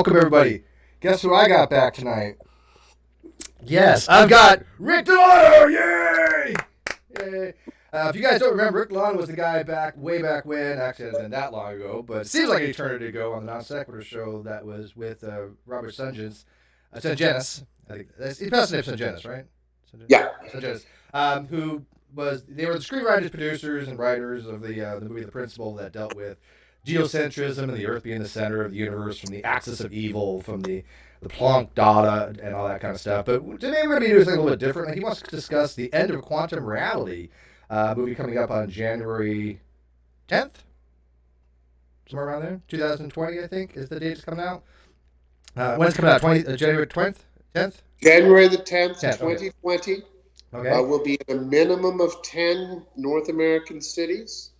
welcome everybody. Guess who I got back tonight? Yes, I've got Rick DeLano. Yay! Yay! If you guys don't remember, Rick DeLano was the guy way back when. Actually, it wasn't that long ago, but it seems like an eternity ago on the Non Sequitur show that was with Robert Sungenis. Sungenis. I think he passed the name Sungenis, right? Yeah. Sungenis. They were the screenwriters, producers, and writers of the movie The Principle that dealt with geocentrism and the Earth being the center of the universe, from the axis of evil, from the Planck data, and all that kind of stuff. But today we're going to be doing something a little bit different. Like, he wants to discuss the end of quantum reality, movie coming up on January 10th, somewhere around there, 2020, I think, is the date it's coming out. When's it coming out? January 10th? January the 10th, 2020. Okay. Will be in a minimum of 10 North American cities.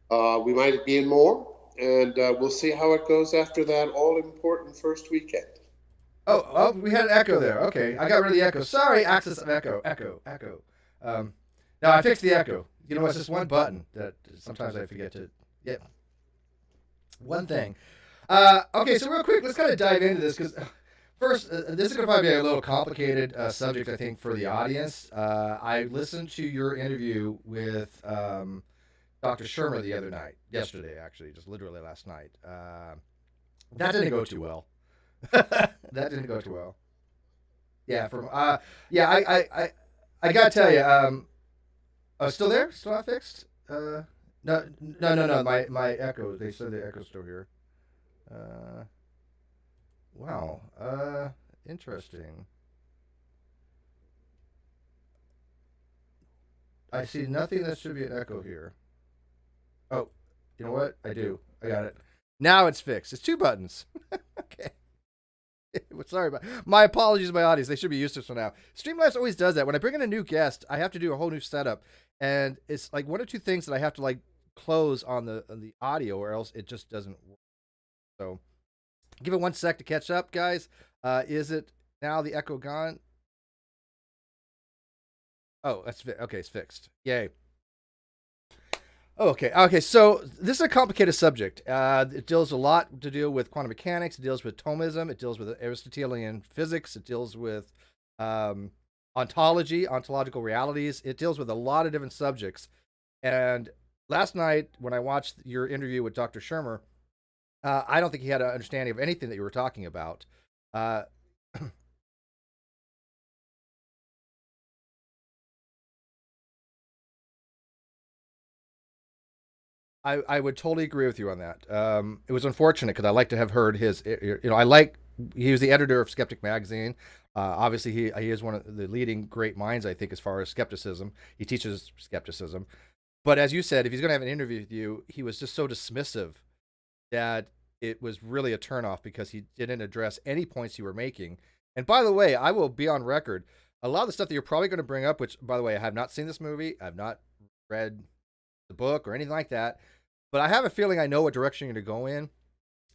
We might be in more, and we'll see how it goes after that all-important first weekend. Oh, we had an echo there. Okay, I got rid of the echo. Sorry, axis of echo. Now I fixed the echo. You know, it's just one button that sometimes I forget to. Yeah. One thing. Okay, so real quick, let's kind of dive into this, because first, this is going to probably be a little complicated subject, I think, for the audience. I listened to your interview with Dr. Shermer yesterday, actually, just literally last night. That didn't go too well. Yeah, I gotta tell you, still there? Still not fixed? No. My echo. They said the echo's still here. Wow. Interesting. I see nothing that should be an echo here. Oh, you know what? I do. I got it. Now it's fixed. It's two buttons. Okay. Sorry about my apologies to my audience. They should be used to this now. Streamlabs always does that. When I bring in a new guest, I have to do a whole new setup, and it's like one or two things that I have to like close on the audio, or else it just doesn't work. So give it 1 sec to catch up, guys. Is it now the echo gone? Oh, okay. It's fixed. Yay. Okay. So this is a complicated subject. It deals a lot to deal with quantum mechanics. It deals with Thomism. It deals with Aristotelian physics. It deals with ontology, ontological realities. It deals with a lot of different subjects. And last night, when I watched your interview with Dr. Shermer, I don't think he had an understanding of anything that you were talking about. I would totally agree with you on that. It was unfortunate because I like to have heard his. He was the editor of Skeptic Magazine. Obviously, he is one of the leading great minds, I think, as far as skepticism. He teaches skepticism. But as you said, if he's going to have an interview with you, he was just so dismissive that it was really a turnoff, because he didn't address any points you were making. And by the way, I will be on record. A lot of the stuff that you're probably going to bring up, which, by the way, I have not seen this movie. I've not read the book or anything like that. But I have a feeling I know what direction you're going to go in.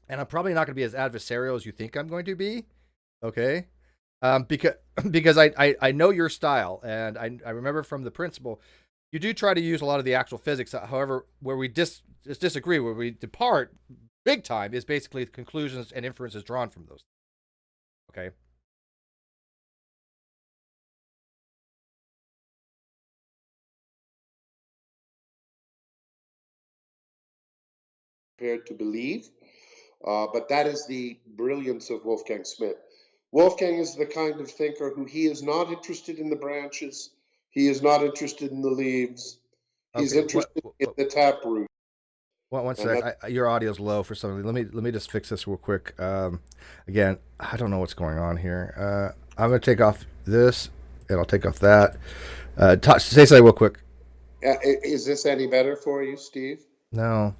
And I'm probably not going to be as adversarial as you think I'm going to be. Okay? Because I know your style. And I remember from The Principle, you do try to use a lot of the actual physics. However, where we disagree, where we depart big time, is basically the conclusions and inferences drawn from those. Okay? Prepared to believe, but that is the brilliance of Wolfgang Schmidt. Wolfgang is the kind of thinker who he is not interested in the branches, he is not interested in the leaves, he's interested in the taproot. One sec. Your audio's low for something. Let me just fix this real quick. Again, I don't know what's going on here. I'm gonna take off this, and I'll take off that. Say something real quick. Is this any better for you, Steve? No.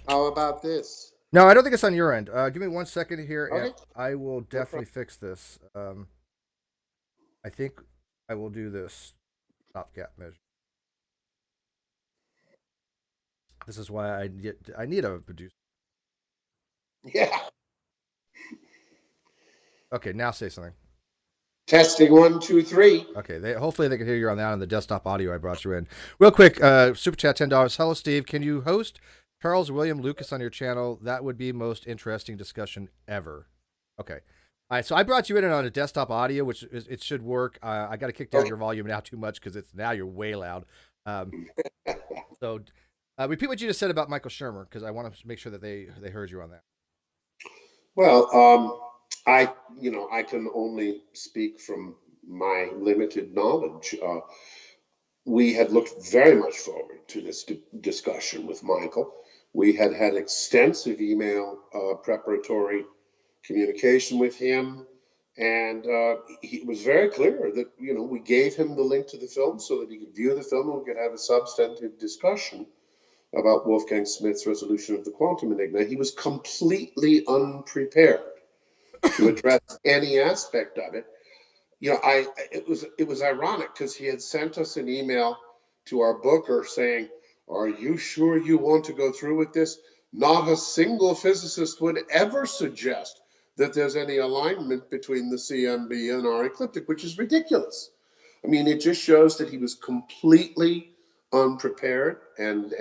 How about this? No, I don't think it's on your end. Give me 1 second here, Okay. and I will definitely fix this. I think I will do this stopgap measure. This is why I need a producer. Yeah. Okay, now say something. Testing 1, 2, 3. Okay, hopefully they can hear you on that on the desktop audio I brought you in. Real quick, super chat $10. Hello, Steve. Can you host Charles William Lucas on your channel? That would be most interesting discussion ever. Okay. All right, so I brought you in on a desktop audio, which it should work. I got to kick down Okay. your volume now too much because now you're way loud. Um, so repeat what you just said about Michael Shermer because I want to make sure that they heard you on that. Well, I can only speak from my limited knowledge. We had looked very much forward to this discussion with Michael. We had had extensive email preparatory communication with him, and it was very clear that we gave him the link to the film so that he could view the film and we could have a substantive discussion about Wolfgang Smith's resolution of the quantum enigma. He was completely unprepared to address any aspect of it. It was ironic because he had sent us an email to our booker saying, "Are you sure you want to go through with this? Not a single physicist would ever suggest that there's any alignment between the CMB and our ecliptic," which is ridiculous. I mean, it just shows that he was completely unprepared, and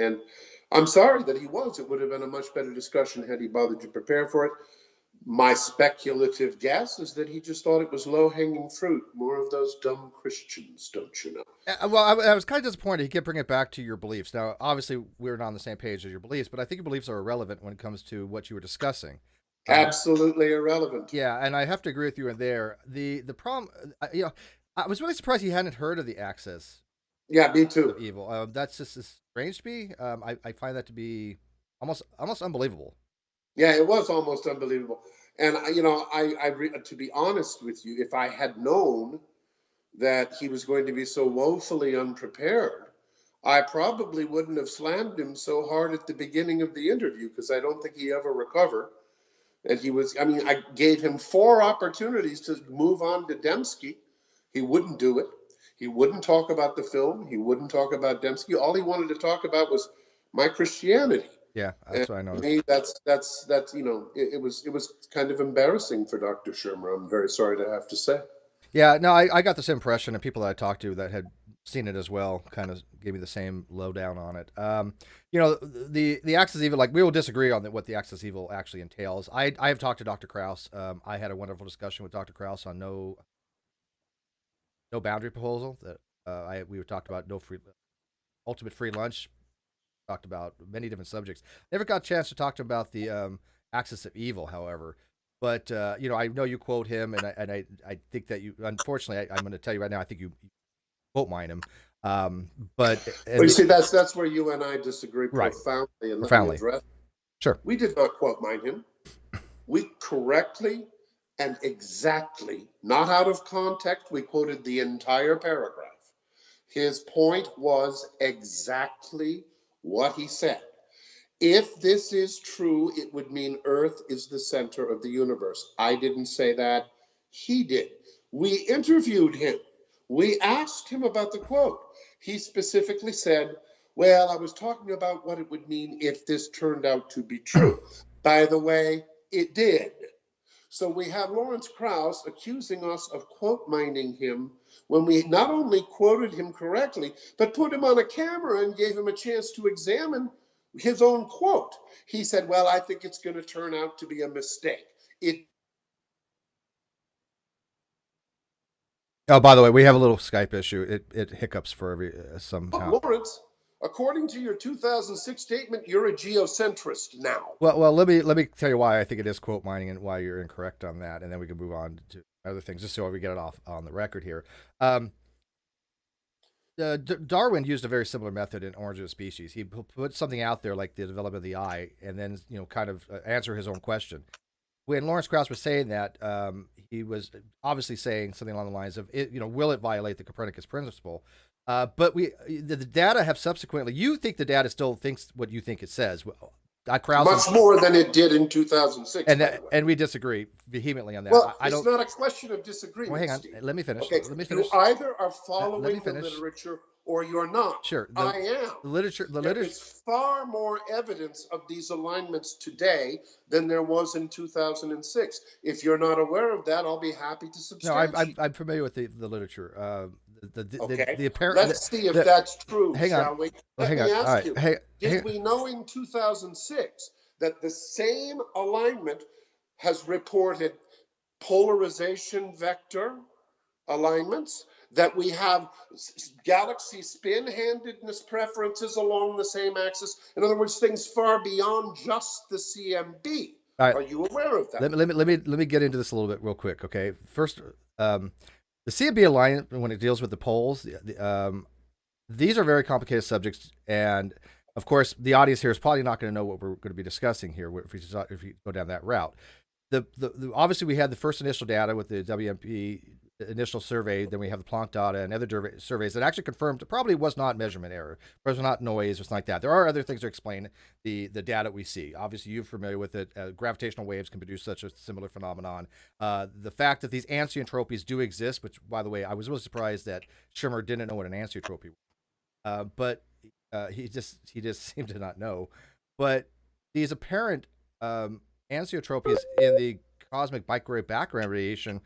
I'm sorry that he was. It would have been a much better discussion had he bothered to prepare for it. My speculative guess is that he just thought it was low-hanging fruit, more of those dumb Christians, don't you know? Well, I was kind of disappointed he kept bringing it back to your beliefs. Now, obviously, we're not on the same page as your beliefs, but I think your beliefs are irrelevant when it comes to what you were discussing. Absolutely irrelevant. Yeah, and I have to agree with you in there. The problem, I was really surprised he hadn't heard of the axis Yeah, me too. of evil. That's just strange to me. I find that to be almost unbelievable. Yeah, it was almost unbelievable. And to be honest with you, if I had known that he was going to be so woefully unprepared, I probably wouldn't have slammed him so hard at the beginning of the interview because I don't think he ever recovered. And I gave him 4 opportunities to move on to Dembski. He wouldn't do it. He wouldn't talk about the film. He wouldn't talk about Dembski. All he wanted to talk about was my Christianity. Yeah, And that's what I to noticed. me, it was kind of embarrassing for Dr. Shermer. I'm very sorry to have to say. Yeah, no, I got this impression, and people that I talked to that had seen it as well kind of gave me the same lowdown on it. The axis evil, like we will disagree on what the axis evil actually entails. I have talked to Dr. Krauss. I had a wonderful discussion with Dr. Krauss on no boundary proposal that we talked about no free ultimate free lunch. Talked about many different subjects. Never got a chance to talk to him about the axis of evil, however. But I know you quote him, and I think that you. Unfortunately, I'm going to tell you right now. I think you quote mine him. But Well, you see, that's where you and I disagree right, profoundly, and let me profoundly, address. sure. We did not quote mine him. We correctly and exactly, not out of context, we quoted the entire paragraph. His point was exactly what he said. If this is true, it would mean Earth is the center of the universe. I didn't say that. He did. We interviewed him. We asked him about the quote. He specifically said, "Well, I was talking about what it would mean if this turned out to be true." By the way, it did. So we have Lawrence Krauss accusing us of quote mining him when we not only quoted him correctly, but put him on a camera and gave him a chance to examine his own quote. He said, "Well, I think it's going to turn out to be a mistake." Oh, by the way, we have a little Skype issue. It hiccups for every somehow. Lawrence, according to your 2006 statement, you're a geocentrist now. Well, let me tell you why I think it is quote mining and why you're incorrect on that, and then we can move on to other things, just so we get it off on the record here. Darwin used a very similar method in Origin of Species. He put something out there like the development of the eye, and then kind of answer his own question. When Lawrence Krauss was saying that, he was obviously saying something along the lines of, will it violate the Copernicus principle? But the data have subsequently. You think the data still thinks what you think it says. Krauss Much more than it did in 2006, and we disagree vehemently on that. Well, I it's don't. not a question of disagreement. Well, hang on. Steve. Let me finish. Okay, Let me finish. you either are following Let me the finish. literature or you're not. Sure. I am. The literature. There is far more evidence of these alignments today than there was in 2006. If you're not aware of that, I'll be happy to substantiate. No, I'm familiar with the literature. Okay. The apparent. Let's see if that's true, hang shall on. we? Well, Let hang me on. ask you, All right. Hey, did we know in 2006 that the same alignment has reported polarization vector alignments, that we have galaxy spin-handedness preferences along the same axis. In other words, things far beyond just the CMB. All right. Are you aware of that? Let me get into this a little bit real quick. Okay. First, the CMB alignment, when it deals with the poles, these are very complicated subjects, and of course, the audience here is probably not going to know what we're going to be discussing here if we go down that route. The obviously we had the first initial data with the WMP initial survey, then we have the Planck data and other surveys that actually confirmed it probably was not measurement error, it was not noise or something like that. There are other things to explain the data we see. Obviously, you're familiar with it. Gravitational waves can produce such a similar phenomenon. The fact that these anisotropes do exist, which, by the way, I was really surprised that Shermer didn't know what an anisotropy was, but he just seemed to not know. But these apparent anisotropies in the cosmic microwave background radiation,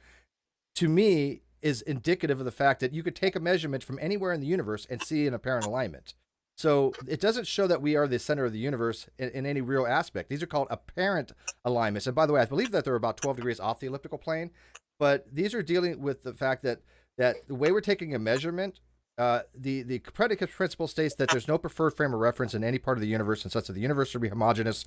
to me, is indicative of the fact that you could take a measurement from anywhere in the universe and see an apparent alignment. So it doesn't show that we are the center of the universe in any real aspect. These are called apparent alignments. And by the way, I believe that they're about 12 degrees off the elliptical plane. But these are dealing with the fact that the way we're taking a measurement, the predicate principle states that there's no preferred frame of reference in any part of the universe, and such that the universe should be homogeneous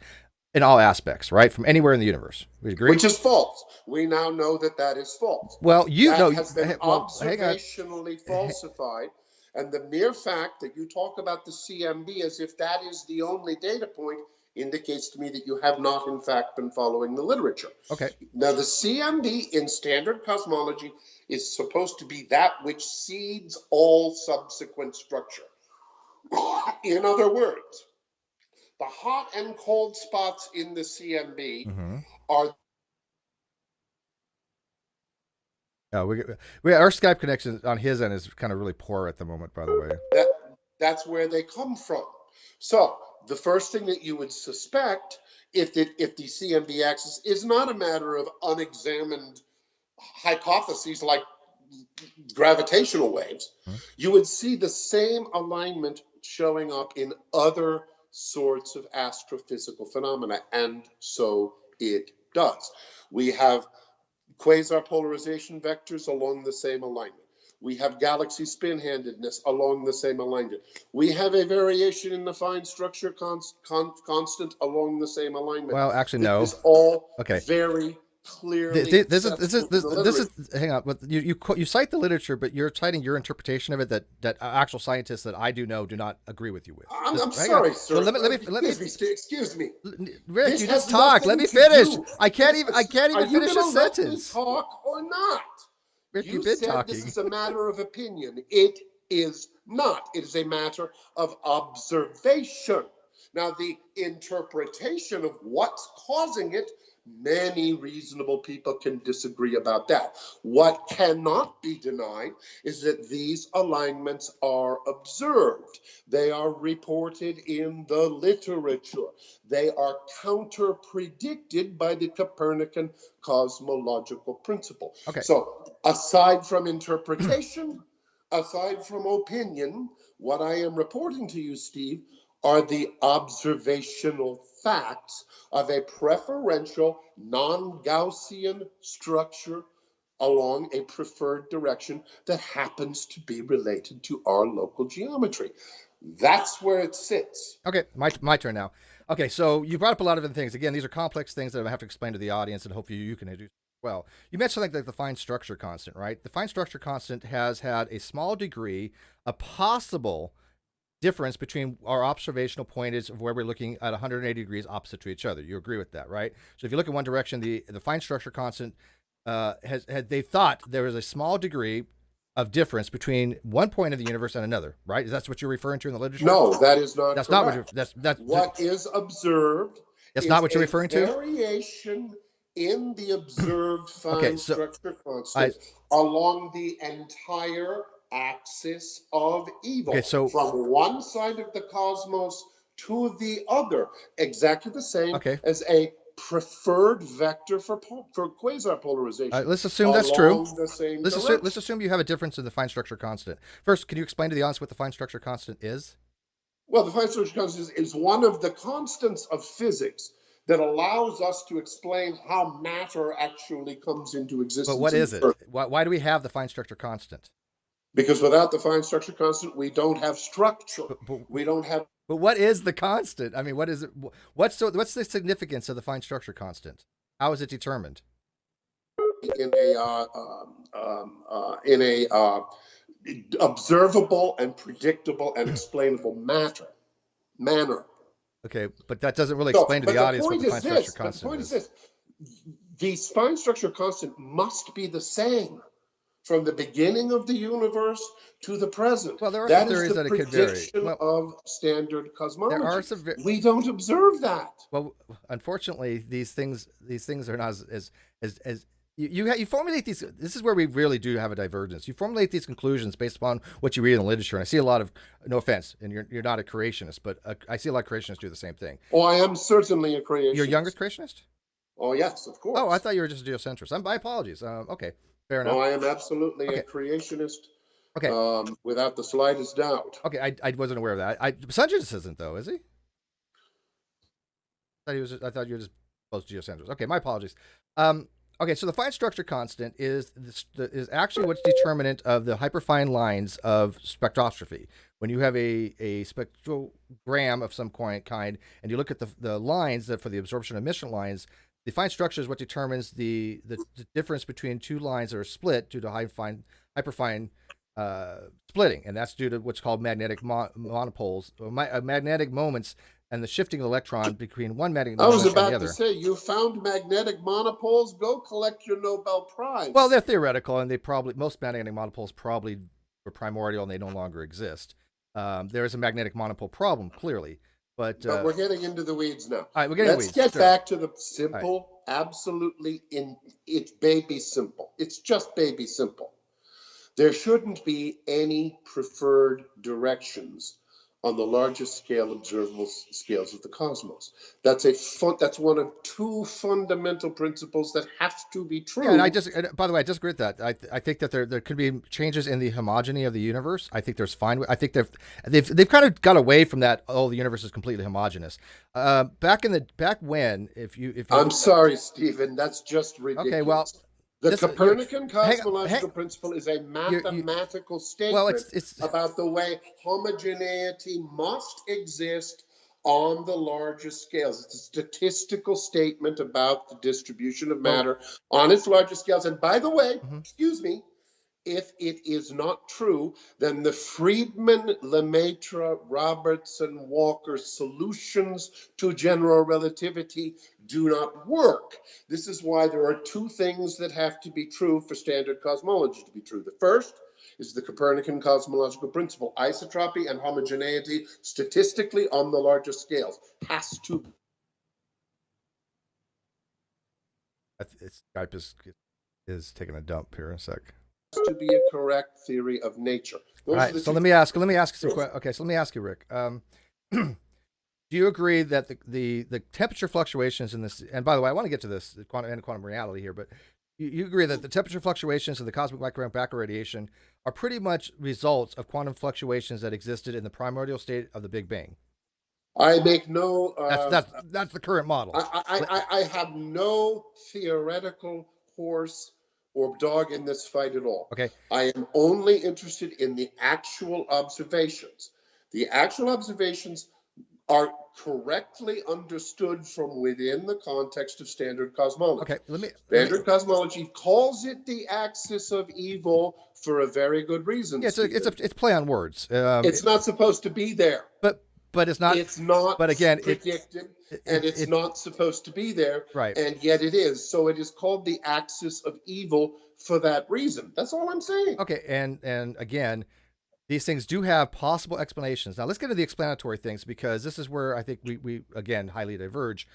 in all aspects, right? From anywhere in the universe. We agree? Which is false. We now know that that is false. Well, that has been observationally falsified. And the mere fact that you talk about the CMB as if that is the only data point indicates to me that you have not, in fact, been following the literature. Okay. Now, the CMB in standard cosmology is supposed to be that which seeds all subsequent structure. In other words, the hot and cold spots in the CMB are. Our Skype connection on his end is kind of really poor at the moment, by the way. That's where they come from. So the first thing that you would suspect, if the CMB axis is not a matter of unexamined hypotheses like gravitational waves, you would see the same alignment showing up in other sorts of astrophysical phenomena, and so it does. We have quasar polarization vectors along the same alignment. We have galaxy spin-handedness along the same alignment. We have a variation in the fine structure constant along the same alignment. Well, actually, no. It's all very clearly. This is hang on. But you cite the literature, but you're citing your interpretation of it that actual scientists that I do know do not agree with you with. I'm sorry, sir. Well, let me excuse me. Rick, this you just talk. Let me finish. I can't even finish a sentence. Are you going to talk or not? Rick, you you've been said talking. This is a matter of opinion. It is not. It is a matter of observation. Now, the interpretation of what's causing it, many reasonable people can disagree about that. What cannot be denied is that these alignments are observed. They are reported in the literature. They are counter-predicted by the Copernican cosmological principle. Okay. So, aside from interpretation, aside from opinion, what I am reporting to you, Steve, are the observational facts of a preferential non-Gaussian structure along a preferred direction that happens to be related to our local geometry. That's where it sits. Okay, my turn now. Okay, so you brought up a lot of different things. Again, these are complex things that I have to explain to the audience, and hopefully you can do well. You mentioned something like the fine structure constant, right? The fine structure constant has had a small degree, a possible difference between our observational point is of where we're looking at 180 degrees opposite to each other. You agree with that, right? So if you look in one direction, the fine structure constant they thought there was a small degree of difference between one point of the universe and another, right? Is that what you're referring to in the literature? No, that is not. That's correct. not what what is observed. That's not what you're referring to. Variation in the observed fine structure constant along the entire axis of evil, from one side of the cosmos to the other, exactly the same as a preferred vector for quasar polarization. Let's assume that's true. Let's assume you have a difference in the fine structure constant. First, can you explain to the audience what the fine structure constant is? Well, the fine structure constant is one of the constants of physics that allows us to explain how matter actually comes into existence. But what is it? Why do we have the fine structure constant? Because without the fine structure constant, we don't have structure. We don't have. But what is the constant? I mean, what is it? What's the significance of the fine structure constant? How is it determined? In a observable and predictable and explainable manner. Okay, but that doesn't really explain to the audience what the fine structure constant is. The point is this: the fine structure constant must be the same from the beginning of the universe to the present. Well, there are some theories that it could vary. That is the prediction of standard cosmology. There are some we don't observe that. Well, unfortunately, these things are not as you formulate these. This is where we really do have a divergence. You formulate these conclusions based upon what you read in the literature, and I see a lot of, no offense, and you're not a creationist, but I see a lot of creationists do the same thing. Oh, I am certainly a creationist. You're a younger creationist? Oh, yes, of course. Oh, I thought you were just a geocentrist. My apologies. Okay, fair enough. No, I am absolutely a creationist. Okay. Without the slightest doubt. Okay, I wasn't aware of that. Sunjus isn't though, is he? I thought you were just both geocentrists. Okay, my apologies. Okay, so the fine structure constant is actually what's determinant of the hyperfine lines of spectroscopy. When you have a spectrogram of some kind, and you look at the lines that for the absorption and emission lines, the fine structure is what determines the difference between two lines that are split due to hyperfine splitting, and that's due to what's called magnetic monopoles, or magnetic moments, and the shifting of the electron between one magnetic moment and the other. I was about to say, you found magnetic monopoles. Go collect your Nobel Prize. Well, they're theoretical, and most magnetic monopoles probably were primordial, and they no longer exist. There is a magnetic monopole problem, clearly, but we're getting into the weeds now. All right, we're getting Let's get back to the simple, absolutely it's baby simple. It's just baby simple. There shouldn't be any preferred directions on the largest scale observable scales of the cosmos. That's one of two fundamental principles that have to be true. Yeah, and by the way, I disagree with that. I think that there could be changes in the homogeny of the universe. I think there's fine. I think they've kind of got away from that. Oh, the universe is completely homogeneous. Back when, if you I'm sorry, Stephen, that's just ridiculous. Okay, well. The Copernican cosmological principle is a mathematical statement about the way homogeneity must exist on the largest scales. It's a statistical statement about the distribution of matter on its largest scales. And by the way, excuse me, if it is not true, then the Friedman, Lemaitre, Robertson, Walker solutions to general relativity do not work. This is why there are two things that have to be true for standard cosmology to be true. The first is the Copernican cosmological principle. Isotropy and homogeneity statistically on the largest scales has to. Skype is taking a dump here in a sec. To be a correct theory of nature. All right, so let me ask some questions. Okay, so let me ask you, Rick. Do you agree that the temperature fluctuations in this, and by the way, I want to get to this quantum reality here, but you agree that the temperature fluctuations of the cosmic microwave background radiation are pretty much results of quantum fluctuations that existed in the primordial state of the Big Bang? I make no. That's the current model. I have no theoretical horse or dog in this fight at all. Okay. I am only interested in the actual observations. The actual observations are correctly understood from within the context of standard cosmology. Okay, Standard cosmology calls it the axis of evil for a very good reason. Yeah, it's play on words. It's not supposed to be there. But it's not. It's not. But again, predicted, and it's not supposed to be there. Right. And yet it is. So it is called the axis of evil for that reason. That's all I'm saying. Okay. And again, these things do have possible explanations. Now let's get to the explanatory things, because this is where I think we again highly diverge.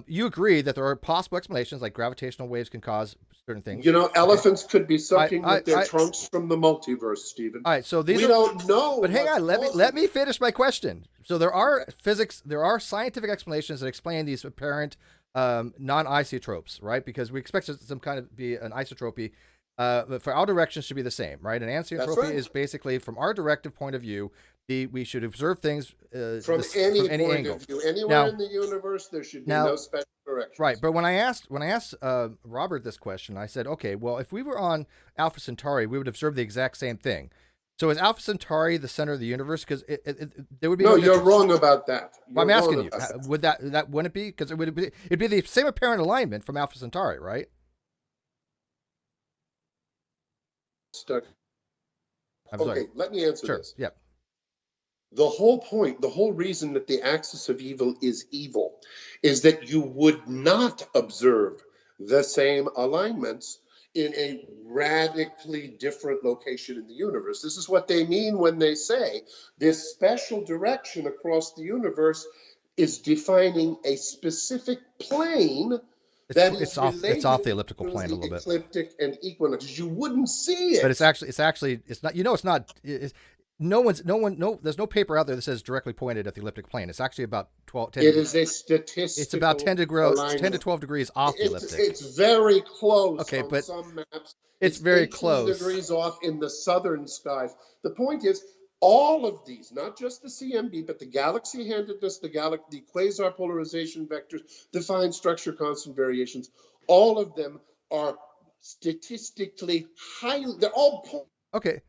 You agree that there are possible explanations, like gravitational waves can cause certain things. You know, elephants could be sucking with their trunks from the multiverse, Stephen. All right, so we don't know. But hang on, let me finish my question. So there are scientific explanations that explain these apparent non-isotropes, right? Because we expect some kind of be an isotropy. But for our directions should be the same, right? And That's anisotropy right. is basically, from our directive point of view, we should observe things From any from any point angle. of view, anywhere Now, in the universe, there should be now, no special right? directions. But when I asked Robert this question, I said, okay, well, if we were on Alpha Centauri, we would observe the exact same thing. So is Alpha Centauri the center of the universe? Because there would be No, no you're difference. wrong about that. Well, You're I'm wrong asking you, about that. would that wouldn't it be? Because it'd be the same apparent alignment from Alpha Centauri, right? I'm sorry. Okay, let me answer Sure. this. Yeah. The whole point, the whole reason that the axis of evil is that you would not observe the same alignments in a radically different location in the universe. This is what they mean when they say this special direction across the universe is defining a specific plane that is It's off related the elliptical to plane a the little bit. ecliptic and equinoxes. You wouldn't see But it. it's not. It's not. No. There's no paper out there that says directly pointed at the elliptic plane. It's actually about 12, 10 It degrees. is a It's about statistical 10 to alignment. 12 degrees off the elliptic. It's very close Okay, on but some maps. it's It's very 18 close. degrees off in the southern skies. The point is, all of these, not just the CMB, but the galaxy handedness, the quasar polarization vectors, the fine structure constant variations, all of them are statistically highly, they're all Okay.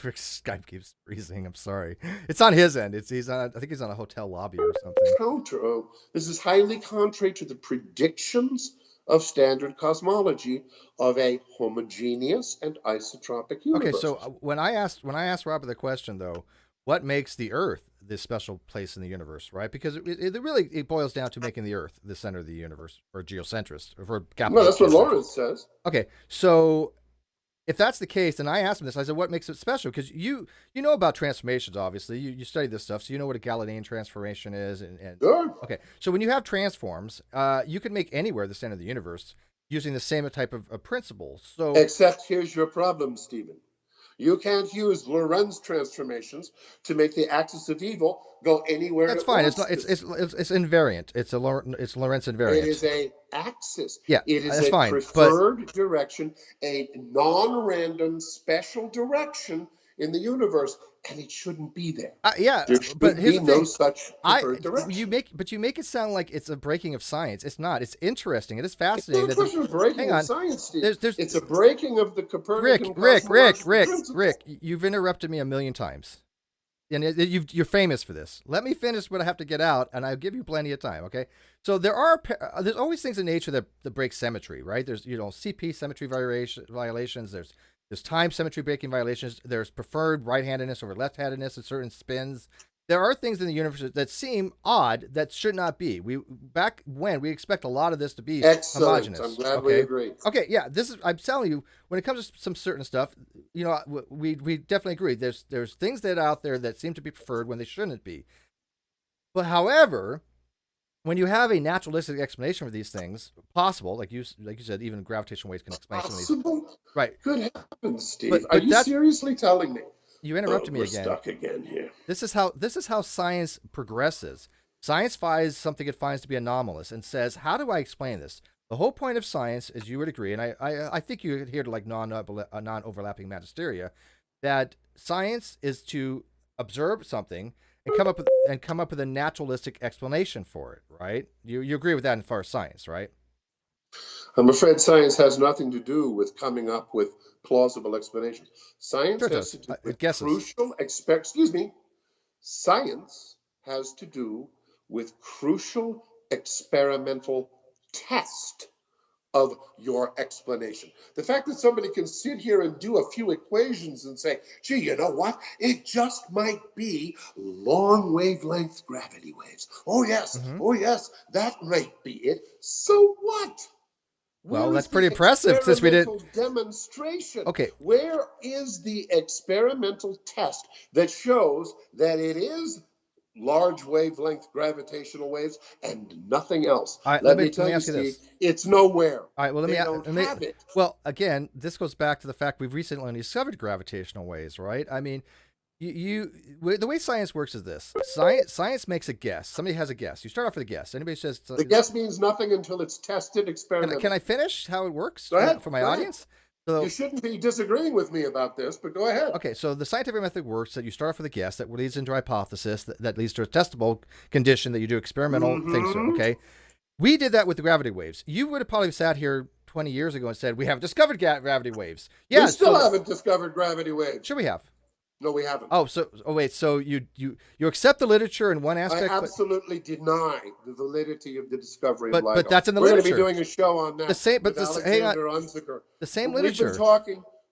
Rick's Skype keeps freezing. I'm sorry. It's on his end. He's on. I think he's on a hotel lobby or something. This is highly contrary to the predictions of standard cosmology of a homogeneous and isotropic universe. Okay, so when I asked Robert the question though, what makes the Earth this special place in the universe, right? Because it boils down to making the Earth the center of the universe, or geocentrist, or for capital. No, that's what Lawrence says. Okay, so if that's the case, then I asked him this. I said, "What makes it special?" Because you know about transformations, obviously. You study this stuff, so you know what a Galilean transformation is. And Sure. Okay, so when you have transforms, you can make anywhere the center of the universe using the same type of principles. So, except here's your problem, Stephen. You can't use Lorentz transformations to make the axis of evil go anywhere. That's fine. It's not. It's invariant. It's Lorentz invariant. It is a axis. Yeah, it is that's a fine, preferred direction, a non-random special direction in the universe, and it shouldn't be there. Yeah, there should but here's be the thing. no such preferred direction. You make it sound like it's a breaking of science. It's not. It's interesting. It is fascinating. It's not a question of breaking of science, Steve. It's a breaking of the Copernican cosmological Rick, you've interrupted me a million times. And you're famous for this. Let me finish what I have to get out, and I'll give you plenty of time. Okay. So there's always things in nature that break symmetry, right? There's CP symmetry violations. There's time symmetry breaking violations. There's preferred right-handedness over left-handedness in certain spins. There are things in the universe that seem odd that should not be. We expect a lot of this to be homogeneous. I'm glad we agree. Okay, yeah, I'm telling you, when it comes to some certain stuff, we definitely agree. There's things that are out there that seem to be preferred when they shouldn't be. But however, when you have a naturalistic explanation for these things, possible, like you said, even gravitational waves can explain some of these. Right. Could happen, Steve. But are you seriously telling me? You interrupted me we're again. Stuck again here. This is how science progresses. Science finds something it finds to be anomalous and says, "How do I explain this?" The whole point of science, as you would agree, and I think you adhere to like non-overlapping magisteria, that science is to observe something and come up with a naturalistic explanation for it. Right? You agree with that as far as science, right? I'm afraid science has nothing to do with coming up with plausible explanations. Science has to do with crucial Science has to do with crucial experimental test of your explanation. The fact that somebody can sit here and do a few equations and say, gee, you know what? It just might be long wavelength gravity waves. Oh, yes. Oh, yes. That might be it. So what? Well, that's pretty impressive since we did demonstration. Okay. Where is the experimental test that shows that it is large wavelength gravitational waves and nothing else? All right, let me tell you, ask you Steve, this. It's nowhere. All right, well, let me have it. Well, again, this goes back to the fact we've recently discovered gravitational waves, right? I mean, the way science works is this: science makes a guess. Somebody has a guess. You start off with a guess. Anybody says, The guess means nothing until it's tested experimentally. can I finish how it works Go ahead. for my Go ahead. audience? So, you shouldn't be disagreeing with me about this, but go ahead. okay, so the scientific method works that you start off with a guess that leads into a hypothesis that leads to a testable condition that you do experimental things to. Okay, we did that with the gravity waves. You would have probably sat here 20 years ago and said, we have discovered gravity waves. Yeah, we still haven't discovered gravity waves. Sure we have. No, we haven't. Wait, so you accept the literature in one aspect? I absolutely deny the validity of the discovery of LIGO. But that's in the literature. literature. We're going to be doing a show on that. The same literature.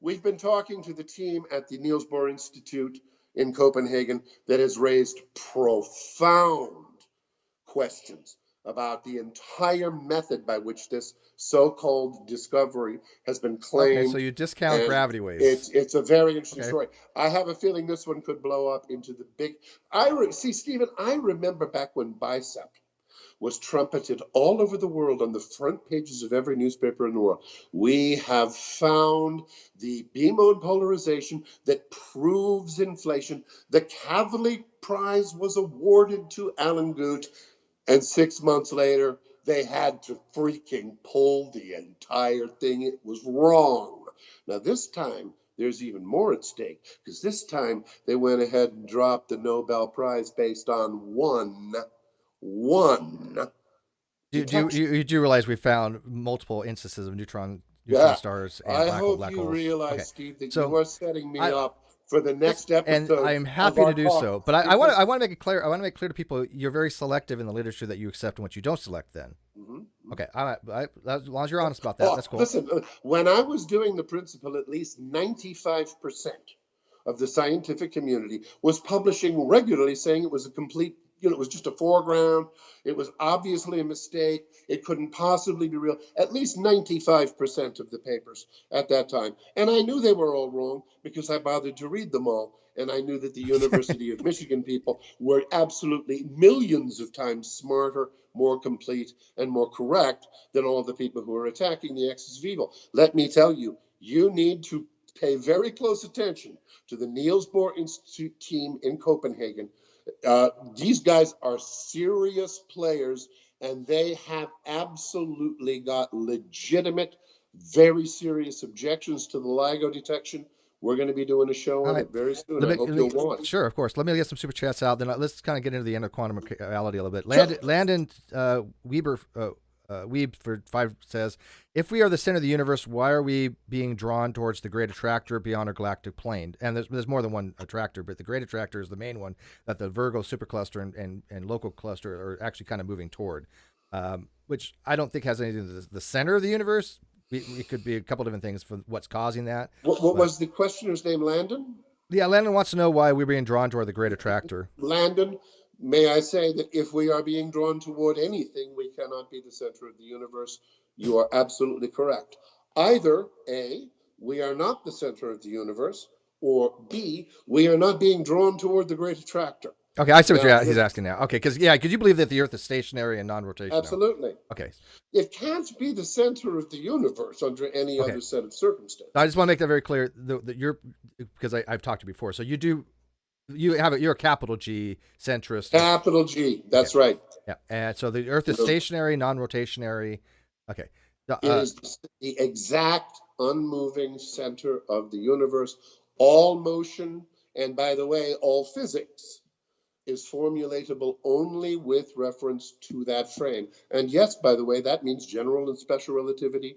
We've been talking to the team at the Niels Bohr Institute in Copenhagen that has raised profound questions about the entire method by which this so-called discovery has been claimed. Okay, so you discount gravity waves. It's a very interesting story. I have a feeling this one could blow up into the big... See, Stephen, I remember back when BICEP was trumpeted all over the world on the front pages of every newspaper in the world. We have found the B-mode polarization that proves inflation. The Kavli Prize was awarded to Alan Guth. And 6 months later, they had to freaking pull the entire thing. It was wrong. Now, this time, there's even more at stake, because this time they went ahead and dropped the Nobel Prize based on one you do realize we found multiple instances of neutron stars and black holes? I hope you realize, Steve, that you are setting me up for the next And episode. I'm happy to do so. But I want to make it clear. I want to make clear to people you're very selective in the literature that you accept and what you don't select. Then, okay. As long as you're honest about that, that's cool. Listen, when I was doing the principle, at least 95% of the scientific community was publishing regularly, saying it was a complete. It was just a foreground. It was obviously a mistake. It couldn't possibly be real. At least 95% of the papers at that time. And I knew they were all wrong because I bothered to read them all. And I knew that the University of Michigan people were absolutely millions of times smarter, more complete, and more correct than all the people who were attacking the axis of evil. Let me tell you, you need to pay very close attention to the Niels Bohr Institute team in Copenhagen. These guys are serious players, and they have absolutely got legitimate, very serious objections to the LIGO detection. We're going to be doing a show on it very soon. I hope you'll watch. Sure, of course. Let me get some super chats out. Then let's kind of get into the end of quantum reality a little bit. Landon Weber Weeb for 5 says, if we are the center of the universe, why are we being drawn towards the great attractor beyond our galactic plane? And there's more than one attractor, but the great attractor is the main one that the Virgo supercluster and local cluster are actually kind of moving toward, which I don't think has anything to do with the center of the universe. It could be a couple different things for what's causing that. What was the questioner's name, Landon? Yeah, Landon wants to know why we're being drawn toward the great attractor. Landon, may I say that if we are being drawn toward anything, we cannot be the center of the universe. You are absolutely correct. Either A, we are not the center of the universe, or B, we are not being drawn toward the great attractor. Okay, I see what he's asking now. Okay, because you believe that the Earth is stationary and non-rotational. Absolutely. Okay. It can't be the center of the universe under any other set of circumstances. I just want to make that very clear that you're, because I've talked to you before. So you're a capital G centrist. Capital G. That's right. Yeah, and so the Earth is stationary, non-rotationary. Okay. It is the exact unmoving center of the universe. All motion, and by the way, all physics, is formulatable only with reference to that frame. And yes, by the way, that means general and special relativity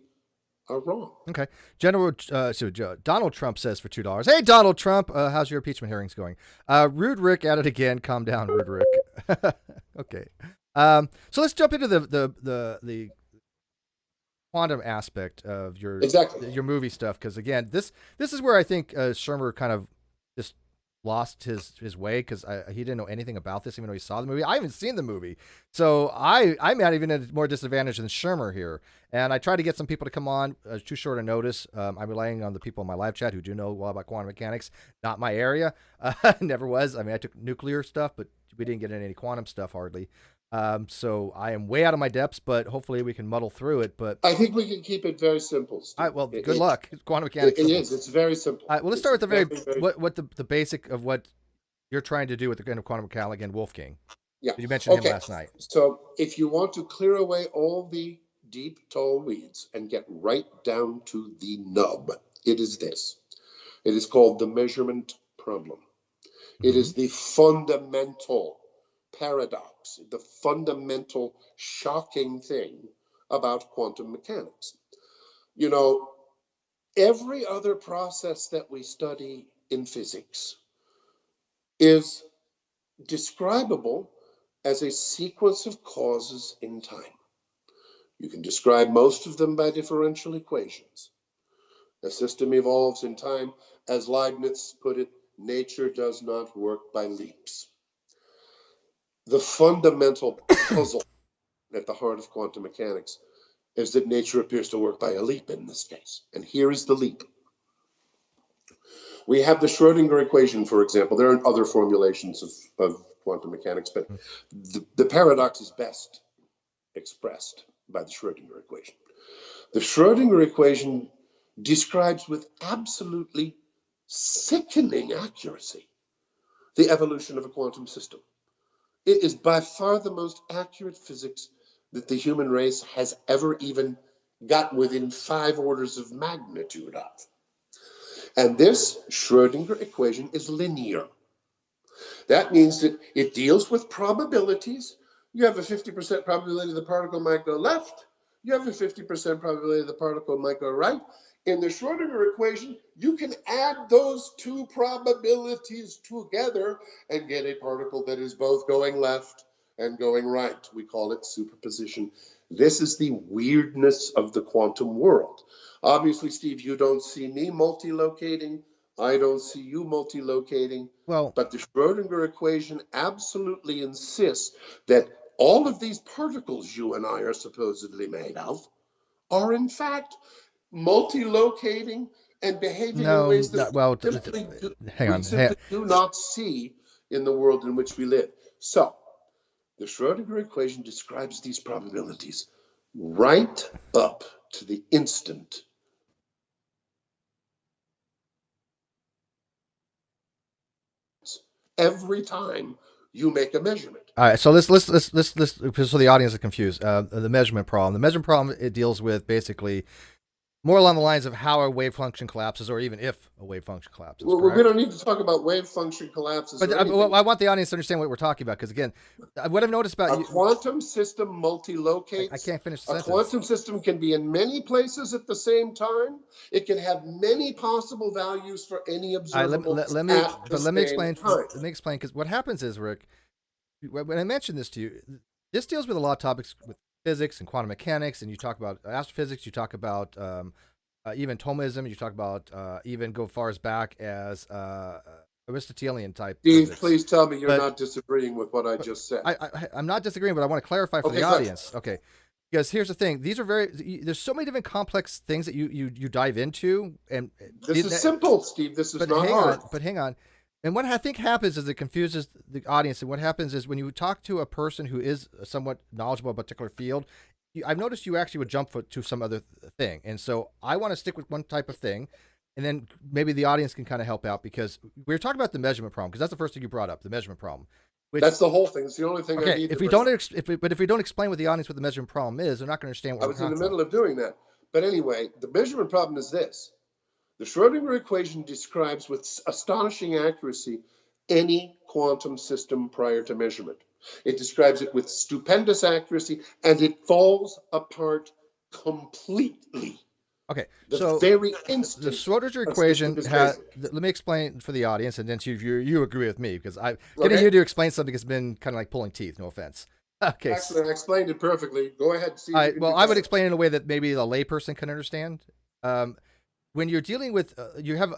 are wrong. Okay. Donald Trump says for $2. Hey, Donald Trump, how's your impeachment hearings going? Rude Rick at it again. Calm down, Rude Rick. Okay. So let's jump into the quantum aspect of your movie stuff, because again, this is where I think Shermer kind of just lost his way, because he didn't know anything about this, even though he saw the movie. I haven't seen the movie, so I'm not even at a more disadvantage than Shermer here. And I tried to get some people to come on, too short a notice. I'm relying on the people in my live chat who do know well about quantum mechanics. Not my area, never was. I mean, I took nuclear stuff, but we didn't get into any quantum stuff hardly. So I am way out of my depths, but hopefully we can muddle through it. But I think we can keep it very simple, all Steve. right, well, good luck. Quantum It mechanics simple. is. It's very simple. All right, well, let's It's start with the very, very very, what the basic of what you're trying to do with the kind of quantum mechanics again, Wolfgang. yeah. You mentioned him Okay. last night. So if you want to clear away all the deep, tall weeds and get right down to the nub, it is this. It is called the measurement problem. It Mm-hmm. is the fundamental paradox, the fundamental shocking thing about quantum mechanics. You know, every other process that we study in physics is describable as a sequence of causes in time. You can describe most of them by differential equations. A system evolves in time. As Leibniz put it, nature does not work by leaps. The fundamental puzzle at the heart of quantum mechanics is that nature appears to work by a leap in this case. And here is the leap. We have the Schrodinger equation, for example. There are other formulations of quantum mechanics, but the paradox is best expressed by the Schrodinger equation. The Schrodinger equation describes with absolutely sickening accuracy the evolution of a quantum system. It is by far the most accurate physics that the human race has ever even got within 5 orders of magnitude of. And this Schrodinger equation is linear. That means that it deals with probabilities. You have a 50% probability the particle might go left. You have a 50% probability the particle might go right. In the Schrodinger equation, you can add those two probabilities together and get a particle that is both going left and going right. We call it superposition. This is the weirdness of the quantum world. Obviously, Steve, you don't see me multilocating. I don't see you multilocating. Well, But the Schrodinger equation absolutely insists that all of these particles you and I are supposedly made of are in fact multilocating and behaving in no, ways that well, hang we on. simply do not see in the world in which we live. So the Schrodinger equation describes these probabilities right up to the instant every time you make a measurement. All right, so let's so the audience is confused. The measurement problem. The measurement problem, it deals with basically more along the lines of how a wave function collapses, or even if a wave function collapses. Well, we Correct. don't need to talk about wave function collapses But or anything. I want the audience to understand what we're talking about, because again, what I've noticed about A you, quantum system I multilocates. can't finish the A sentence. quantum system can be in many places at the same time. It can have many possible values for any All right, observable let me, at the but let me same explain. time. Let me explain, because what happens is, Rick, when I mentioned this to you, this deals with a lot of topics with physics and quantum mechanics, and you talk about astrophysics, you talk about even Thomism, you talk about even go far as back as Aristotelian type Steve, physics. please tell me you're But, not disagreeing with what I just said. I'm not disagreeing, but I want to clarify for Okay, the good. audience. Okay. Because here's the thing: these are there's so many different complex things that you dive into, and This is simple, Steve. This is but not hang hard. on, but hang on. And what I think happens is it confuses the audience. And what happens is when you talk to a person who is somewhat knowledgeable about a particular field, I've noticed you actually would jump to some other thing. And so I want to stick with one type of thing, and then maybe the audience can kind of help out, because we were talking about the measurement problem, because that's the first thing you brought up, the measurement problem. Which, That's the whole thing. It's the only thing I okay, need if to we bring don't, up. if we don't explain with the audience what the measurement problem is, they're not going to understand I what we're was in the talking middle about. of doing that. But anyway, the measurement problem is this. The Schrodinger equation describes with astonishing accuracy any quantum system prior to measurement. It describes it with stupendous accuracy, and it falls apart completely Okay, the so very the instant Schrodinger a system equation is had. measured. Let me explain for the audience, and then you agree with me, because I getting Okay? you to explain something has been kind of like pulling teeth. No offense. Okay. Actually, I explained it perfectly. Go ahead, see if you can Well, do I would better. explain it in a way that maybe the layperson can understand. Um, when you're dealing with, you have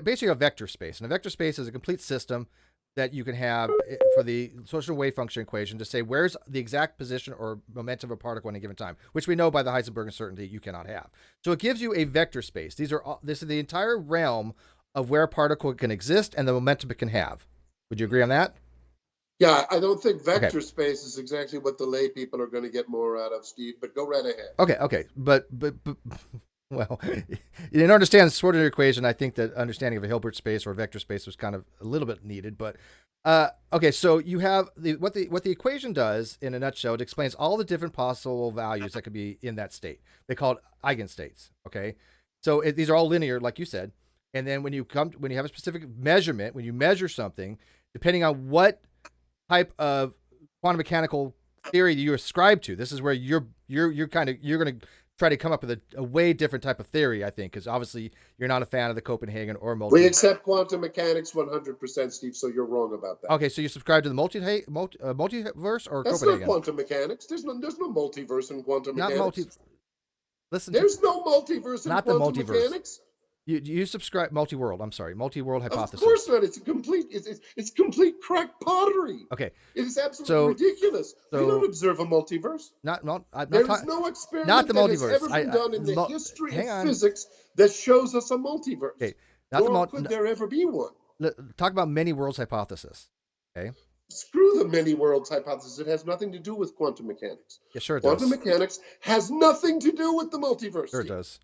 basically a vector space, and a vector space is a complete system that you can have for the social wave function equation to say where's the exact position or momentum of a particle at a given time, which we know by the Heisenberg uncertainty you cannot have. So it gives you a vector space. This is the entire realm of where a particle can exist and the momentum it can have. Would you agree on that? Yeah, I don't think Okay. vector space is exactly what the lay people are going to get more out of, Steve, but go right ahead. Okay. But well, in order to understand the Schrodinger equation, I think that understanding of a Hilbert space or a vector space was kind of a little bit needed. But okay, so you have what the equation does in a nutshell. It explains all the different possible values that could be in that state. They call it eigenstates. Okay, so these are all linear, like you said. And then when you have a specific measurement, when you measure something, depending on what type of quantum mechanical theory you ascribe to, this is where you're going to try to come up with a way different type of theory, I think, because obviously you're not a fan of the Copenhagen or We accept quantum mechanics 100%, Steve, so you're wrong about that. Okay, so you subscribe to the multiverse or That's Copenhagen? not quantum mechanics. There's no multiverse in quantum Not mechanics. Listen, there's no multiverse in not the quantum multiverse. mechanics. You subscribe multi-world. I'm sorry, multi-world hypothesis. Of course not. It's a complete. It's complete crack pottery. Okay, it is absolutely ridiculous. We don't observe a multiverse. There is no experiment not the multiverse. that has ever been done in the history of on. physics that shows us a multiverse. Okay, nor could there ever be one. Talk about many worlds hypothesis. Okay. Screw the many worlds hypothesis. It has nothing to do with quantum mechanics. Yeah, sure it quantum does. mechanics has nothing to do with the multiverse. Sure it does.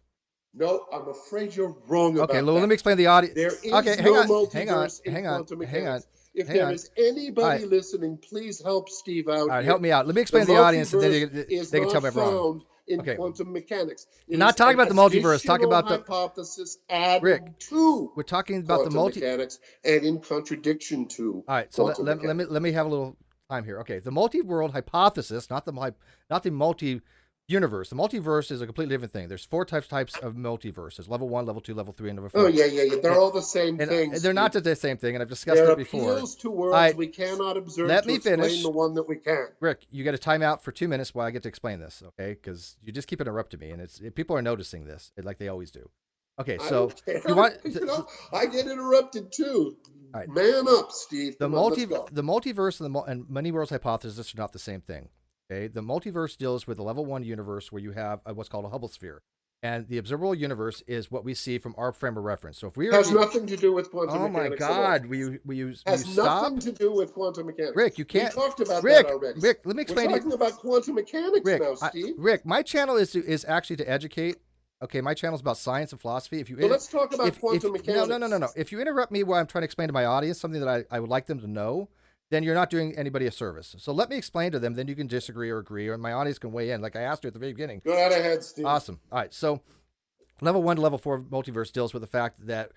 No, I'm afraid you're wrong about that. Okay, let me explain the audience. There is no multiverse in quantum mechanics. If there is anybody listening, please help Steve out. All right, help me out. Let me explain the audience, and then they can tell me I'm wrong. In quantum mechanics. Not talking about the multiverse. Talking about the hypothesis added Rick, to. We're talking about the mechanics and in contradiction to. All right, so let me have a little time here. Okay, the multi-world hypothesis, not the multi-universe. The multiverse is a completely different thing. There's four types of multiverses: level 1, level 2, level 3, and level 4. Oh yeah. They're all the same thing. They're not the same thing, and I've discussed it before. Appeals to worlds we cannot observe. Let me finish. The one that we can. Rick, you get a timeout for 2 minutes while I get to explain this, okay? Because you just keep interrupting me, and people are noticing this, like they always do. Okay, so you want? I get interrupted too. All right. Man up, Steve. The multiverse and many worlds hypothesis are not the same thing. Okay, the multiverse deals with a level 1 universe where you have what's called a Hubble sphere, and the observable universe is what we see from our frame of reference. So if we has nothing to do with quantum mechanics. Oh my God, will has nothing to do with quantum mechanics. Rick, you can't. We talked about that already. Rick, let me explain. We're talking about quantum mechanics now, Steve. Rick, my channel is actually to educate. Okay, my channel is about science and philosophy. Let's talk about quantum mechanics. No. If you interrupt me while I'm trying to explain to my audience something that I would like them to know, then you're not doing anybody a service. So let me explain to them, then you can disagree or agree, or my audience can weigh in, like I asked you at the very beginning. Go right ahead, Steve. Awesome. All right, so level 1 to level 4 multiverse deals with the fact that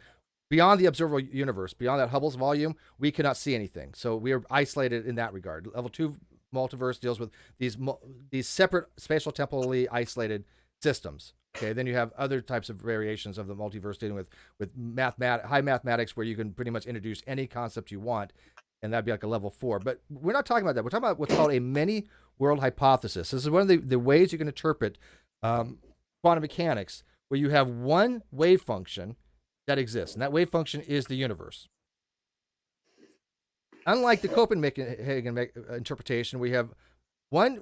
beyond the observable universe, beyond that Hubble's volume, we cannot see anything. So we are isolated in that regard. Level 2 multiverse deals with these separate spatial temporally isolated systems. Okay, then you have other types of variations of the multiverse dealing with high mathematics, where you can pretty much introduce any concept you want, and that'd be like a level 4. But we're not talking about that. We're talking about what's called a many world hypothesis. This is one of the ways you can interpret quantum mechanics, where you have one wave function that exists, and that wave function is the universe. Unlike the Copenhagen interpretation, we have one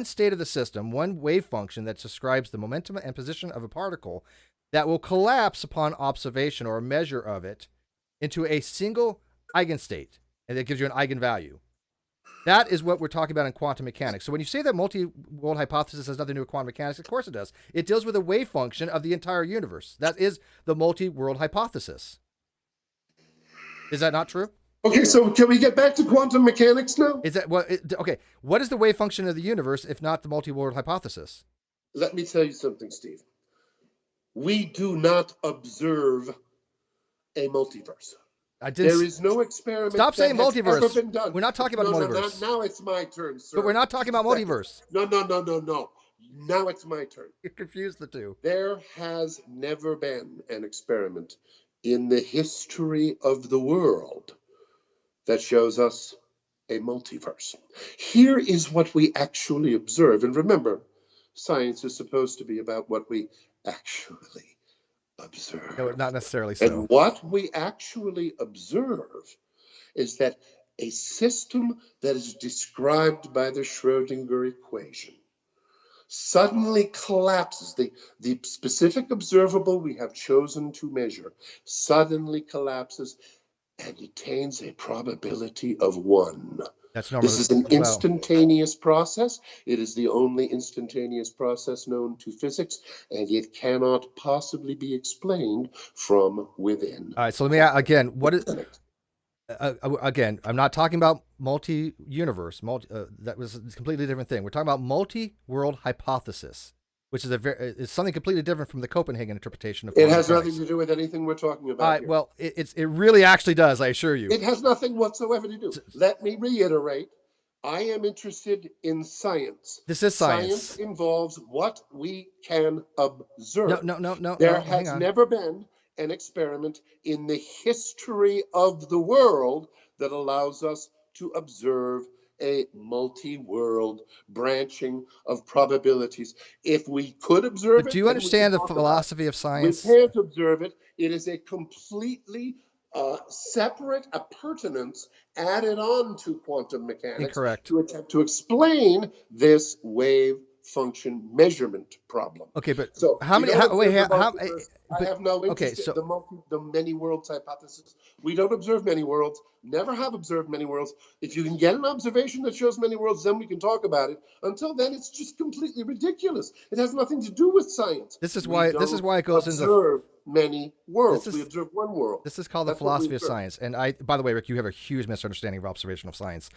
state of the system, one wave function that describes the momentum and position of a particle that will collapse upon observation or a measure of it into a single eigenstate, and that gives you an eigenvalue. That is what we're talking about in quantum mechanics. So when you say that multi-world hypothesis has nothing to do with quantum mechanics, of course it does. It deals with a wave function of the entire universe. That is the multi-world hypothesis. Is that not true? Okay, so can we get back to quantum mechanics now? Is that okay? What is the wave function of the universe if not the multi-world hypothesis? Let me tell you something, Steve. We do not observe a multiverse. There is no experiment. Stop saying multiverse. Ever been done. We're not talking about multiverse. Now it's my turn, sir. But we're not talking about multiverse. No. Now it's my turn. You confused the two. There has never been an experiment in the history of the world that shows us a multiverse. Here is what we actually observe. And remember, science is supposed to be about what we actually observe. No, not necessarily so. And what we actually observe is that a system that is described by the Schrodinger equation suddenly collapses. The specific observable we have chosen to measure suddenly collapses and attains a probability of 1. That's This normal. is an Well, instantaneous process. It is the only instantaneous process known to physics, and it cannot possibly be explained from within. all right. So let me again. What is again? I'm not talking about multi-universe. That was a completely different thing. We're talking about multi-world hypothesis, which is is something completely different from the Copenhagen interpretation of It quantum has mechanics. nothing to do with anything we're talking All about right. here. Well, it really actually does. I assure you. It has nothing whatsoever to do. Let me reiterate. I am interested in science. This is Science science. involves what we can observe. No. There Hang has on. never been an experiment in the history of the world that allows us to observe a multi-world branching of probabilities. If we could observe But it, do you then we understand the could talk about philosophy of it. We science? can't observe it. It is a completely separate appurtenance added on to quantum mechanics Incorrect. to attempt to explain this wave function measurement problem. Okay, but So how many? observe the How? multiverse. I But have no okay, interest in so the many worlds hypothesis. We don't observe many worlds, never have observed many worlds. If you can get an observation that shows many worlds, then we can talk about it. Until then, it's just completely ridiculous. It has nothing to do with science. this is We why don't it goes into observe many worlds. this We is observe one world. this is called the That's what we philosophy of observe. science. And by the way, Rick, you have a huge misunderstanding of observational science.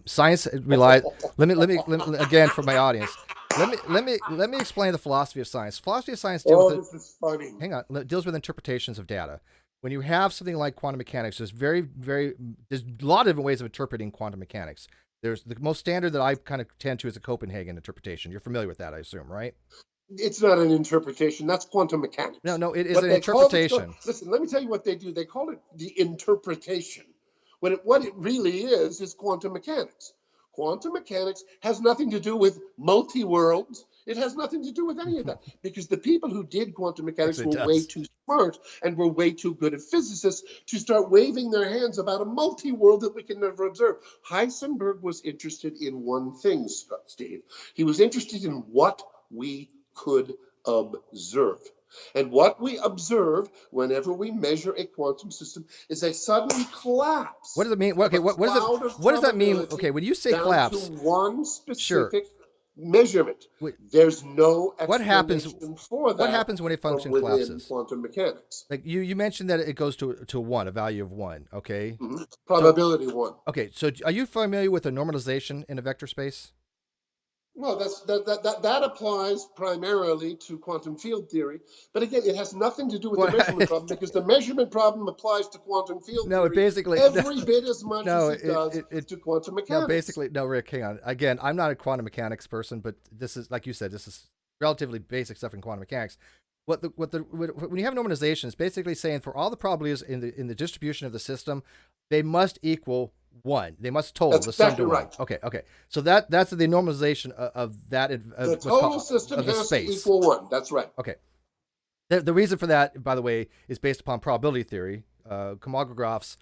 Science relies. Let me again for my audience. Let me explain the philosophy of science. Philosophy of science deals with This is funny. hang on, deals with interpretations of data. When you have something like quantum mechanics, there's there's a lot of different ways of interpreting quantum mechanics. There's the most standard that I kind of tend to is a Copenhagen interpretation. You're familiar with that, I assume, right? It's not an interpretation. That's quantum mechanics. No, it is What an they call it, interpretation. listen, let me tell you what they do. They call it the interpretation. What it really is quantum mechanics. Quantum mechanics has nothing to do with multi-worlds. It has nothing to do with any of that because the people who did quantum mechanics Actually, it were way does. too smart and were way too good at physicists to start waving their hands about a multi-world that we can never observe. Heisenberg was interested in one thing, Steve. He was interested in what we could observe. And what we observe whenever we measure a quantum system is a sudden collapse. What does it mean? Okay, what does that mean? Okay, when you say down collapse, to one sure. specific measurement. Wait, There's no what happens? explanation for that. What happens when a function from within collapses? quantum mechanics. Like you mentioned that it goes to one, a value of one. Okay. Mm-hmm. Probability 1. Okay, so are you familiar with a normalization in a vector space? Well, that applies primarily to quantum field theory, but again, it has nothing to do with the measurement problem because the measurement problem applies to quantum field theory it basically every bit as much as it does to quantum mechanics. No, basically, no, Rick, hang on. Again, I'm not a quantum mechanics person, but this is like you said, this is relatively basic stuff in quantum mechanics. When you have normalization, it's basically saying for all the probabilities in the distribution of the system, they must equal 1. They must total That's the sum exactly to 1. right. Okay. So that's the normalization of that. The total system of the has space. to equal 1. That's right. Okay. The reason for that, by the way, is based upon probability theory. Cosmographs,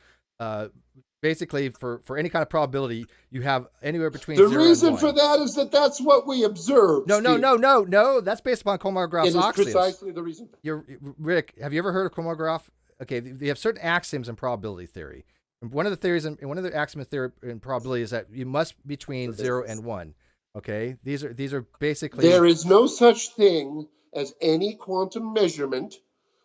basically for any kind of probability, you have anywhere between the 0 and 1. The reason for that is that's what we observe. No. That's based upon Kolmogorov axioms. It is precisely the reason. Rick, have you ever heard of Kolmogorov? Okay, they have certain axioms in probability theory. And one of the theories and one of the axioms in theory in probability is that you must be between 0 and 1. Okay, these are basically. There is no such thing as any quantum measurement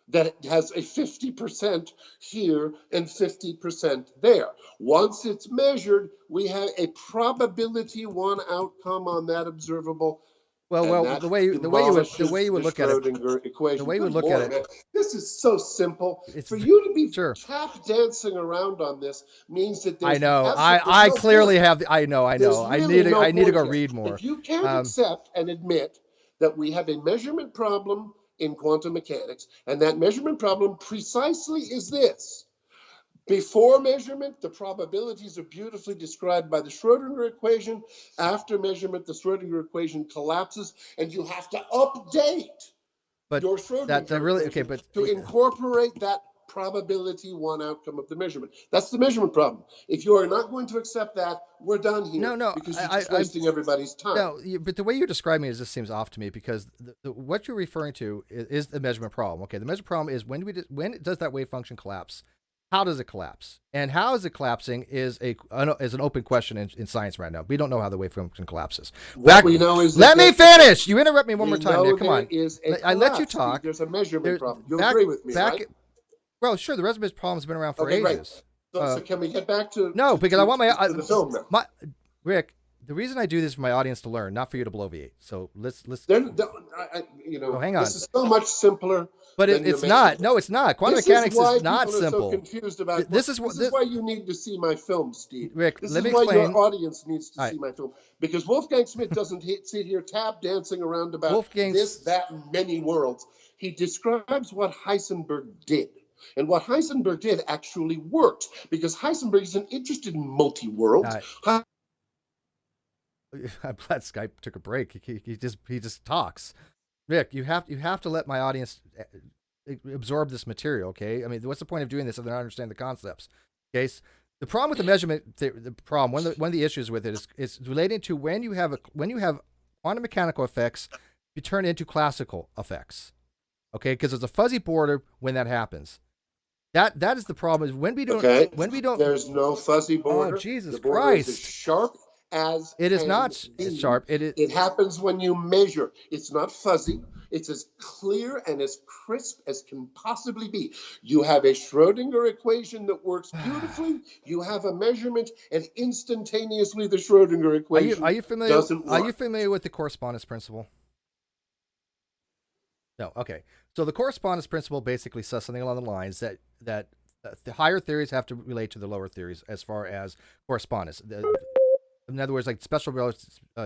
that has a 50% here and 50% there. Once it's measured, we have a probability 1 outcome on that observable. Well, the way you would look at it, equation. The way you would look at it. This is so simple. For you to be tap dancing around on this means that there's. I know. I clearly have. I know. I need to go read more. If you can't accept and admit that we have a measurement problem in quantum mechanics, and that measurement problem precisely is this. Before measurement, the probabilities are beautifully described by the Schrodinger equation. After measurement, the Schrodinger equation collapses, and you have to update your Schrodinger equation to incorporate that probability 1 outcome of the measurement. That's the measurement problem. If you are not going to accept that, we're done here. No, because you're just wasting everybody's time. No, but the way you're describing it just seems off to me because what you're referring to is the measurement problem. Okay, the measurement problem is when does that wave function collapse? how does it collapse? And how is it collapsing is an open question in science right now. We don't know how the wave function collapses. What we know is let me finish. You interrupt me one more time, Nick. Come on. I let you talk. There's a measurement problem. You agree with me, right? Well, sure. The resonance problem's been around for ages. Right. So can we get back to because I want the film now? Rick, the reason I do this is for my audience to learn, not for you to bloviate. So let's hang on. This is so much simpler. But it's not. No, it's not. Quantum mechanics is not simple. So confused about this is why you need to see my film, Steve. Rick, this let me is why explain. Your audience needs to see my film, because Wolfgang Schmidt doesn't sit here tap dancing around about this, that, and many worlds. He describes what Heisenberg did. And what Heisenberg did actually worked, because Heisenberg isn't interested in multi-worlds. I'm glad Skype took a break. He just talks. Rick, you have to let my audience absorb this material, okay? I mean, what's the point of doing this if they don't understand the concepts? Okay, so the problem with the measurement, one of the issues with it is relating to when you have quantum mechanical effects, you turn into classical effects, okay? Because there's a fuzzy border when that happens. That is the problem. Is when we don't. There's no fuzzy border. Oh, Jesus the border Christ! Is as sharp as it is not sharp. It happens when you measure. It's not fuzzy. It's as clear and as crisp as can possibly be. You have a Schrodinger equation that works beautifully. You have a measurement, and instantaneously the Schrodinger equation doesn't work. Are you familiar with the correspondence principle? No. Okay. So the correspondence principle basically says something along the lines that the higher theories have to relate to the lower theories as far as correspondence. In other words, like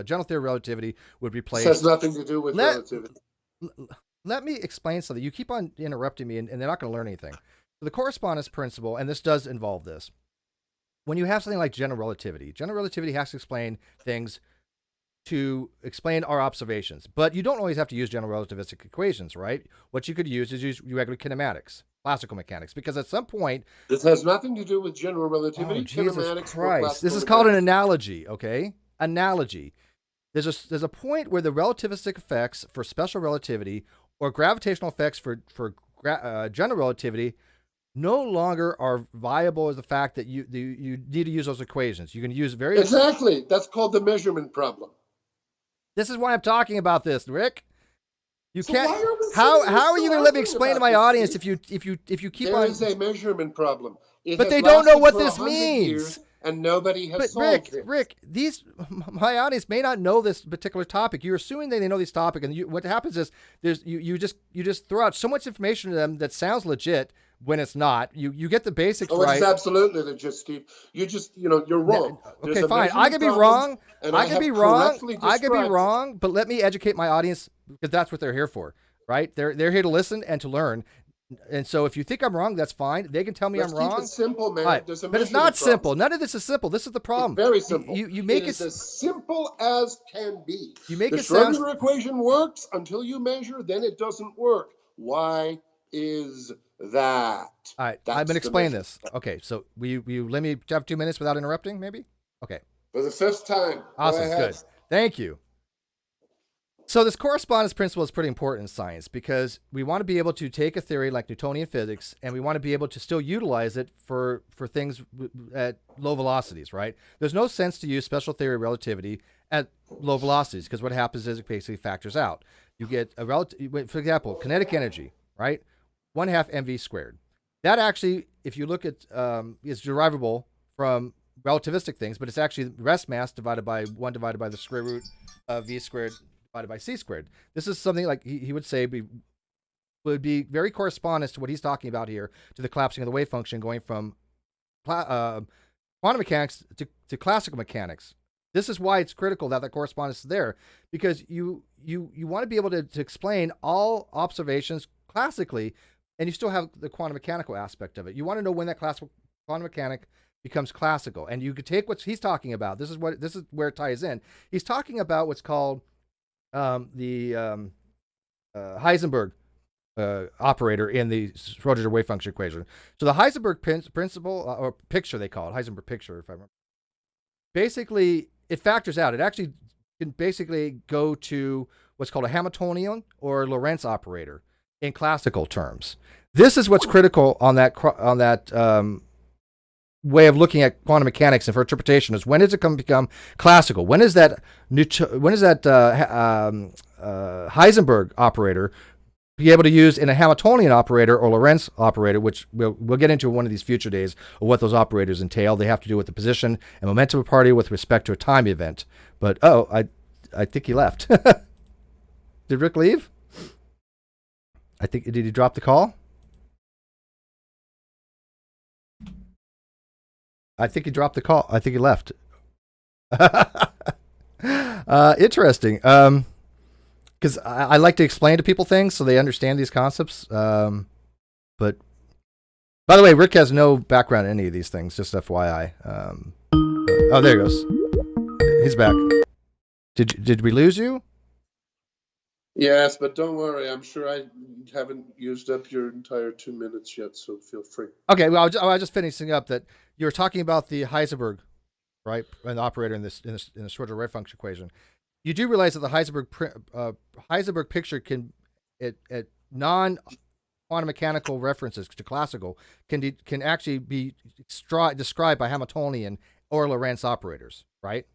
general theory of relativity would replace. This has nothing to do with relativity. Let me explain something. You keep on interrupting me, and they're not going to learn anything. So the correspondence principle, and this does involve this. When you have something like general relativity has to explain things to explain our observations, but you don't always have to use general relativistic equations, right? What you could use is regular kinematics, classical mechanics, because at some point this has nothing to do with general relativity. Oh, Jesus Christ! This is called an analogy, okay? Analogy. There's a point where the relativistic effects for special relativity or gravitational effects for general relativity no longer are viable as the fact that you need to use those equations. You can use various. Exactly. That's called the measurement problem. This is why I'm talking about this, Rick. You can't. How are you going to let me explain to my audience if you keep on? There is a measurement problem. But they don't know what this means. And nobody has solved it. Rick, my audience may not know this particular topic. You're assuming they know this topic, and what happens is you just throw out so much information to them that sounds legit when it's not. You get the basics right. It's absolutely legit, Steve. You're wrong. Okay, fine. I could be wrong. I could be wrong. But let me educate my audience, because that's what they're here for, right? They're here to listen and to learn. And so if you think I'm wrong, that's fine. They can tell me I'm wrong. It's simple, man. Right. But it's not simple. None of this is simple. This is the problem. It's very simple. You make it as simple as can be. You make the it sound. The Schrodinger equation works until you measure, then it doesn't work. Why is that? All right. I've been explaining this. Okay. So will you let me have 2 minutes without interrupting, maybe? Okay. For the fifth time. Awesome. Good. Thank you. So this correspondence principle is pretty important in science, because we want to be able to take a theory like Newtonian physics, and we want to be able to still utilize it for things at low velocities, right? There's no sense to use special theory of relativity at low velocities, because what happens is it basically factors out. You get a for example, kinetic energy, right? 1/2 mv squared. That actually, if you look at, is derivable from relativistic things, but it's actually rest mass divided by 1 divided by the square root of v squared divided by c squared. This is something like he would say would be very correspondent to what he's talking about here, to the collapsing of the wave function going from quantum mechanics to classical mechanics. This is why it's critical that the correspondence is there, because you want to be able to explain all observations classically, and you still have the quantum mechanical aspect of it. You want to know when that classical quantum mechanic becomes classical, and you could take what he's talking about. This is where it ties in. He's talking about what's called the Heisenberg operator in the Schrodinger wave function equation. So the Heisenberg principle, or picture they call it, Heisenberg picture, if I remember. Basically, it factors out. It actually can basically go to what's called a Hamiltonian or Lorentz operator. in classical terms. This is what's critical on that way of looking at quantum mechanics and for interpretation is when does it become classical? When is that Heisenberg operator be able to use in a Hamiltonian operator or Lorentz operator, which we'll get into one of these future days of what those operators entail. They have to do with the position and momentum of a party with respect to a time event. But I think he left. Did Rick leave? Did he drop the call? I think he dropped the call. I think he left. Interesting. Because I like to explain to people things so they understand these concepts. But by the way, Rick has no background in any of these things, just FYI. Oh, there he goes. He's back. Did we lose you? Yes, but don't worry. I'm sure I haven't used up your entire 2 minutes yet, so feel free. Okay, well, I was just finishing up that you were talking about the Heisenberg, right, an operator in the Schrödinger wave function equation. You do realize that the Heisenberg picture can, at non-quantum mechanical references to classical, can actually be described by Hamiltonian or Lorentz operators, right?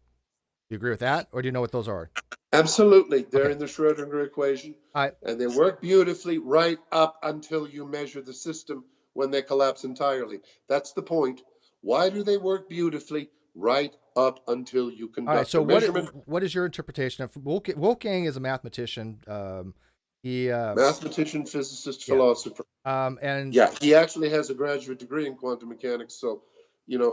Do you agree with that, or do you know what those are? Absolutely. They're Okay. in the Schrödinger equation, and they work beautifully right up until you measure the system when they collapse entirely. That's the point. Why do they work beautifully right up until you conduct so a measurement? what is your interpretation of Wolfgang is a mathematician. Mathematician, physicist, yeah. philosopher. And yeah, he actually has a graduate degree in quantum mechanics, so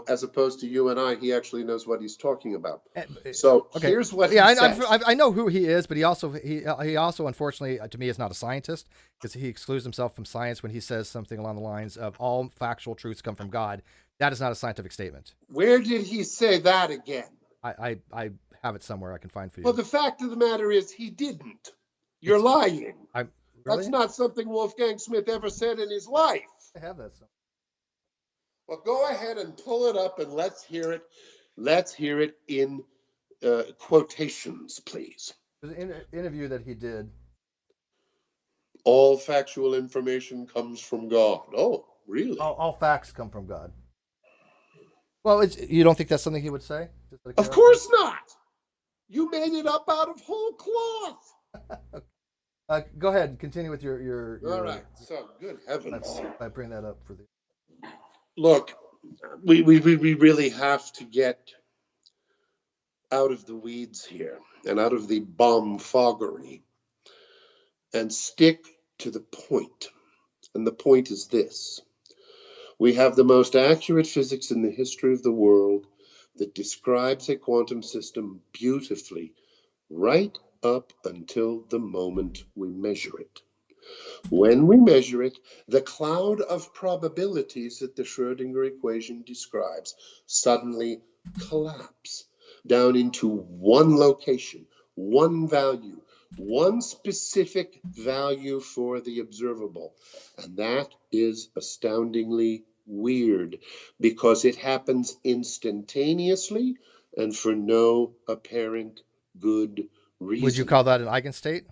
as opposed to you and I, he actually knows what he's talking about. So okay. Here's what yeah, he says. I know who he is, but he also unfortunately to me is not a scientist because he excludes himself from science when he says something along the lines of all factual truths come from God. That is not a scientific statement. Where did he say that again? I have it somewhere I can find for you. Well, the fact of the matter is he didn't. You're lying. Really? That's not something Wolfgang Smith ever said in his life. I have that somewhere. Well, go ahead and pull it up and let's hear it. Let's hear it in quotations, please. There's an interview that he did. All factual information comes from God. Oh, really? All facts come from God. Well, you don't think that's something he would say? Of course not. You made it up out of whole cloth. Go ahead and continue with your All right. So, good heavens. I bring that up for the. Look, we really have to get out of the weeds here and out of the bombfoggery and stick to the point. And the point is this. We have the most accurate physics in the history of the world that describes a quantum system beautifully right up until the moment we measure it. When we measure it, the cloud of probabilities that the Schrödinger equation describes suddenly collapse down into one location, one value, one specific value for the observable. And that is astoundingly weird because it happens instantaneously and for no apparent good reason. Would you call that an eigenstate?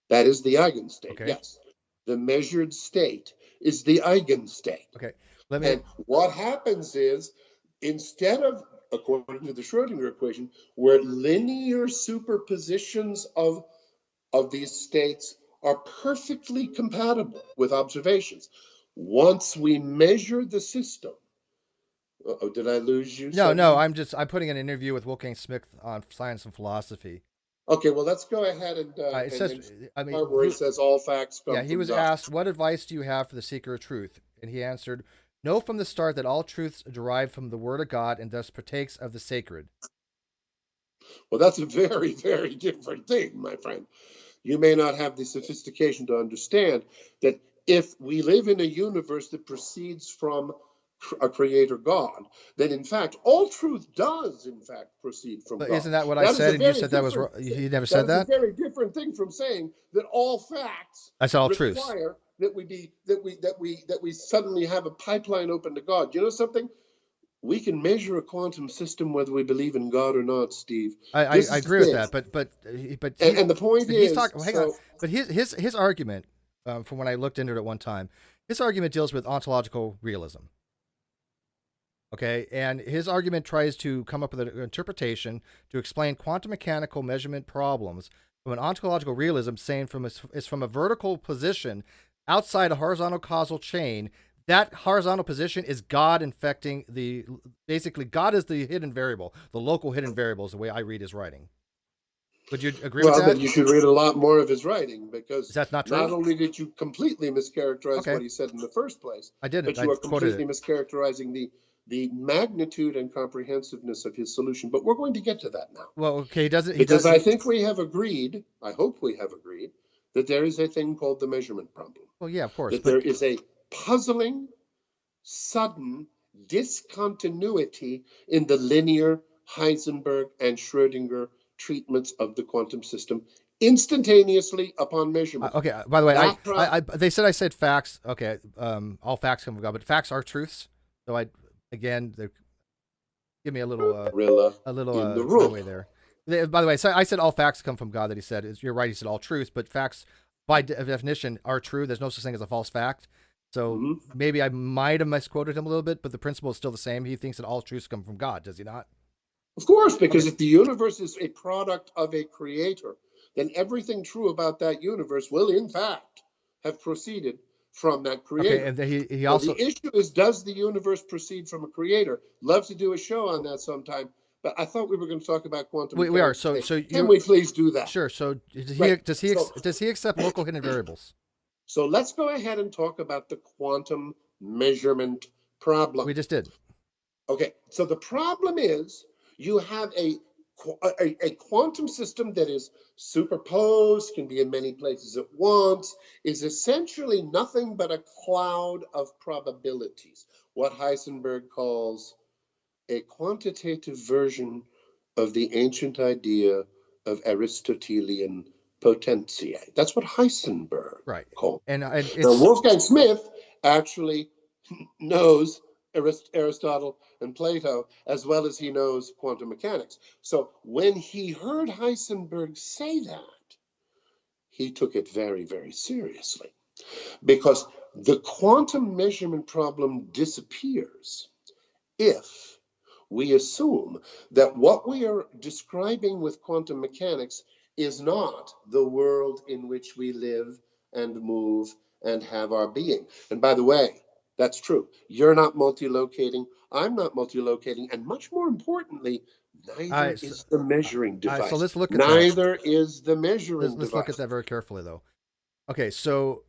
That is the eigenstate, okay. Yes. The measured state is the eigenstate. Okay. And what happens is, instead of, according to the Schrödinger equation, where linear superpositions of these states are perfectly compatible with observations, once we measure the system. Oh, did I lose you? No, I'm putting an interview with Wolfgang Smith on Science and Philosophy. Okay, well, let's go ahead and it says, where it says all facts come from God. He was asked, what advice do you have for the seeker of truth? And he answered, know from the start that all truths are derived from the word of God and thus partakes of the sacred. Well, that's a very, very different thing, my friend. You may not have the sophistication to understand that if we live in a universe that proceeds from a creator God, then in fact all truth does in fact proceed from God. Isn't that what I said? And you said that was wrong. You never said that? That's a very different thing from saying that all facts I said all truths require that we suddenly have a pipeline open to God. You know something? We can measure a quantum system whether we believe in God or not, Steve. I agree with that, but and the point is, hang on. But his argument. from when I looked into it at one time. His argument deals with ontological realism. Okay, and his argument tries to come up with an interpretation to explain quantum mechanical measurement problems from an ontological realism, saying it's from a vertical position outside a horizontal causal chain. That horizontal position is God infecting basically God is the hidden variable, the local hidden variable is the way I read his writing. Would you agree with that? Well, then you should read a lot more of his writing, because Is that not true? not only did you completely mischaracterize Okay. what he said in the first place, I didn't. but you I are quoted completely mischaracterizing the magnitude and comprehensiveness of his solution. But we're going to get to that now. Well, okay, he doesn't. Because I think we have agreed, I hope we have agreed, that there is a thing called the measurement problem. Well, yeah, of course. That there is a puzzling, sudden discontinuity in the linear Heisenberg and Schrödinger treatments of the quantum system instantaneously upon measurement. Okay. By the way, they said I said facts. Okay. All facts come from God, but facts are truths. So they give me a little leeway there. By the way, so I said all facts come from God. That he said you're right. He said all truths, but facts by definition are true. There's no such thing as a false fact. So maybe I might have misquoted him a little bit, but the principle is still the same. He thinks that all truths come from God. Does he not? Of course, because if the universe is a product of a creator, then everything true about that universe will, in fact, have proceeded from that creator. Okay, and he also the issue is, does the universe proceed from a creator? Love to do a show on that sometime, but I thought we were going to talk about quantum mechanics. We are. So can we please do that? Sure. So does he accept local hidden variables? So let's go ahead and talk about the quantum measurement problem. We just did. Okay. So the problem is, you have a quantum system that is superposed, can be in many places at once, is essentially nothing but a cloud of probabilities, what Heisenberg calls a quantitative version of the ancient idea of Aristotelian potentiate. That's what Heisenberg called. And now, Wolfgang Smith actually knows Aristotle and Plato as well as he knows quantum mechanics. So when he heard Heisenberg say that, he took it very, very seriously, because the quantum measurement problem disappears if we assume that what we are describing with quantum mechanics is not the world in which we live and move and have our being. And by the way, that's true. You're not multilocating. I'm not multilocating. And much more importantly, neither is the measuring device. So let's look at neither is the measuring device. Let's look at that very carefully, though. Okay, so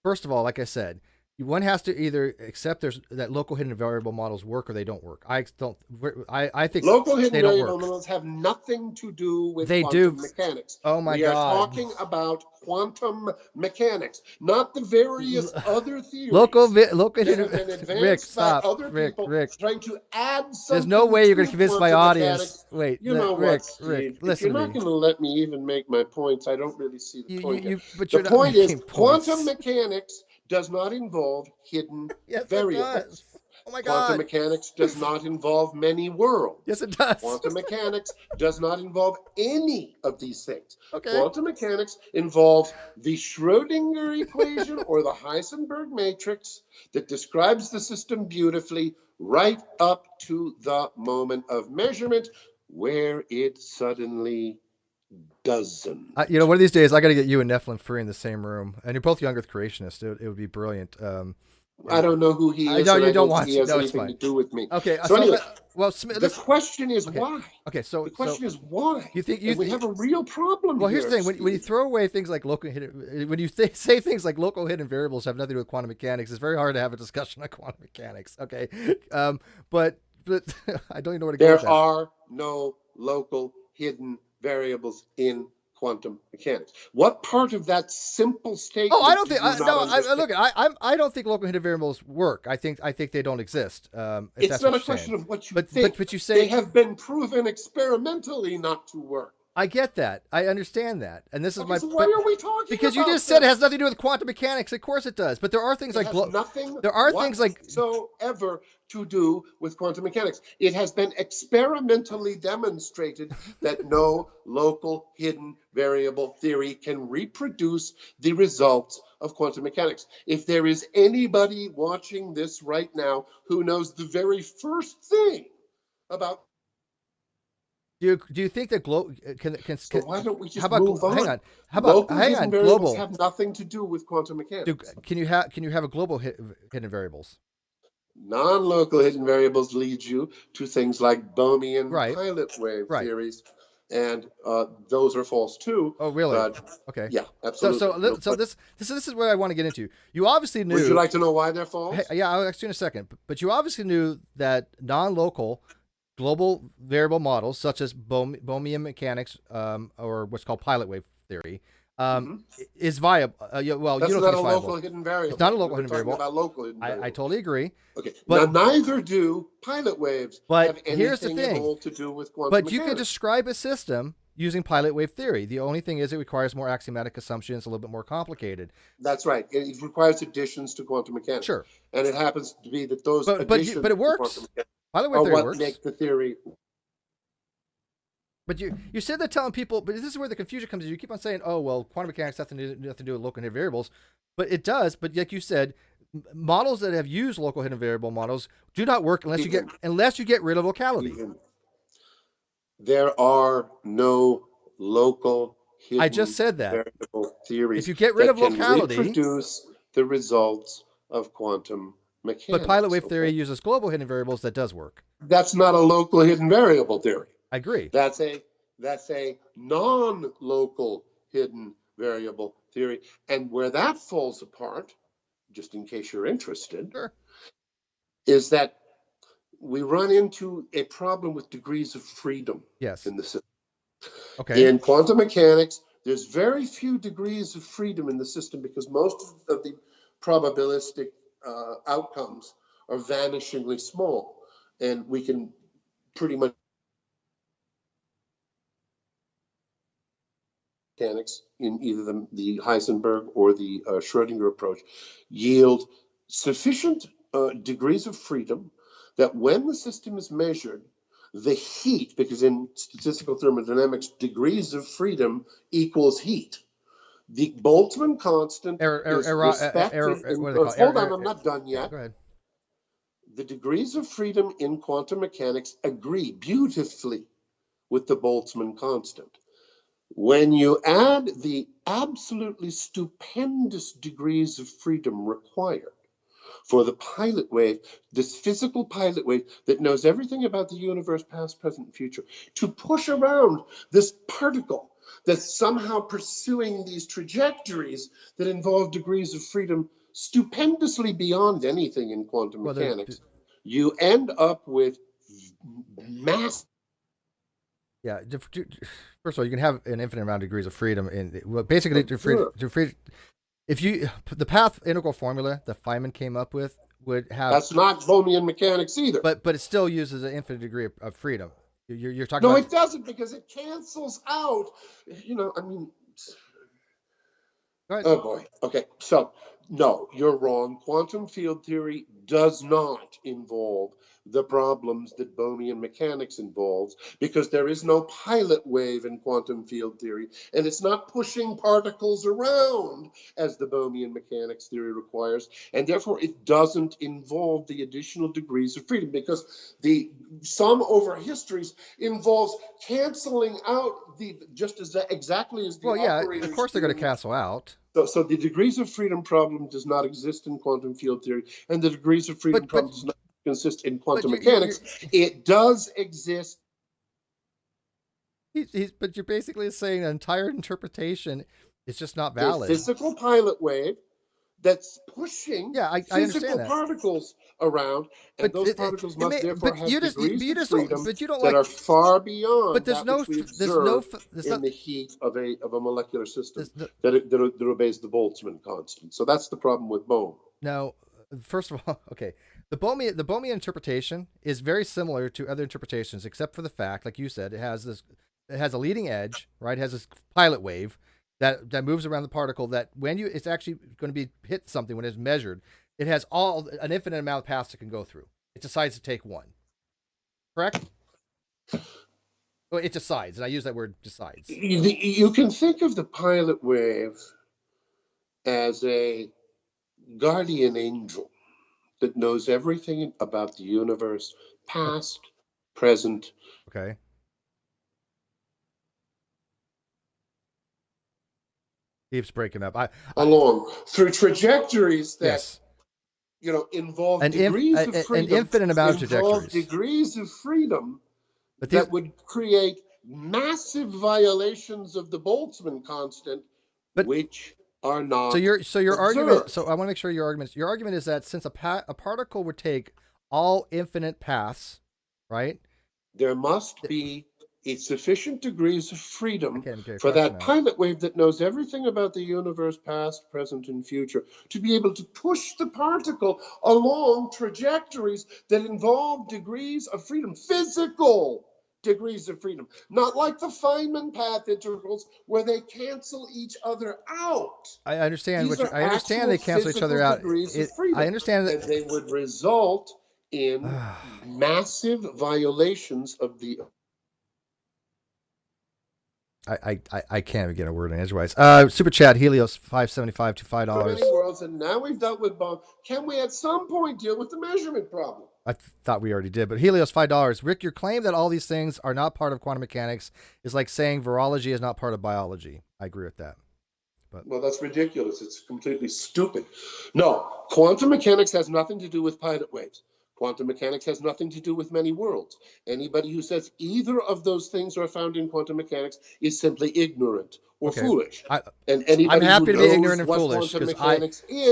first of all, like I said, one has to either accept that local hidden variable models work or they don't work. I think local hidden variable models have nothing to do with quantum mechanics. Oh my God. We are talking about quantum mechanics, not the various other theories local that hidden have been advanced by other people trying to add something. There's no way you're going to convince my audience. Mechanics. Wait, Rick, listen. If you're not going to let me even make my points, I don't really see the point. The point is, quantum mechanics does not involve hidden variables. It does. Oh my God. Quantum mechanics does not involve many worlds. Yes, it does. Quantum mechanics does not involve any of these things. Okay. Quantum mechanics involves the Schrödinger equation or the Heisenberg matrix that describes the system beautifully right up to the moment of measurement, where it suddenly doesn't. One of these days, I got to get you and Nephilim Free in the same room, and you're both young Earth creationists. It would be brilliant. I don't know who he is. I know you don't want he has no, anything to do with me. Okay. So anyway, the question is why. Okay. So the question is why. We have a real problem. Well, here's the thing: when you throw away things like when you say things like local hidden variables have nothing to do with quantum mechanics, it's very hard to have a discussion on quantum mechanics. Okay. But I don't even know where to go with that. There are no local hidden variables in quantum mechanics. What part of that simple statement? Oh, I don't think. I don't think local hidden variables work. I think they don't exist. It's not a question of what you think. But you say they have been proven experimentally not to work. I get that. I understand that. And this is Okay, my. so why are we talking Because you about just said it this? has nothing to do with quantum mechanics. Of course it does. But there are things It like has nothing there are things like whatsoever to do with quantum mechanics. It has been experimentally demonstrated that no local hidden variable theory can reproduce the results of quantum mechanics. If there is anybody watching this right now who knows the very first thing about, do you think that so why don't we how just about move hang on? on Local hang hidden on variables global have nothing to do with quantum mechanics. can you have a global hidden variables? Non-local hidden variables lead you to things like Bohmian Right. pilot wave Right. theories, and those are false too. Oh, really? But Okay. yeah, absolutely. No This is what I want to get into. You obviously Would you knew. like to know why they're false? Hey, yeah, I'll ask you in a second. But you obviously knew that non-local global variable models, such as Bohmian mechanics, or what's called pilot wave theory, um, Hmm. is viable. Well, you That's don't not think a it's viable. local hidden It's not a variable. local We're hidden talking variable. about local hidden I variables. totally agree. Okay. Now, But neither do pilot waves but have here's the anything at thing. all to do with quantum But you can mechanics. describe a system using pilot wave theory. The only thing is it requires more axiomatic assumptions, a little bit more complicated. That's right. It requires additions to quantum mechanics, Sure. and it happens to be that those But additions it to quantum works. mechanics Pilot wave are theory what works. make the theory. But you said that telling people, but this is where the confusion comes in. You keep on saying, "Oh, well, quantum mechanics has nothing to do with local hidden variables," but it does. But like you said, models that have used local hidden variable models do not work unless you get rid of locality. Even there are no local I just hidden said that. variable If theories you get rid that of can locality, reproduce the results of quantum but pilot mechanics. wave theory Okay? uses global hidden variables, that does work. That's not a local hidden variable theory. I agree. That's a non-local hidden variable theory. And where that falls apart, just in case you're interested, Sure. is that we run into a problem with degrees of freedom Yes. in the system. Okay. In quantum mechanics, there's very few degrees of freedom in the system because most of the probabilistic outcomes are vanishingly small, and we can pretty much mechanics in either the Heisenberg or the Schrodinger approach yield sufficient degrees of freedom that when the system is measured, the heat, because in statistical thermodynamics, degrees of freedom equals heat. The Boltzmann constant is respected. What do they call it? Hold on, I'm not done Yeah, yet. go ahead. The degrees of freedom in quantum mechanics agree beautifully with the Boltzmann constant. When you add the absolutely stupendous degrees of freedom required for the pilot wave, this physical pilot wave that knows everything about the universe, past, present, and future, to push around this particle that's somehow pursuing these trajectories that involve degrees of freedom stupendously beyond anything in quantum Well, mechanics, you end up with mass. yeah. First of all, you can have an infinite amount of degrees of freedom in basically Sure. if you the path integral formula that Feynman came up with would have, That's not Bohmian mechanics either. but it still uses an infinite degree of freedom. You're talking No, about. it doesn't because it cancels out. I mean, Go ahead. oh boy. Okay, so no, you're wrong. Quantum field theory does not involve the problems that Bohmian mechanics involves because there is no pilot wave in quantum field theory, and it's not pushing particles around as the Bohmian mechanics theory requires, and therefore it doesn't involve the additional degrees of freedom because the sum over histories involves canceling out the just as exactly as the Well, yeah, operators of course they're going to do. cancel out. So the degrees of freedom problem does not exist in quantum field theory, and the degrees of freedom But problem does not consist in but quantum you're mechanics. It does exist. but you're basically saying an entire interpretation is just not A valid. physical pilot wave that's pushing Yeah, I physical understand that. particles around, and But those particles must therefore have degrees you of just don't freedom but you don't that like. are far But beyond that which we observe there's in not the heat of a molecular system there's no, that obeys the Boltzmann constant. So that's the problem with Bohm. no. First of all, okay, the Bohmian interpretation is very similar to other interpretations, except for the fact, like you said, it has this it has a leading edge, right? It has this pilot wave that moves around the particle. That when it's actually going to be hit something when it's measured, it has an infinite amount of paths it can go through. It decides to take one. Correct? Well, it decides, and I use that word decides. You can think of the pilot wave as a guardian angel that knows everything about the universe, past, present. Okay. Keeps breaking up. Along through trajectories that yes. Involve An degrees of freedom, an infinite amount of trajectories. Degrees of freedom but that would create massive violations of the Boltzmann constant, which are not. So your observed. argument. So I want to make sure your argument is that since a particle would take all infinite paths, right? There must be a sufficient degrees of freedom for that now. pilot wave that knows everything about the universe, past, present, and future, to be able to push the particle along trajectories that involve degrees of freedom, physical degrees of freedom, not like the Feynman path integrals where they cancel each other out. I understand. I understand they cancel each other out. I understand that they would result in massive violations of the. I can't even get a word in edgewise. Super chat Helios $5.75 to $5. Worlds, and now we've dealt with both. Can we at some point deal with the measurement problem? I thought we already did, but Helios $5. Rick, your claim that all these things are not part of quantum mechanics is like saying virology is not part of biology. I agree with that. Well, that's ridiculous. It's completely stupid. No, quantum mechanics has nothing to do with pilot waves. Quantum mechanics has nothing to do with many worlds. Anybody who says either of those things are found in quantum mechanics is simply ignorant or foolish. And I'm happy to be ignorant and foolish because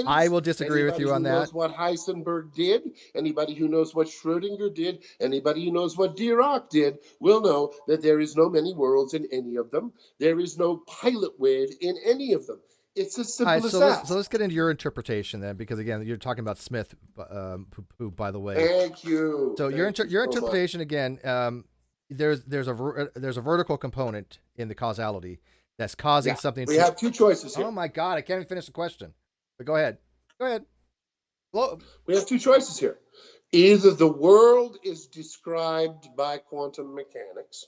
I will disagree with you on that. Anybody who knows what Heisenberg did, anybody who knows what Schrödinger did, anybody who knows what Dirac did will know that there is no many worlds in any of them. There is no pilot wave in any of them. It's as simple as that. So let's get into your interpretation then, because again, you're talking about Smith, who by the way. Thank you. So your interpretation again, there's a vertical component in the causality that's causing something. We have two choices here. Oh my God, I can't even finish the question. But go ahead. We have two choices here. Either the world is described by quantum mechanics,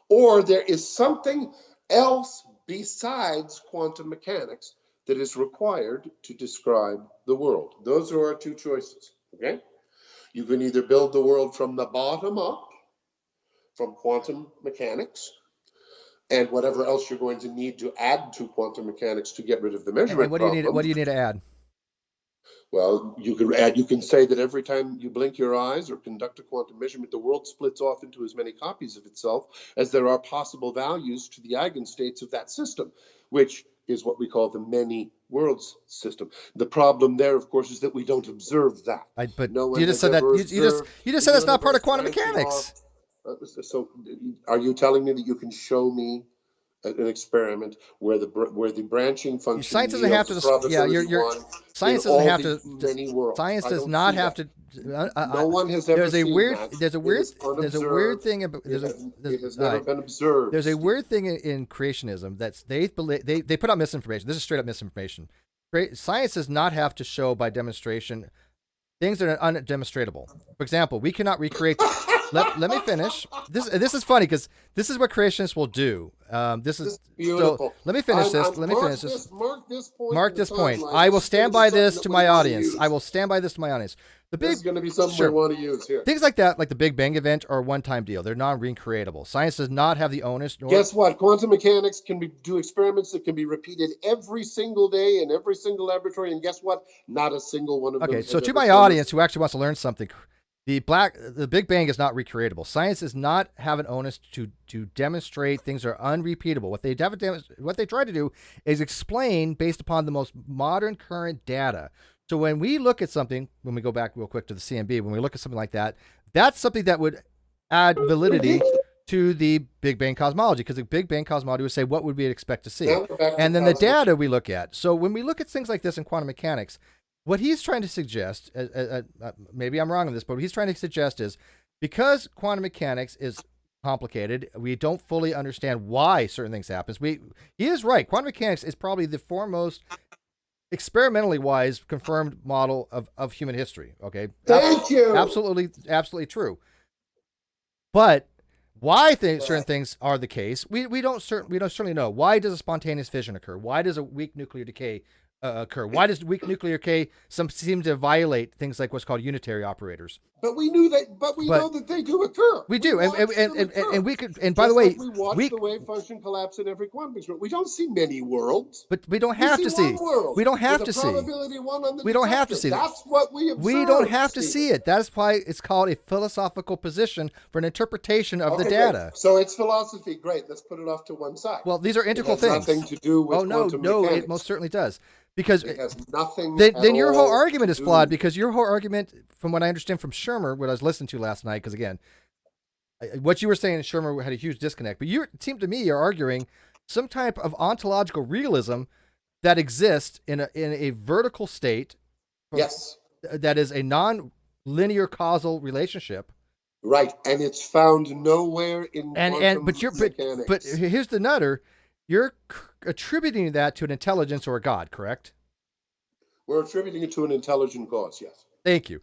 or there is something else besides quantum mechanics that is required to describe the world. Those are our two choices, okay? You can either build the world from the bottom up, from quantum mechanics, and whatever else you're going to need to add to quantum mechanics to get rid of the measurement problem. What do you need to add? Well, you can say that every time you blink your eyes or conduct a quantum measurement, the world splits off into as many copies of itself as there are possible values to the eigenstates of that system, which is what we call the many worlds system. The problem there, of course, is that we don't observe that. But you just said that you just said that's not part of quantum mechanics. So, are you telling me that you can show me an experiment where the branching function? Science doesn't have to. Science doesn't have to. Science does not have to. No one has ever seen that. There's a weird thing. It has never been observed. There's a weird thing in creationism that's they put out misinformation. This is straight up misinformation. Science does not have to show by demonstration things that are undemonstratable. For example, we cannot recreate. Let me finish. This is funny because this is what creationists will do. This is beautiful. So let me finish this. Mark this point. I will stand by this to my audience. I will stand by this to my audience. This is going to be something I want to use here. Things like that, like the Big Bang event, are a one-time deal. They're non-recreatable. Science does not have the onus. Guess what? Quantum mechanics can do experiments that can be repeated every single day in every single laboratory. And guess what? Not a single one of them. Okay, so to my audience who actually wants to learn something, the Big Bang is not recreatable. Science does not have an onus to demonstrate things are unrepeatable. What they try to do is explain based upon the most modern current data. So when we look at something, when we go back real quick to the CMB, when we look at something like that, that's something that would add validity to the Big Bang cosmology, because the Big Bang cosmology would say, what would we expect to see? And then the data we look at. So when we look at things like this in quantum mechanics, what he's trying to suggest, maybe I'm wrong on this, but what he's trying to suggest is because quantum mechanics is complicated. We don't fully understand why certain things happen. He is right. Quantum mechanics is probably the foremost experimentally wise confirmed model of human history. Okay, Thank you. absolutely true. But why certain things are the case, we don't certainly know. Why does a spontaneous fission occur? Why does a weak nuclear decay occur? Why does weak nuclear decay seem to violate things like what's called unitary operators? But we knew that. But we know that they do occur. We do, and we could. And by the Just way, like we watch the wave function collapse in every quantum experiment. We don't see many worlds. But we don't have to see. We don't have to see. Probability 1 on the we don't have to see. That's what we observe. We don't have to see it. That's why it's called a philosophical position for an interpretation of the data. Great. So it's philosophy. Great. Let's put it off to one side. Well, these are integral things. Nothing to do with quantum mechanics. It most certainly does. Because it has nothing. Then your whole argument is flawed, because your whole argument, from what I understand from Shermer, what I was listening to last night, because again, what you were saying, Shermer had a huge disconnect. But it seemed to me you're arguing some type of ontological realism that exists in a vertical state. Yes. That is a non-linear causal relationship. Right, and it's found nowhere in quantum mechanics. But here's the nutter. You're attributing that to an intelligence or a God, correct? We're attributing it to an intelligent cause, yes. Thank you.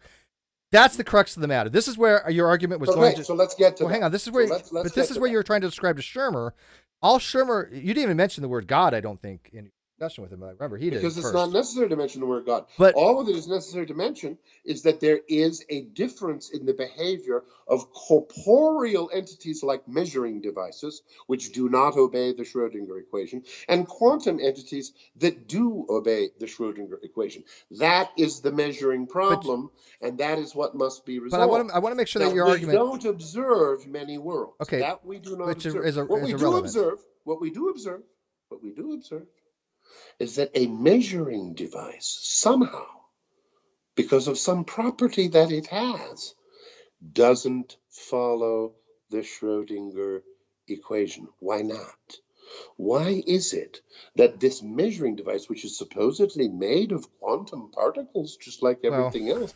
That's the crux of the matter. This is where your argument was going to. So let's get to that. Hang on. This is where, this is where you were trying to describe to Shermer. All Shermer, you didn't even mention the word God, I don't think, in discussion with him. I remember he did. Because it's not necessary to mention the word God. But all that is necessary to mention is that there is a difference in the behavior of corporeal entities like measuring devices, which do not obey the Schrödinger equation, and quantum entities that do obey the Schrödinger equation. That is the measuring problem, and that is what must be resolved. But I want to make sure that your argument. We don't observe many worlds. Okay. That we do not observe. What we do observe is that a measuring device somehow, because of some property that it has, doesn't follow the Schrödinger equation. Why not? Why is it that this measuring device, which is supposedly made of quantum particles, just like everything else,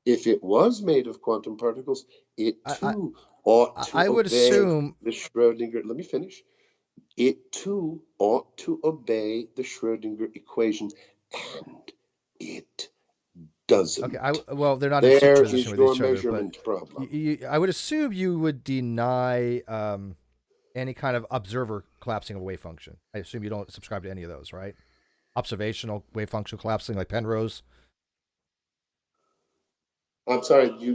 if it was made of quantum particles, it too ought to obey the Schrödinger. Let me finish. It too ought to obey the Schrödinger equation, and it doesn't. Okay, well, they're not in superposition with each other, but problem. I would assume you would deny any kind of observer collapsing of a wave function. I assume you don't subscribe to any of those, right? Observational wave function collapsing, like Penrose. I'm sorry, you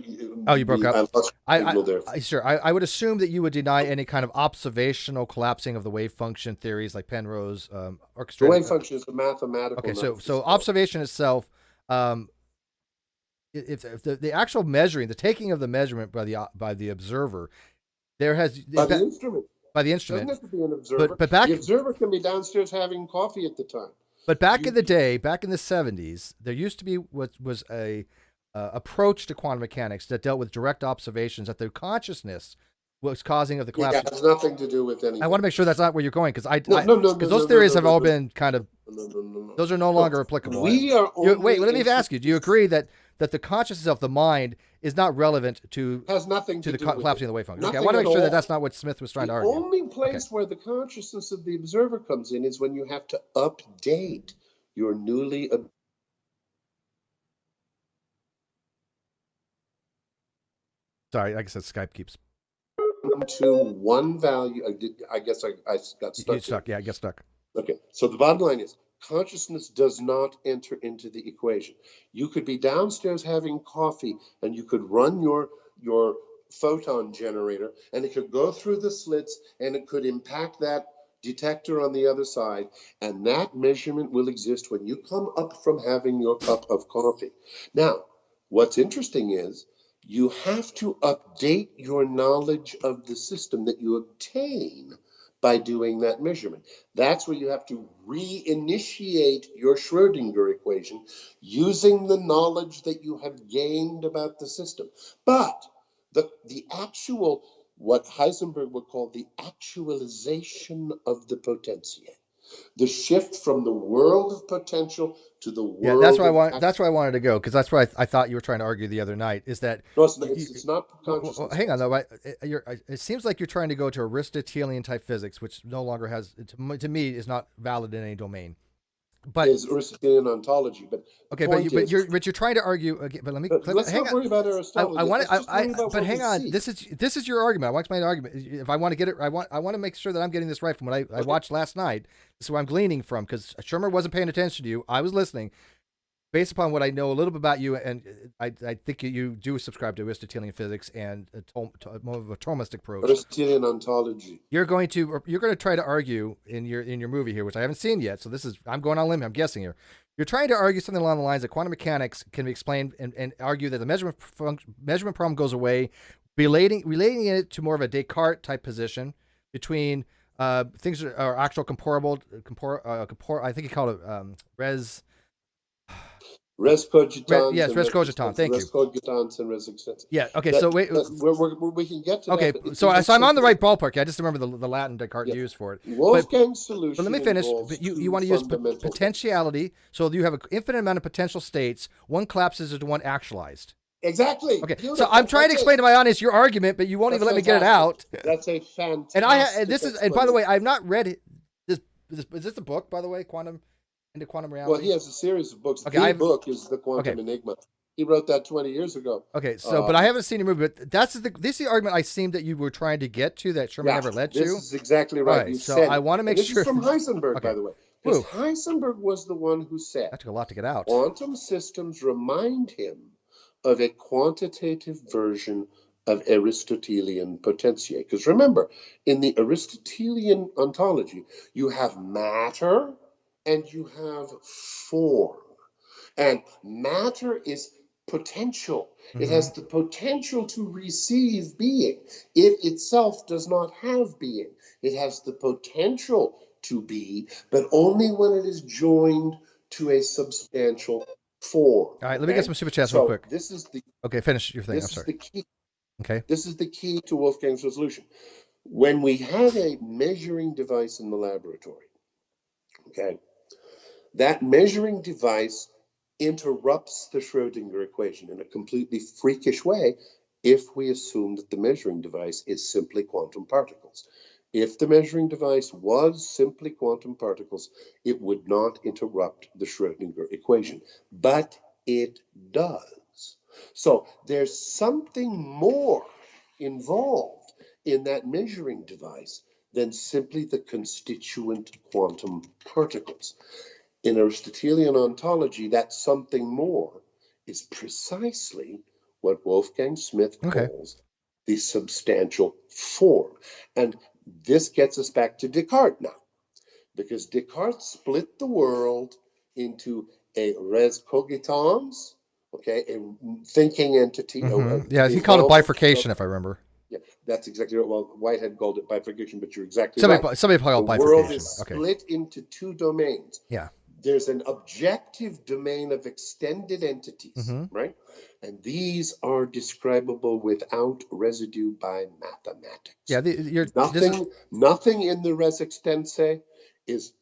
broke up. I would assume that you would deny any kind of observational collapsing of the wave function theories like Penrose orchestrated. The wave function is a mathematical. Okay, so observation itself, if the actual measuring, the taking of the measurement by the observer, there has by the instrument. Doesn't have to be an observer. But the observer can be downstairs having coffee at the time. But back in the day, back in the 70s, there used to be what was a approach to quantum mechanics that dealt with direct observations that the consciousness was causing of the collapse. It has nothing to do with anything. I want to make sure that's not where you're going, because those theories have all been kind of. Those are no longer applicable. Wait, let me ask you: do you agree that the consciousness of the mind is not relevant to has nothing to the do collapsing of the wave function? Okay, I want to make sure that that's not what Smith was trying to argue. The only place where the consciousness of the observer comes in is when you have to update your newly. Sorry, like I said, Skype keeps. To one value. I guess I got stuck. You stuck. Yeah, I got stuck. Okay, so the bottom line is consciousness does not enter into the equation. You could be downstairs having coffee, and you could run your photon generator, and it could go through the slits, and it could impact that detector on the other side, and that measurement will exist when you come up from having your cup of coffee. Now, what's interesting is you have to update your knowledge of the system that you obtain by doing that measurement. That's where you have to reinitiate your Schrödinger equation using the knowledge that you have gained about the system. But the actual, what Heisenberg would call the actualization of the potentiate, The shift from the world of potential to the Yeah, world of that's where I wanted to go, because that's where I thought you were trying to argue the other night. Is that no, it's not well, consciousness. hang on though. It seems like you're trying to go to Aristotelian type physics, which no longer has, to me, is not valid in any domain. But Is Aristotelian ontology, but the okay, point is, you're trying to argue again. But let's hang not on. worry about I Aristotle. want Let's just worry about but what we hang on. see. This is your argument. I want to explain the argument. If I want to get it, I want to make sure that I'm getting this right from what I watched last night. This is where I'm gleaning from, because Shermer wasn't paying attention to you. I was listening. Based upon what I know a little bit about you, and I think you do subscribe to Aristotelian physics and more of a Thomistic approach. Aristotelian ontology. You're going to try to argue in your movie here, which I haven't seen yet. So I'm going on a limb. I'm guessing here. You're trying to argue something along the lines that quantum mechanics can be explained, and argue that the measurement problem goes away, relating it to more of a Descartes type position between things that are actual comparable. I think he called it Res cogitans. Yes, res cogitans. Thank you. Res cogitans and res existens. Yeah. Okay. So wait. We can get to okay. that. So I'm on the right ballpark. I just remember the Latin Descartes used for it. Wolfgang's solution. But let me finish. But you want to use potentiality. So you have an infinite amount of potential states. One collapses into one actualized. Exactly. Okay. Beautiful. So I'm trying to explain to my audience your argument, but you won't even let me get it out. That's a fantastic. And by the way, I've not read it. Is this a book, by the way? Into quantum reality? Well, he has a series of books. Okay, the book is The Quantum Enigma. He wrote that 20 years ago. Okay, so but I haven't seen the movie. But this is the argument I seem that you were trying to get to, that Sherman never led to. This is exactly right. You so said I want to make sure. This is from Heisenberg, by the way. Because Heisenberg was the one who said that took a lot to get out. Quantum systems remind him of a quantitative version of Aristotelian potentiate. Because remember, in the Aristotelian ontology, you have matter and you have form. And matter is potential. It has the potential to receive being. It itself does not have being. It has the potential to be, but only when it is joined to a substantial form. All right, let me get some super chats real quick. This is the finish your thing. This I'm sorry. is the key. Okay. This is the key to Wolfgang's resolution. When we have a measuring device in the laboratory, okay, that measuring device interrupts the Schrödinger equation in a completely freakish way if we assume that the measuring device is simply quantum particles. If the measuring device was simply quantum particles, it would not interrupt the Schrödinger equation, but it does. So there's something more involved in that measuring device than simply the constituent quantum particles. In Aristotelian ontology, that something more is precisely what Wolfgang Smith calls the substantial form. And this gets us back to Descartes now, because Descartes split the world into a res cogitans, a thinking entity. He called it bifurcation, if I remember. Yeah, that's exactly right. Well, Whitehead called it bifurcation, but you're exactly right. Somebody called it bifurcation. The world is split into two domains. Yeah. There's an objective domain of extended entities, right? And these are describable without residue by mathematics. Yeah, nothing in the res extense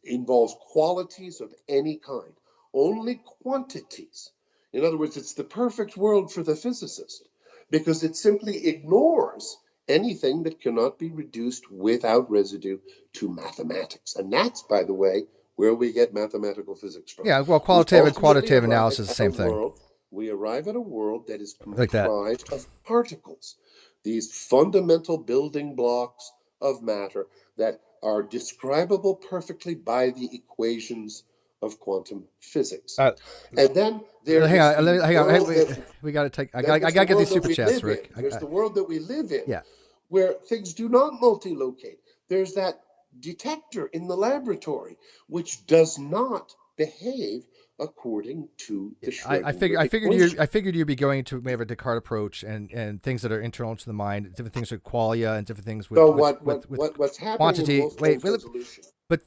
involves qualities of any kind, only quantities. In other words, it's the perfect world for the physicist, because it simply ignores anything that cannot be reduced without residue to mathematics. And that's, by the way, where we get mathematical physics from. Yeah, well, qualitative and quantitative analysis is the same thing. We arrive at a world that is comprised of particles, these fundamental building blocks of matter that are describable perfectly by the equations of quantum physics. And then there hang on. We got to take. I got to get these super chats, Rick. There's the world that we live in, yeah, where things do not multilocate. There's that detector in the laboratory which does not behave according to the Schrödinger equation. I figured you'd be going to maybe a Descartes approach and things that are internal to the mind, different things with qualia and different things with what's happening quantity. Wait, but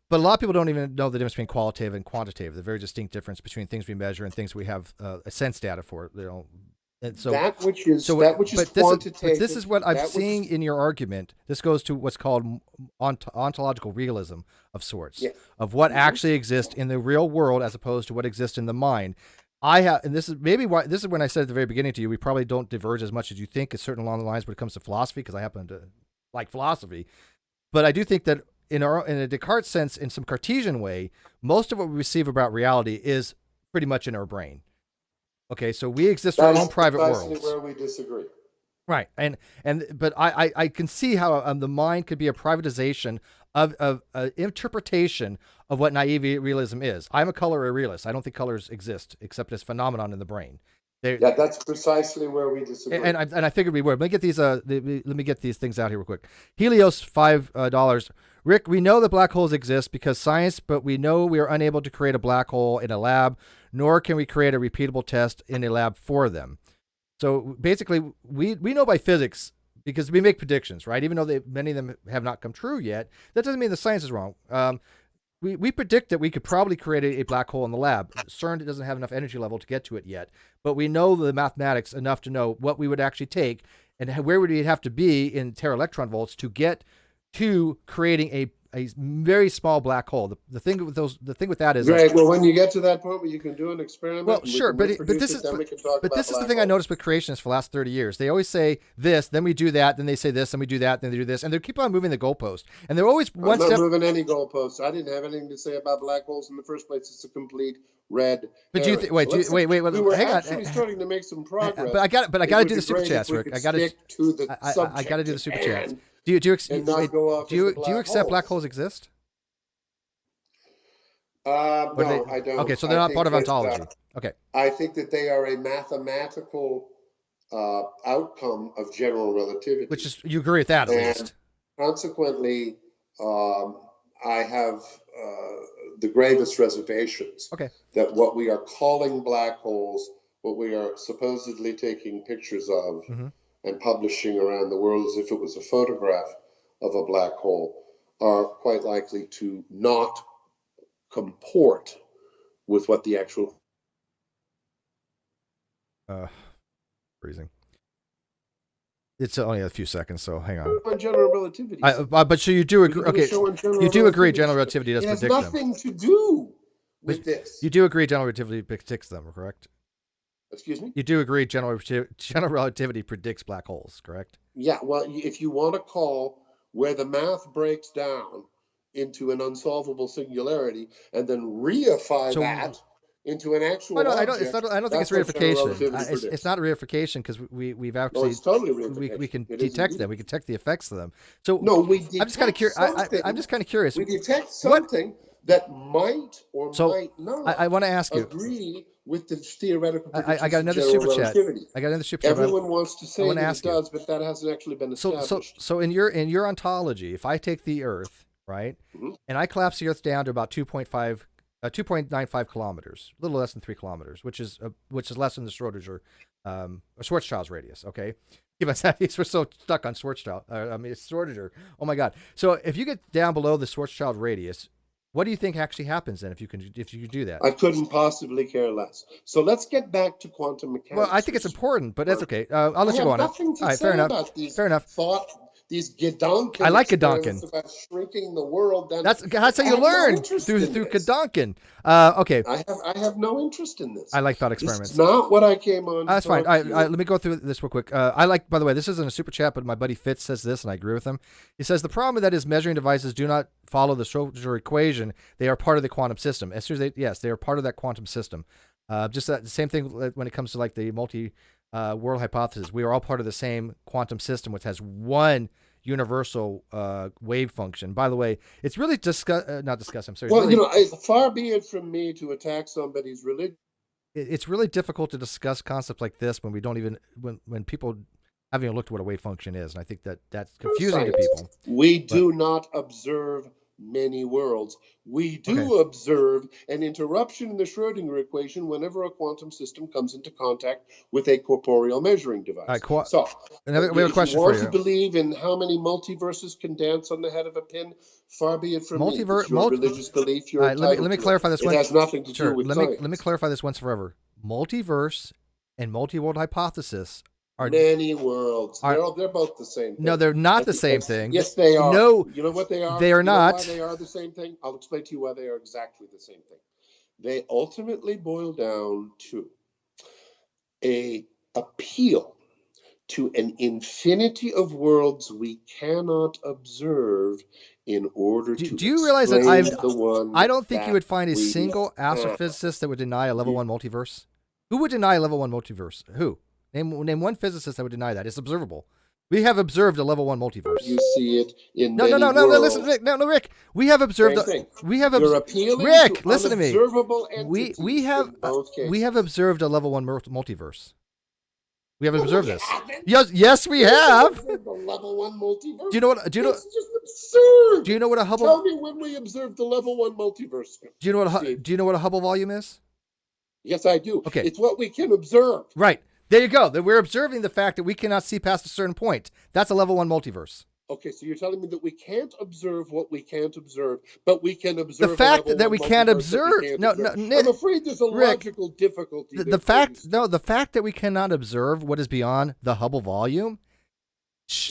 a lot of people don't even know the difference between qualitative and quantitative. The very distinct difference between things we measure and things we have a sense data for. And so that which is but quantitative. this is what I'm that which seeing is, in your argument. This goes to what's called ontological realism of sorts, yeah. of what actually exists in the real world as opposed to what exists in the mind. And this is maybe why, this is when I said at the very beginning to you, we probably don't diverge as much as you think, it's certain along the lines when it comes to philosophy, because I happen to like philosophy. But I do think that in a Descartes sense, in some Cartesian way, most of what we receive about reality is pretty much in our brain. Okay, so we exist in our own private worlds. Where we disagree. Right, but I can see how the mind could be a privatization of interpretation of what naive realism is. I'm a color realist. I don't think colors exist except as phenomenon in the brain. That's precisely where we disagree. And I figured we would. Let me get these things out here real quick. Helios, $5. Rick, we know that black holes exist because science, but we know we are unable to create a black hole in a lab, nor can we create a repeatable test in a lab for them. So basically, we know by physics, because we make predictions, right? Even though many of them have not come true yet, that doesn't mean the science is wrong. We predict that we could probably create a black hole in the lab. CERN doesn't have enough energy level to get to it yet, but we know the mathematics enough to know what we would actually take and where would we have to be in tera-electron volts to get to creating a very small black hole. The thing with that is right. Well, when you get to that point where you can do an experiment, well, sure, but this is the thing I noticed with creationists for the last 30 years. They always say this, then we do that, then they say this, then we do that, then they do this, and they keep on moving the goalpost. And they're always I'm not moving any goalposts. I didn't have anything to say about black holes in the first place. It's a complete red. But wait, we were hang actually on. starting to make some progress. But I got to do the super chats, Rick. I got to do the super chats. Do you accept black holes exist? No, I don't. Okay, so they're not part of ontology. Okay. I think that they are a mathematical outcome of general relativity. Which is, you agree with that at least. Consequently, I have the gravest reservations that what we are calling black holes, what we are supposedly taking pictures of and publishing around the world as if it was a photograph of a black hole, are quite likely to not comport with what the actual freezing. It's only a few seconds, so hang on. General relativity. But so you do agree? Okay, you do agree general relativity does predict them. It has nothing to do with this. You do agree general relativity predicts them, correct? Excuse me? You do agree general relativity predicts black holes, correct? Yeah. Well, if you want to call where the math breaks down into an unsolvable singularity and then reify that into an actual object. I don't think it's reification. It's not reification because we've actually. No, it's totally reification. We can detect them. We can detect the effects of them. So no, I'm just kind of curious. I'm just kind of curious. We detect something that might or might not. I want to ask you. Agree with the theoretical. I got another super chat. I got another super chat. Everyone wants to say that it does, but that hasn't actually been established. So in your ontology, if I take the Earth, right, and I collapse the Earth down to about 2.95 kilometers, a little less than 3 kilometers, which is less than the Schwarzschild's radius. Okay, give us that. We're so stuck on Schwarzschild. It's Schrödinger. Oh my God. So if you get down below the Schwarzschild radius, what do you think actually happens then if you do that? I couldn't possibly care less. So let's get back to quantum mechanics. Well, I think it's important, but that's okay. I'll let you go on it. All right, fair enough. Fair enough. These Gedanken. I like Gedanken. About shrinking the world. That's how you learn through Gedanken. Okay. I have no interest in this. I like thought experiments. It's not what I came on. That's fine. Let me go through this real quick. By the way, this isn't a super chat, but my buddy Fitz says this, and I agree with him. He says the problem with that is measuring devices do not follow the Schrödinger equation. They are part of the quantum system. As soon as they are part of that quantum system. Just the same thing when it comes to like the multi-world hypothesis. We are all part of the same quantum system, which has one universal wave function. By the way, it's really not discuss. I'm sorry. Well, far be it from me to attack somebody's religion. It's really difficult to discuss concepts like this when we don't even when people haven't even looked at what a wave function is, and I think that's confusing to people. We do not observe many worlds. We do observe an interruption in the Schrödinger equation whenever a quantum system comes into contact with a corporeal measuring device. We have a question for you. If you want to believe in how many multiverses can dance on the head of a pin, far be it from me. It's your religious belief. Let me clarify this. It has nothing to do with science. Let me clarify this once forever. Multiverse and multi-world hypothesis are Many worlds. are They're both the same no, thing. they're not the same thing. Yes, they are. No, You know what they are? they are You know why not. they are the same thing? I'll explain to you why they are exactly the same thing. They ultimately boil down to a appeal to an infinity of worlds we cannot observe in order to Do you realize that explain the one I don't think you that would find a we single have. astrophysicist that would deny a level one multiverse? Who would deny a level one multiverse? Who? Name one physicist that would deny that. It's observable. We have observed a level one multiverse. You see it in No, many no, no, no, no. worlds. Listen, Rick. No, no, Rick. We have observed. Same thing. We have You're appealing Rick, to listen to me. unobservable entities We have in both cases. we have observed a level one multiverse. We have No, observed we this. haven't. Yes, we You have. observed the level one multiverse. Do you know what? Do you know? It's just absurd. Do you know what a Hubble? Tell me when we observed the level one multiverse. Do you know what? Do you know what a Hubble volume is? Yes, I do. Okay. It's what we can observe. Right. There you go. We're observing the fact that we cannot see past a certain point. That's a level one multiverse. Okay, so you're telling me that we can't observe what we can't observe, but we can observe The fact a level that one we can't multiverse observe. that we can't No, observe. no, I'm afraid there's a Rick, logical difficulty. The fact that we cannot observe what is beyond the Hubble volume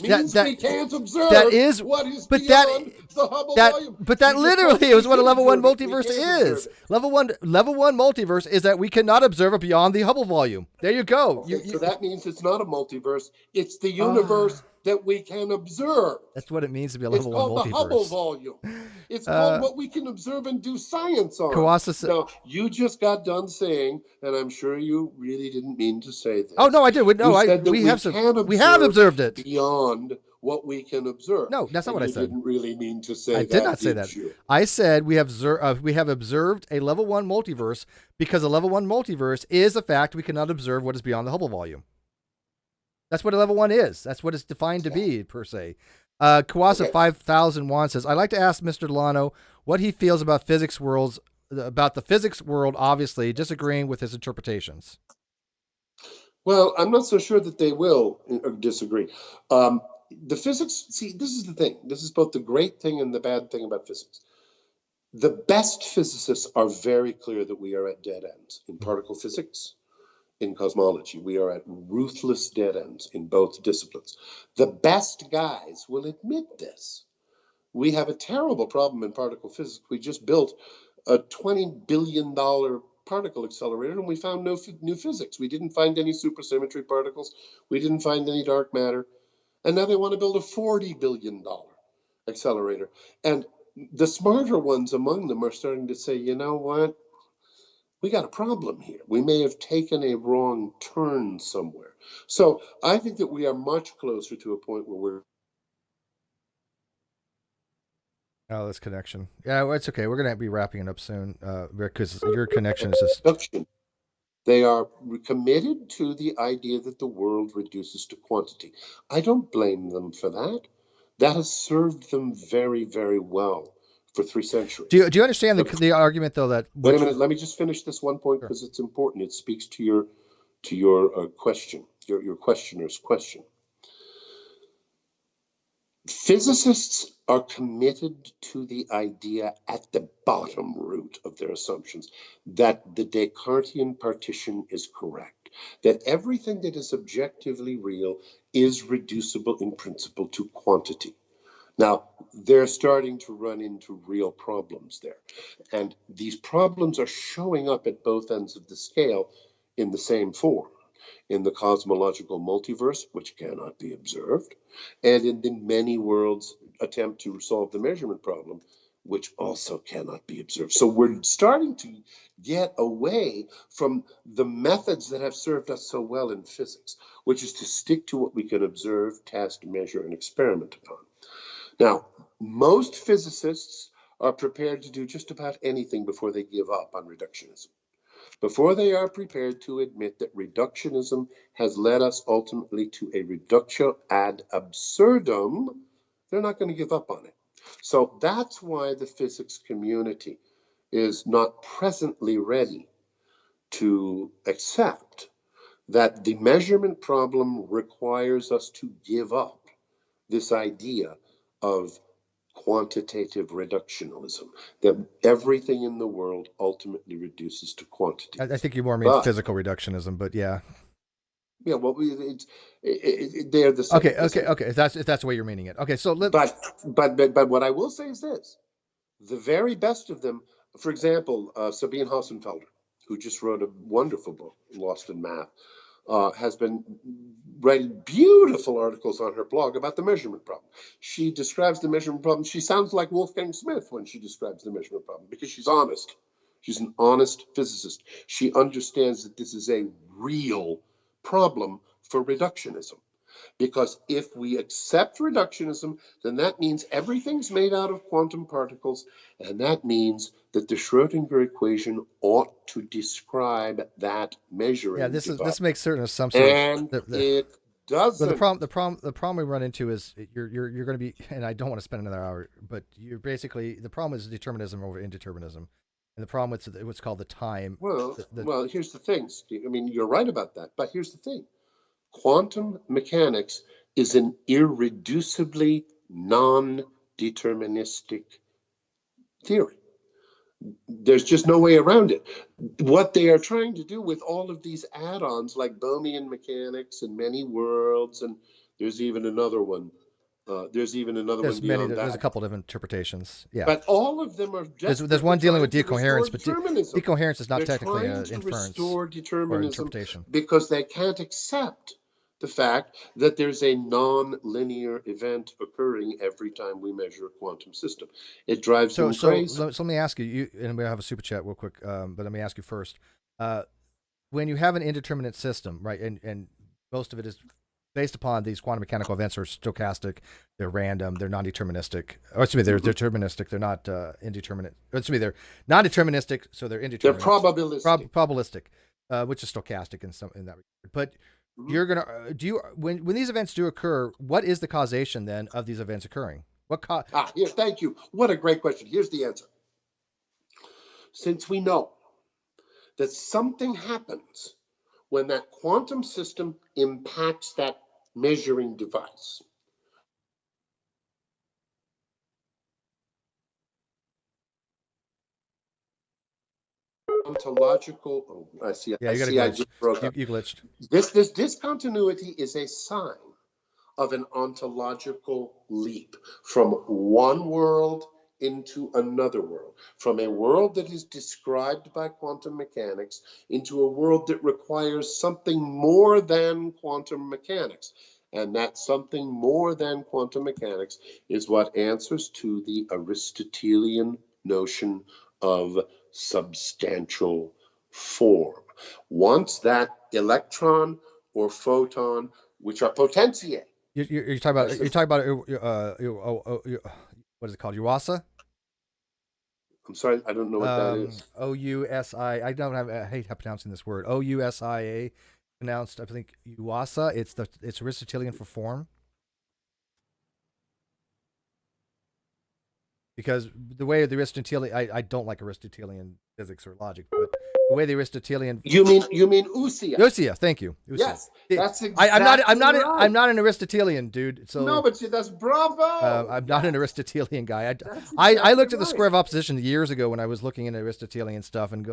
means we can't observe that is what is but beyond the Hubble volume. But that literally is what a level one multiverse is. Level one multiverse is that we cannot observe it beyond the Hubble volume. There you go. Okay, so that means it's not a multiverse. It's the universe that we can observe. That's what it means to be a level one multiverse. It's called the Hubble volume. It's called what we can observe and do science on. Now, you just got done saying, and I'm sure you really didn't mean to say this. Oh no, I did. No, we have observed it beyond what we can observe. No, that's not what I said. You didn't really mean to say that. I did not say that. I said we have observed a level one multiverse because a level one multiverse is a fact we cannot observe what is beyond the Hubble volume. That's what a level one is. That's what it's defined to be, per se. Kawasa 5001 says, I'd like to ask Mr. DeLano what he feels about the physics world, obviously disagreeing with his interpretations. Well, I'm not so sure that they will disagree. The physics, see, this is the thing. This is both the great thing and the bad thing about physics. The best physicists are very clear that we are at dead ends in particle physics, in cosmology. We are at ruthless dead ends in both disciplines. The best guys will admit this. We have a terrible problem in particle physics. We just built a $20 billion particle accelerator and we found no new physics. We didn't find any supersymmetry particles. We didn't find any dark matter. And now they want to build a $40 billion accelerator. And the smarter ones among them are starting to say, you know what? We got a problem here. We may have taken a wrong turn somewhere. So I think that we are much closer to a point where we're... Oh, this connection. Yeah, well, it's okay. We're going to be wrapping it up soon because your connection is just... They are committed to the idea that the world reduces to quantity. I don't blame them for that. That has served them very, very well for 3 centuries. Do you understand the argument, though, that... Wait a minute. Let me just finish this one point because it's important. It speaks to your question, your questioner's question. Physicists are committed to the idea at the bottom root of their assumptions that the Descartesian partition is correct, that everything that is objectively real is reducible in principle to quantity. Now, they're starting to run into real problems there. And these problems are showing up at both ends of the scale in the same form. In the cosmological multiverse, which cannot be observed, and in the many worlds attempt to solve the measurement problem, which also cannot be observed. So we're starting to get away from the methods that have served us so well in physics, which is to stick to what we can observe, test, measure, and experiment upon. Now, most physicists are prepared to do just about anything before they give up on reductionism. Before they are prepared to admit that reductionism has led us ultimately to a reductio ad absurdum, they're not going to give up on it. So that's why the physics community is not presently ready to accept that the measurement problem requires us to give up this idea of quantitative reductionism, that everything in the world ultimately reduces to quantity. I think you more mean physical reductionism, but yeah. Yeah, well, they're the same. Okay. If that's the way you're meaning it. Okay, so But what I will say is this: the very best of them, for example, Sabine Hossenfelder, who just wrote a wonderful book, Lost in Math, has been writing beautiful articles on her blog about the measurement problem. She describes the measurement problem. She sounds like Wolfgang Smith when she describes the measurement problem because she's honest. She's an honest physicist. She understands that this is a real problem for reductionism. Because if we accept reductionism, then that means everything's made out of quantum particles, and that means that the Schrödinger equation ought to describe that measuring device. This makes certain assumptions. And it doesn't. But the problem we run into is you're going to be, and I don't want to spend another hour, but you're basically, the problem is determinism over indeterminism, and the problem with what's called the time. Well, here's the thing, Steve. I mean, you're right about that, but here's the thing. Quantum mechanics is an irreducibly non-deterministic theory. There's just no way around it. What they are trying to do with all of these add-ons like Bohmian mechanics and many worlds, and there's even another one. There's a couple of interpretations. Yeah, but all of them are just. There's one dealing with decoherence, but decoherence is not technically an inference restore determinism or interpretation because they can't accept the fact that there's a non-linear event occurring every time we measure a quantum system. It drives them crazy. So let me ask you, and we have a super chat real quick, but let me ask you first. When you have an indeterminate system, right, and most of it is based upon these quantum mechanical events are stochastic, they're random, they're non-deterministic. Or excuse me, they're deterministic, they're not indeterminate. Or excuse me, they're non-deterministic, so they're indeterminate. They're probabilistic. Probabilistic, which is stochastic in that regard. But you're gonna when these events do occur, what is the causation then of these events occurring? Thank you. What a great question. Here's the answer. Since we know that something happens when that quantum system impacts that measuring device, ontological. I see. Yeah, I just broke up. You glitched. This discontinuity is a sign of an ontological leap from one world into another world, from a world that is described by quantum mechanics into a world that requires something more than quantum mechanics. And that something more than quantum mechanics is what answers to the Aristotelian notion of substantial form. Once that electron or photon, which are potentiae. You're talking about what is it called? UASA? I'm sorry, I don't know what that is. OUSI. I hate pronouncing this word. OUSIA, pronounced, I think, UASA. It's Aristotelian for form. Because the way the Aristotelian, I don't like Aristotelian physics or logic, but the way the Aristotelian. You mean ousia? Ousia, thank you. Ousia. Yes, that's exactly. I'm not an Aristotelian, dude. So no, but that's bravo. I'm not an Aristotelian guy. I looked at the square of opposition years ago when I was looking into Aristotelian stuff, and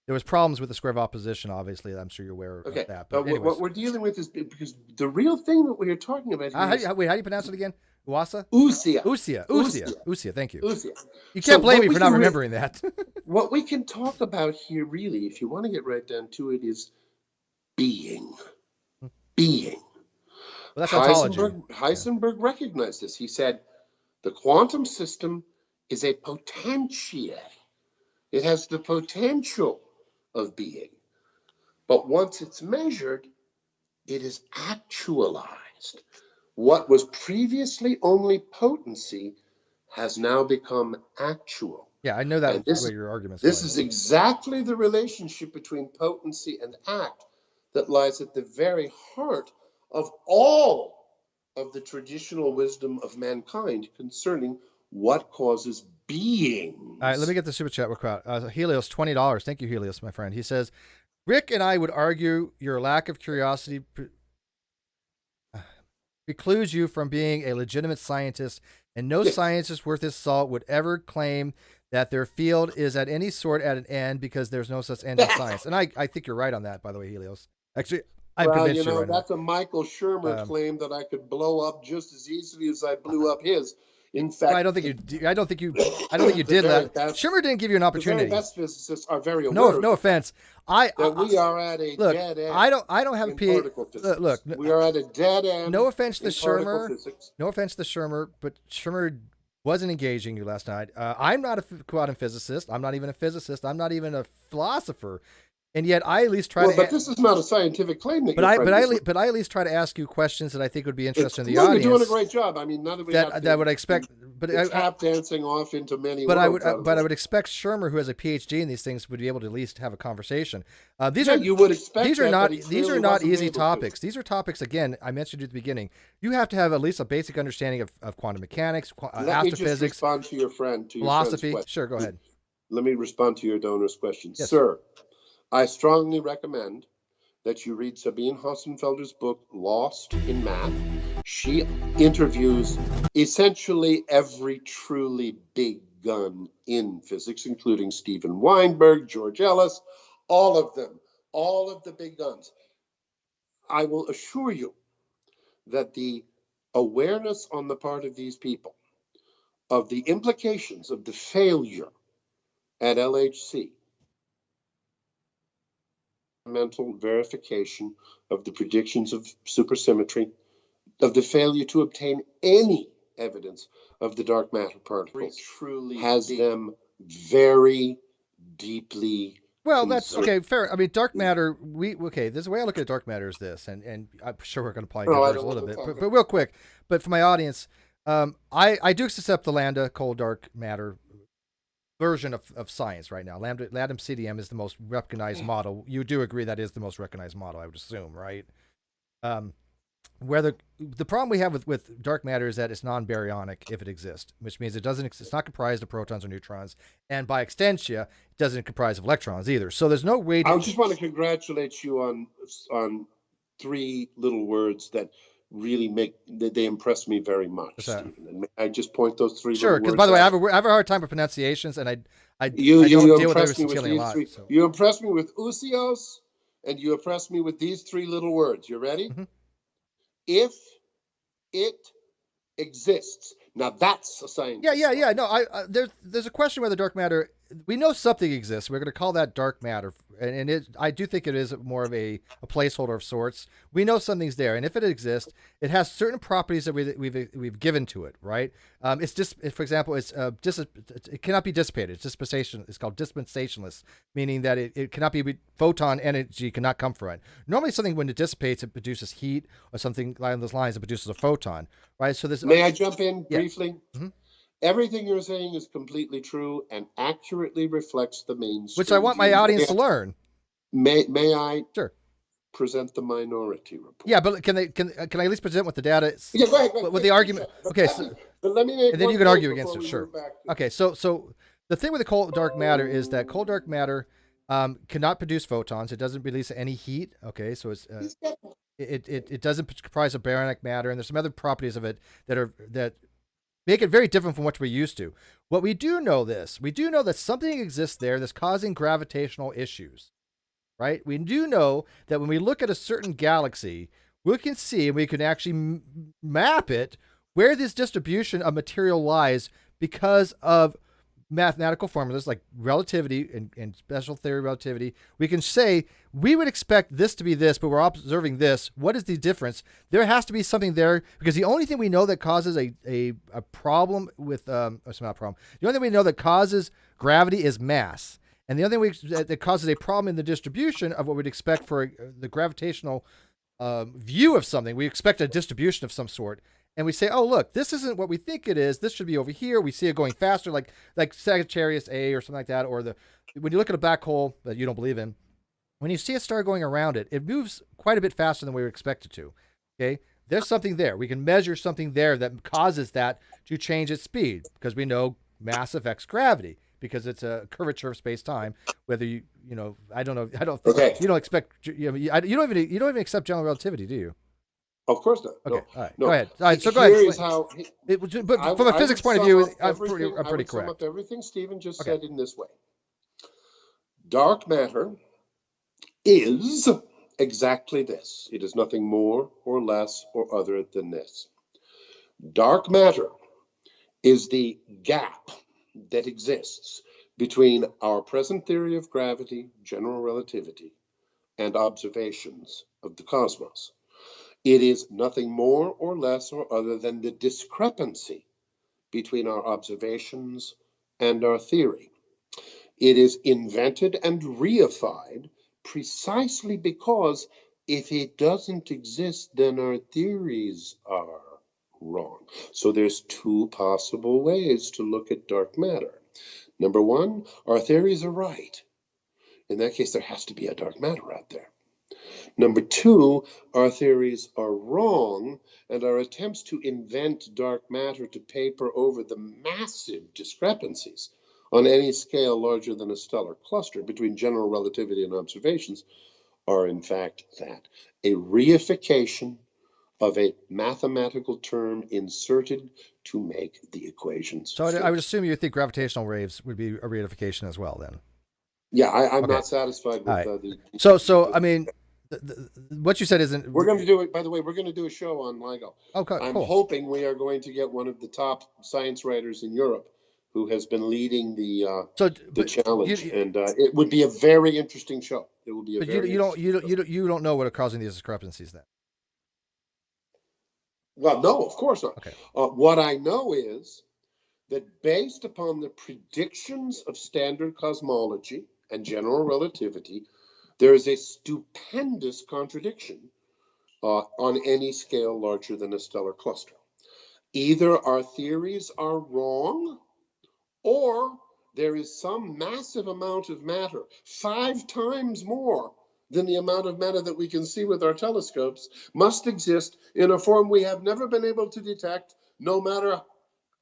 there was problems with the square of opposition. Obviously, I'm sure you're aware of that. But what we're dealing with is because the real thing that we are talking about here. Wait, how do you pronounce it again? Ousia? Ousia. Thank you. Ousia. You can't blame me for not remembering that. What we can talk about here, really, if you want to get right down to it, is being. Being. Well, that's ontology. Heisenberg recognized this. He said, the quantum system is a potentiae. It has the potential of being. But once it's measured, it is actualized. What was previously only potency has now become actual. Yeah, I know that was where your argument's This is exactly the relationship between potency and act that lies at the very heart of all of the traditional wisdom of mankind concerning what causes being. All right, let me get the super chat real quick. Helios, $20. Thank you, Helios, my friend. He says, Rick and I would argue your lack of curiosity precludes you from being a legitimate scientist, and no scientist worth his salt would ever claim that their field is at any sort at an end because there's no such end in science. And I think you're right on that, by the way, Helios. Actually, I'm Well, convinced you're right on that. that's a Michael Shermer Um, claim that I could blow up just as easily as I blew up his. In well, I fact, don't think you. I don't think you. I don't think you the did. very best, Shermer didn't give you an the very opportunity. best physicists are very No, aware of no the fact offense. I that we are at a look. dead end I don't have a in PhD. particle Look, physics. We are at a dead no end offense to in particle Shermer. physics. No offense to Shermer, but Shermer wasn't engaging you last night. I'm not a quantum physicist. I'm not even a physicist. I'm not even a philosopher. And yet, I at least try Well, to. but this is not a scientific claim that But your I, friend but I, is le- but I at least try to ask you questions that I think would be interesting in the No, you're doing a audience. great job. I mean, none of we have That would expect. But tap dancing off into many But I worlds. would, but I would expect Shermer, who has a PhD in these things, would be able to at least have a conversation. These Yeah, are you would expect these are that, not but he these are clearly not wasn't easy able to. topics. These are topics, again, I mentioned at the beginning. You have to have at least a basic understanding of quantum mechanics, Let me just astrophysics, respond to your friend's philosophy. question. Sure, go ahead. Let me respond to your donor's question. Yes. Sir, I strongly recommend that you read Sabine Hossenfelder's book, Lost in Math. She interviews essentially every truly big gun in physics, including Steven Weinberg, George Ellis, all of them, all of the big guns. I will assure you that the awareness on the part of these people of the implications of the failure at LHC, mental verification of the predictions of supersymmetry, of the failure to obtain any evidence of the dark matter particles, truly has them very deeply. Well, that's okay. Fair. I mean, dark matter. There's a way I look at dark matter is this, and I'm sure we're going to probably diverge a little bit, but real quick. But for my audience, I do accept the lambda cold dark matter version of science right now. Lambda CDM is the most recognized model. You do agree that is the most recognized model, I would assume, right? Where the problem we have with dark matter is that it's non-baryonic if it exists, which means it's not comprised of protons or neutrons, and by extension, it doesn't comprise of electrons either. So there's no way. I just want to congratulate you on three little words that really they impress me very much, Stephen. And I just point those three. Sure, because by the way, I have a hard time with pronunciations, and I don't deal with Aristotelian a lot. So. You impress me with ousios, and you impress me with these three little words. You ready? Mm-hmm. If it exists. Now that's a science. Yeah. No, there's a question whether dark matter. We know something exists. We're going to call that dark matter, and I do think it is more of a placeholder of sorts. We know something's there, and if it exists, it has certain properties that we've given to it, right? It's just, for example, it cannot be dissipated. It's dispensation. It's called dispensationless, meaning that it cannot be photon energy cannot come from it. Normally, something when it dissipates, it produces heat, or something along those lines. It produces a photon, right? So this. May I jump in briefly? Mm-hmm. Everything you're saying is completely true and accurately reflects the mainstream. Which I want my audience to learn. May I? Sure. Present the minority report. Yeah, but can I at least present what the data is? Yeah, go ahead. With the argument. Okay, but let me make. And then you can argue against it. Sure. Okay, so the thing with the cold dark matter is that cold dark matter cannot produce photons. It doesn't release any heat. Okay, so it doesn't comprise of baryonic matter, and there's some other properties of it that make it very different from what we're used to. What we do know that something exists there that's causing gravitational issues, right? We do know that when we look at a certain galaxy, we can see and we can actually map it where this distribution of material lies because of mathematical formulas like relativity and special theory relativity. We can say we would expect this to be this, but we're observing this. What is the difference? There has to be something there, because the only thing we know that causes a problem with it's not a problem. The only thing we know that causes gravity is mass, and the other thing that causes a problem in the distribution of what we'd expect for the gravitational view of something. We expect a distribution of some sort. And we say, oh, look, this isn't what we think it is. This should be over here. We see it going faster, like Sagittarius A or something like that. Or when you look at a black hole that you don't believe in, when you see a star going around it, it moves quite a bit faster than we would expect it to. Okay, there's something there. We can measure something there that causes that to change its speed, because we know mass affects gravity, because it's a curvature of space-time. Whether I don't know. I don't think you don't expect. You don't even accept general relativity, do you? Of course not. Okay, no. all right. No. Go ahead. All right, so go ahead. Here's how. But from a physics point of view, I'm pretty correct. Sum up everything Stephen just said in this way. Dark matter is exactly this. It is nothing more or less or other than this. Dark matter is the gap that exists between our present theory of gravity, general relativity, and observations of the cosmos. It is nothing more or less or other than the discrepancy between our observations and our theory. It is invented and reified precisely because if it doesn't exist, then our theories are wrong. So there's two possible ways to look at dark matter. Number one, our theories are right. In that case, there has to be a dark matter out there. Number two, our theories are wrong, and our attempts to invent dark matter to paper over the massive discrepancies on any scale larger than a stellar cluster between general relativity and observations are in fact that, a reification of a mathematical term inserted to make the equations So I would fit. assume you think gravitational waves would be a reification as well, then. Yeah, I'm Okay. not satisfied All with right. the. So I mean, what you said isn't. We're going to do it, by the way, we're going to do a show on LIGO. Okay, I'm cool. hoping we are going to get one of the top science writers in Europe who has been leading So, the but challenge, and it would be a very interesting show. It will be a very interesting show. you don't know what are causing these discrepancies then. Well, no, of course not. Okay. What I know is that based upon the predictions of standard cosmology and general relativity, there is a stupendous contradiction on any scale larger than a stellar cluster. Either our theories are wrong, or there is some massive amount of matter, 5 times more than the amount of matter that we can see with our telescopes, must exist in a form we have never been able to detect, no matter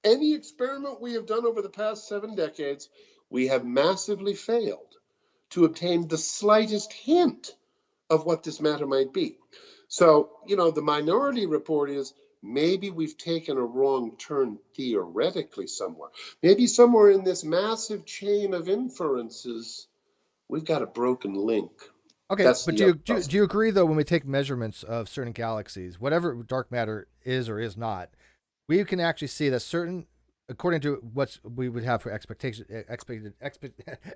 any experiment we have done over the past 7 decades. We have massively failed to obtain the slightest hint of what this matter might be. So, the minority report is maybe we've taken a wrong turn theoretically somewhere. Maybe somewhere in this massive chain of inferences, we've got a broken link. Okay, That's but the other do you agree though when we take measurements of certain galaxies, whatever dark matter is or is not, we can actually see that certain, according to what we would have for expectations Yeah, or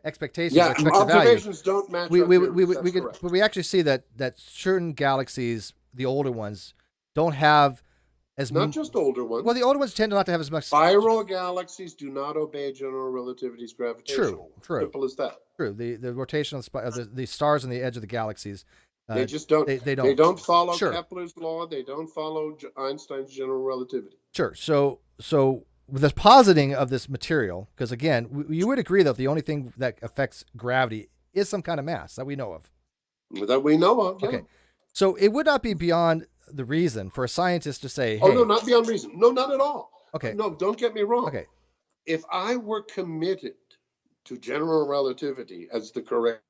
expected value, observations don't match our theories. That's we could, correct. but we actually see that certain galaxies, the older ones, don't have Not just older well, ones. the older ones tend not to have as much. Spiral galaxies do not obey general relativity's gravitational. True. Simple as that. True. The rotation of the stars on the edge of the galaxies, They just don't. They They don't. don't follow Sure. Kepler's law. They don't follow Einstein's general relativity. Sure. So with this positing of this material, because again, you would agree that the only thing that affects gravity is some kind of mass that we know of. That we know of. Yeah. Okay. So it would not be beyond the reason for a scientist to say, Oh hey, no, not beyond reason. No, not at all. okay, No, don't get me wrong. okay, If I were committed to general relativity as the correct,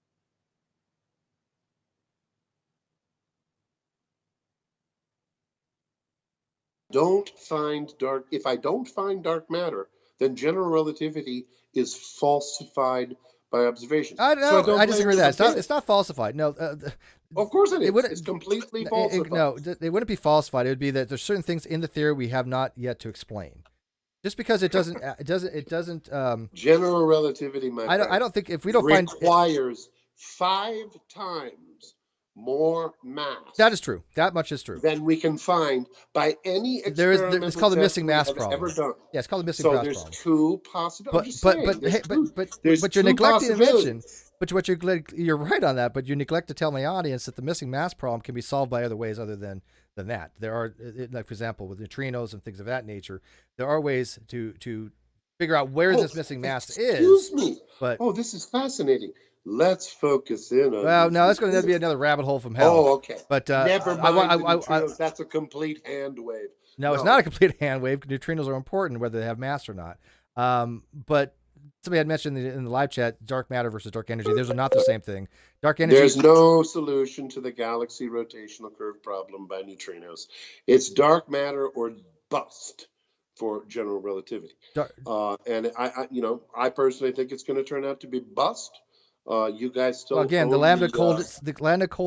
if I don't find dark matter, then general relativity is falsified by observations. So I don't I blame disagree with you that. for It's not falsified. No, Of course it is. wouldn't. It's completely falsified. No, it wouldn't be falsified. It would be that there's certain things in the theory we have not yet to explain. Just because it doesn't. General relativity, my friend, I don't think if we don't find requires 5 times more mass. that is true. That much is true. Than we can find by any experimental it's called the test missing we mass have problem. ever done. Yeah, it's called the missing So mass there's problem. 2 possibilities. But you're neglecting to mention. But you're right on that. But you neglect to tell my audience that the missing mass problem can be solved by other ways other than that. There are, like for example, with neutrinos and things of that nature, there are ways to figure out where this missing mass is. Excuse me. But this is fascinating. Let's focus in on. Well, no, that's going to be another rabbit hole from hell. Oh, okay. But never mind the neutrinos. That's a complete hand wave. No, it's not a complete hand wave. Neutrinos are important whether they have mass or not. But somebody had mentioned in the live chat, dark matter versus dark energy. Those are not the same thing. Dark energy. There's no solution to the galaxy rotational curve problem by neutrinos. It's dark matter or bust for general relativity. And I personally think it's going to turn out to be bust. You guys still Well, again, own the lambda cold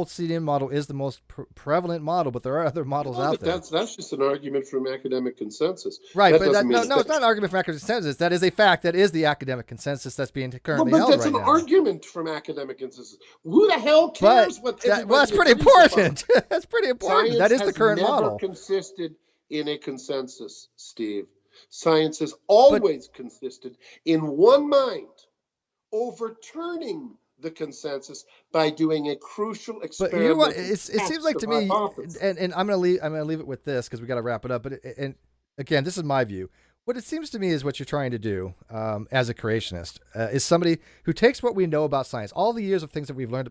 CDM model is the most prevalent model, but there are other models out there. That's just an argument from academic consensus. Right, that but doesn't mean no, it's not an argument from academic consensus. That is a fact. That is the academic consensus that's being currently held right now. But that's an argument from academic consensus. Who the hell cares what everybody well, that's pretty important. That's pretty important. Science that is the current has never model. Consisted in a consensus, Steve. Science has always consisted in one mind, overturning the consensus by doing a crucial experiment. But you know what? It seems like to me, and I'm gonna leave it with this because we got to wrap it up. But and again, this is my view. What it seems to me is what you're trying to do as a creationist is somebody who takes what we know about science, all the years of things that we've learned,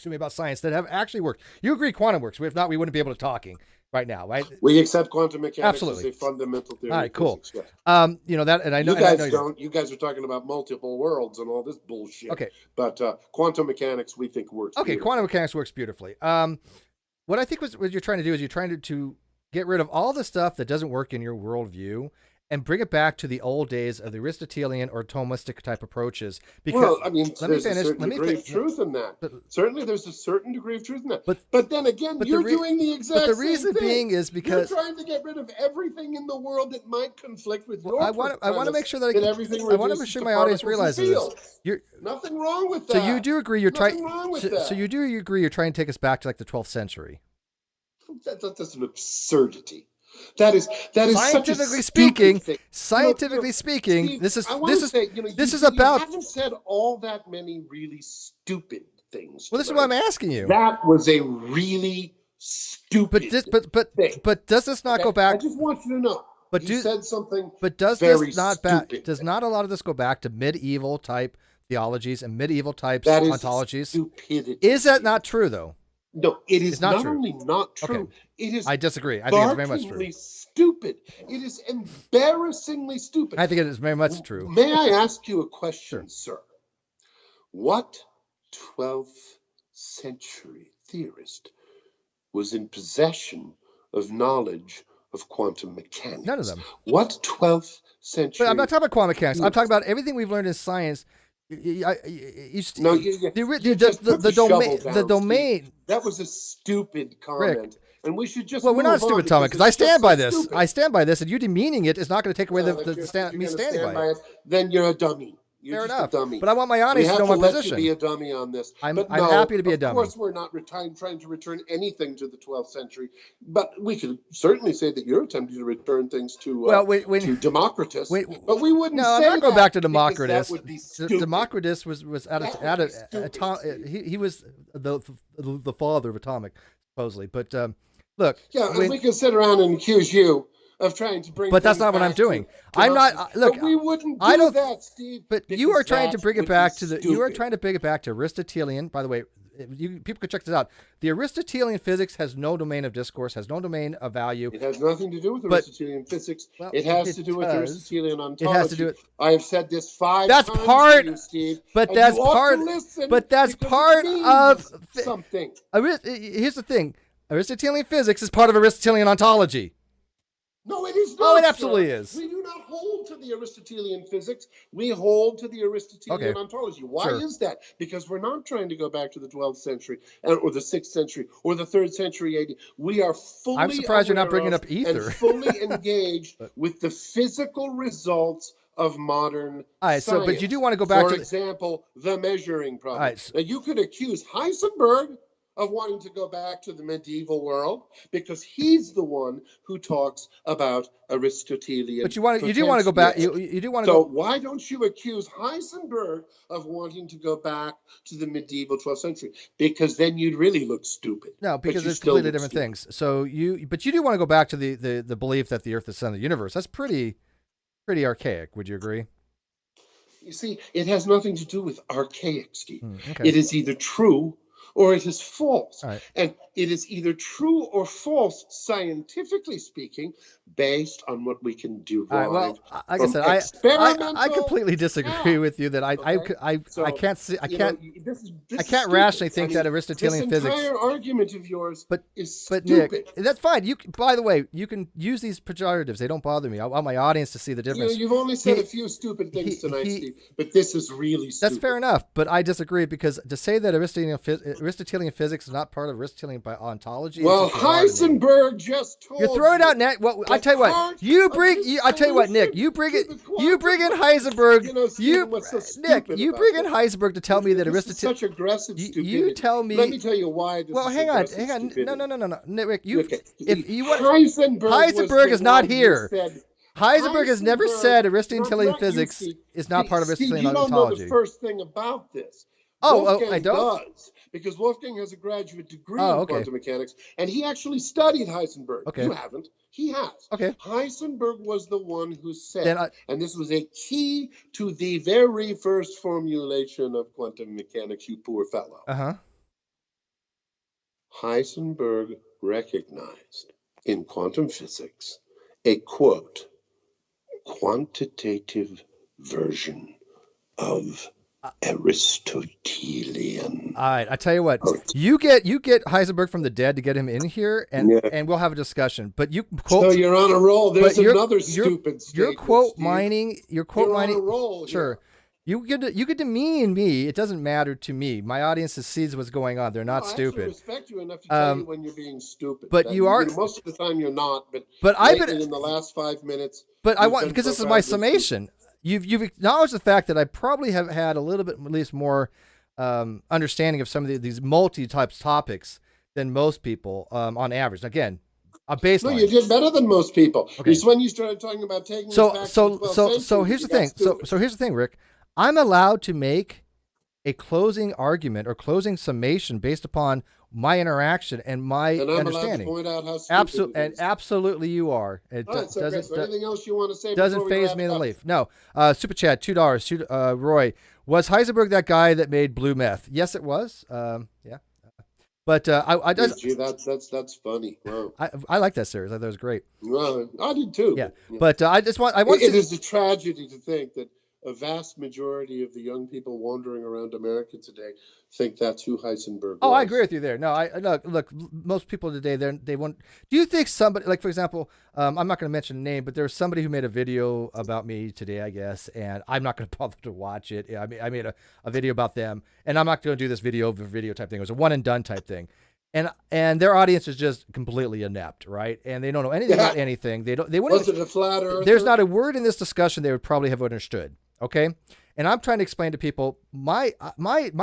about science that have actually worked. You agree quantum works. If not, we wouldn't be able to talking right now, right? We accept quantum mechanics Absolutely. as a fundamental theory. All right, cool. Physics, yeah. You know that, and I know you guys I know don't. You guys are talking about multiple worlds and all this bullshit. Okay, but quantum mechanics we think works. Okay, quantum mechanics works beautifully. What I think what you're trying to do is you're trying to get rid of all the stuff that doesn't work in your worldview and bring it back to the old days of the Aristotelian or Thomistic type approaches. Because, well, I mean, there's a certain degree of truth in that. Certainly, there's a certain degree of truth in that. But then again, you're doing the exact same thing. But the reason being is because you're trying to get rid of everything in the world that might conflict with your. I want to make sure that I want to make sure my audience realizes this. You're nothing wrong with that. So you do agree you're trying. So you do agree you're trying to take us back to like the 12th century. That's an absurdity. That is scientifically speaking. Scientifically speaking, Steve, this is you about. You haven't said all that many really stupid things. Well, this is what I'm asking you. That was a really stupid. But does this not go back? I just want you to know. But you said something. But does very this not stupid. Does not a lot of this go back to medieval type theologies and medieval types that is ontologies? Stupidity. Is that not true though? No, it is not only not true. Okay. It is. I disagree. I think it's very much true. Stupid. It is embarrassingly stupid. I think it is very much true. May I ask you a question, sir? What 12th century theorist was in possession of knowledge of quantum mechanics? None of them. What 12th century? But I'm not talking about quantum mechanics. I'm talking about everything we've learned in science. The domain. That was a stupid comment. Rick, and we should just. Well, we're not stupid comment because I stand by this. Stupid. I stand by this, and you demeaning it is not going to take away me standing by it. Then you're a dummy. You're Fair just enough. A dummy. But I want my audience to know my position. You be a dummy on this. I'm happy to be a dummy. Of course, we're not trying to return anything to the 12th century, but we could certainly say that you're attempting to return things to to Democritus. But we wouldn't. No, say I'm not going back to Democritus. That would be stupid. Democritus was he was the father of atomic, supposedly. But look. Yeah, and we can sit around and accuse you of trying to bring. But that's not what I'm doing. I'm not. Look, but we wouldn't do that, Steve. But you are trying to bring it back to you are trying to bring it back to Aristotelian. By the way, people can check this out. The Aristotelian physics has no domain of discourse, has no domain of value. It has nothing to do with Aristotelian physics. Well, it has to do with Aristotelian ontology. It has to do with. I have said this 5 that's times part, to you, Steve. But that's part. But that's part of something. Here's the thing: Aristotelian physics is part of Aristotelian ontology. No, it is not. Oh, it absolutely is. We do not hold to the Aristotelian physics. We hold to the Aristotelian ontology. Why is that? Because we're not trying to go back to the 12th century or the 6th century or the 3rd century AD. We are fully. I'm surprised you're not bringing up ether. And fully engaged with the physical results of modern science. So, but you do want to go back to, for example, the measuring problem. Now, you could accuse Heisenberg of wanting to go back to the medieval world because he's the one who talks about Aristotelian. But you do want to go back. You do want to. So why don't you accuse Heisenberg of wanting to go back to the medieval 12th century? Because then you'd really look stupid. No, because it's completely different things. So you do want to go back to the belief that the Earth is the center of the universe. That's pretty archaic. Would you agree? You see, it has nothing to do with archaic, Steve. Okay. It is either true or it is false. All right. And it is either true or false, scientifically speaking, based on what we can derive All right. Well, like I from said, experimental I completely disagree tests. with you that Okay? I So, can't see you know, this is I can't stupid. rationally I think mean, that this Aristotelian physics. entire argument of yours But is but Nick, stupid. that's fine. By the way, you can use these pejoratives. They don't bother me. I want my audience to see the You know, difference. you've only said He- a few stupid things tonight, he Steve, but this is really stupid. That's fair enough, but I disagree because to say that Aristotelian physics is not part of Aristotelian ontology. Well, is just bizarre to me. Heisenberg just told You're throwing you out net. What I that tell you what, part you of bring. the I tell you what, Nick. solution You bring to it. the You bring in quantum- Heisenberg. You know, Stephen, what's so Nick. stupid You about bring in this? Heisenberg to tell me that This is Aristotelian. such aggressive stupidity. You tell me. Let me tell you why this Well, is hang on, aggressive hang on. stupidity. No, Nick. You. Okay. If you want, Heisenberg is not here. Said, Heisenberg has never said Aristotelian not you, physics Steve. is not part of Steve, Aristotelian you don't ontology. know the first thing about this. Oh, Wolfgang I don't? does, because Wolfgang has a graduate degree in okay. quantum mechanics, and he actually studied Heisenberg. Okay. You haven't. He has. Okay. Heisenberg was the one who said, and this was a key to the very first formulation of quantum mechanics, you poor fellow. Heisenberg recognized in quantum physics a, quote, quantitative version of Aristotelian. All right, I tell you what, you get Heisenberg from the dead to get him in here, and we'll have a discussion. But you quote. So you're on a roll. There's another stupid statement. You're quote Steve. mining. You're on a roll. Sure. Here. You get demean me. It doesn't matter to me. My audience sees what's going on. They're not stupid. I respect you enough to tell you when you're being stupid. But you are. Most of the time you're not. But I've been in the last 5 minutes. But I want, because this is my summation. You've acknowledged the fact that I probably have had a little bit, at least more understanding of some of these multi-types topics than most people on average. Again, a baseline. No, you did better than most people. Okay. It's when you started talking about taking so here's the thing. So here's the thing, Rick. I'm allowed to make a closing argument or closing summation based upon my interaction and my understanding. Allowed to point out how stupid it is. Absolutely you are. It doesn't. So anything else you want to say? Doesn't faze me in the leaf. No. Super chat, $2. Roy, was Heisenberg that guy that made blue meth? Yes, it was. Yeah. But Gee, that's funny. Wow. I like that series. I thought it was great. Well, I did too. Yeah. But it is a tragedy to think that a vast majority of the young people wandering around America today think that's who Heisenberg was. Oh, I agree with you there. No, look. Most people today, they want. Do you think somebody, like for example, I'm not going to mention a name, but there's somebody who made a video about me today, I guess, and I'm not going to bother to watch it. I made a video about them, and I'm not going to do this video type thing. It was a one and done type thing. And their audience is just completely inept, right? And they don't know anything about anything. They wouldn't. Was it a flat earther? There's not a word in this discussion they would probably have understood. Okay, and I'm trying to explain to people my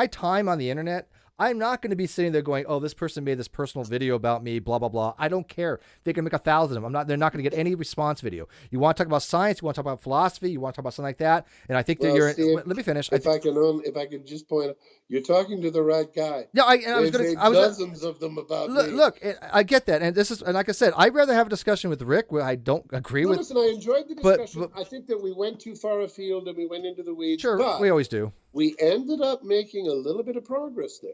time on the internet. I'm not going to be sitting there going, "Oh, this person made this personal video about me, blah blah blah." I don't care. They can make 1,000 of them. They're not going to get any response video. You want to talk about science? You want to talk about philosophy? You want to talk about something like that? And I think that let me finish. If I could just point out, you're talking to the right guy. No, I was going to. Dozens of them about me. Look, I get that, and like I said, I'd rather have a discussion with Rick where I don't agree with. Listen, I enjoyed the discussion. I think that we went too far afield and we went into the weeds. Sure, but we always do. We ended up making a little bit of progress there.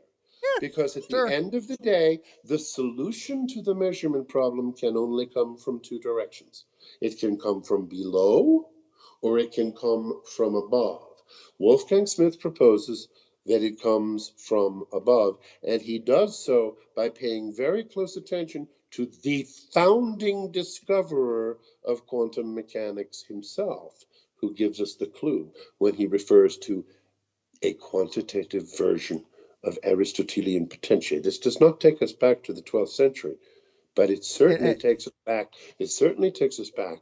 Because at the end of the day, the solution to the measurement problem can only come from two directions. It can come from below, or it can come from above. Wolfgang Smith proposes that it comes from above, and he does so by paying very close attention to the founding discoverer of quantum mechanics himself, who gives us the clue when he refers to a quantitative version of Aristotelian potentiality. This does not take us back to the 12th century, but it certainly takes us back. It certainly takes us back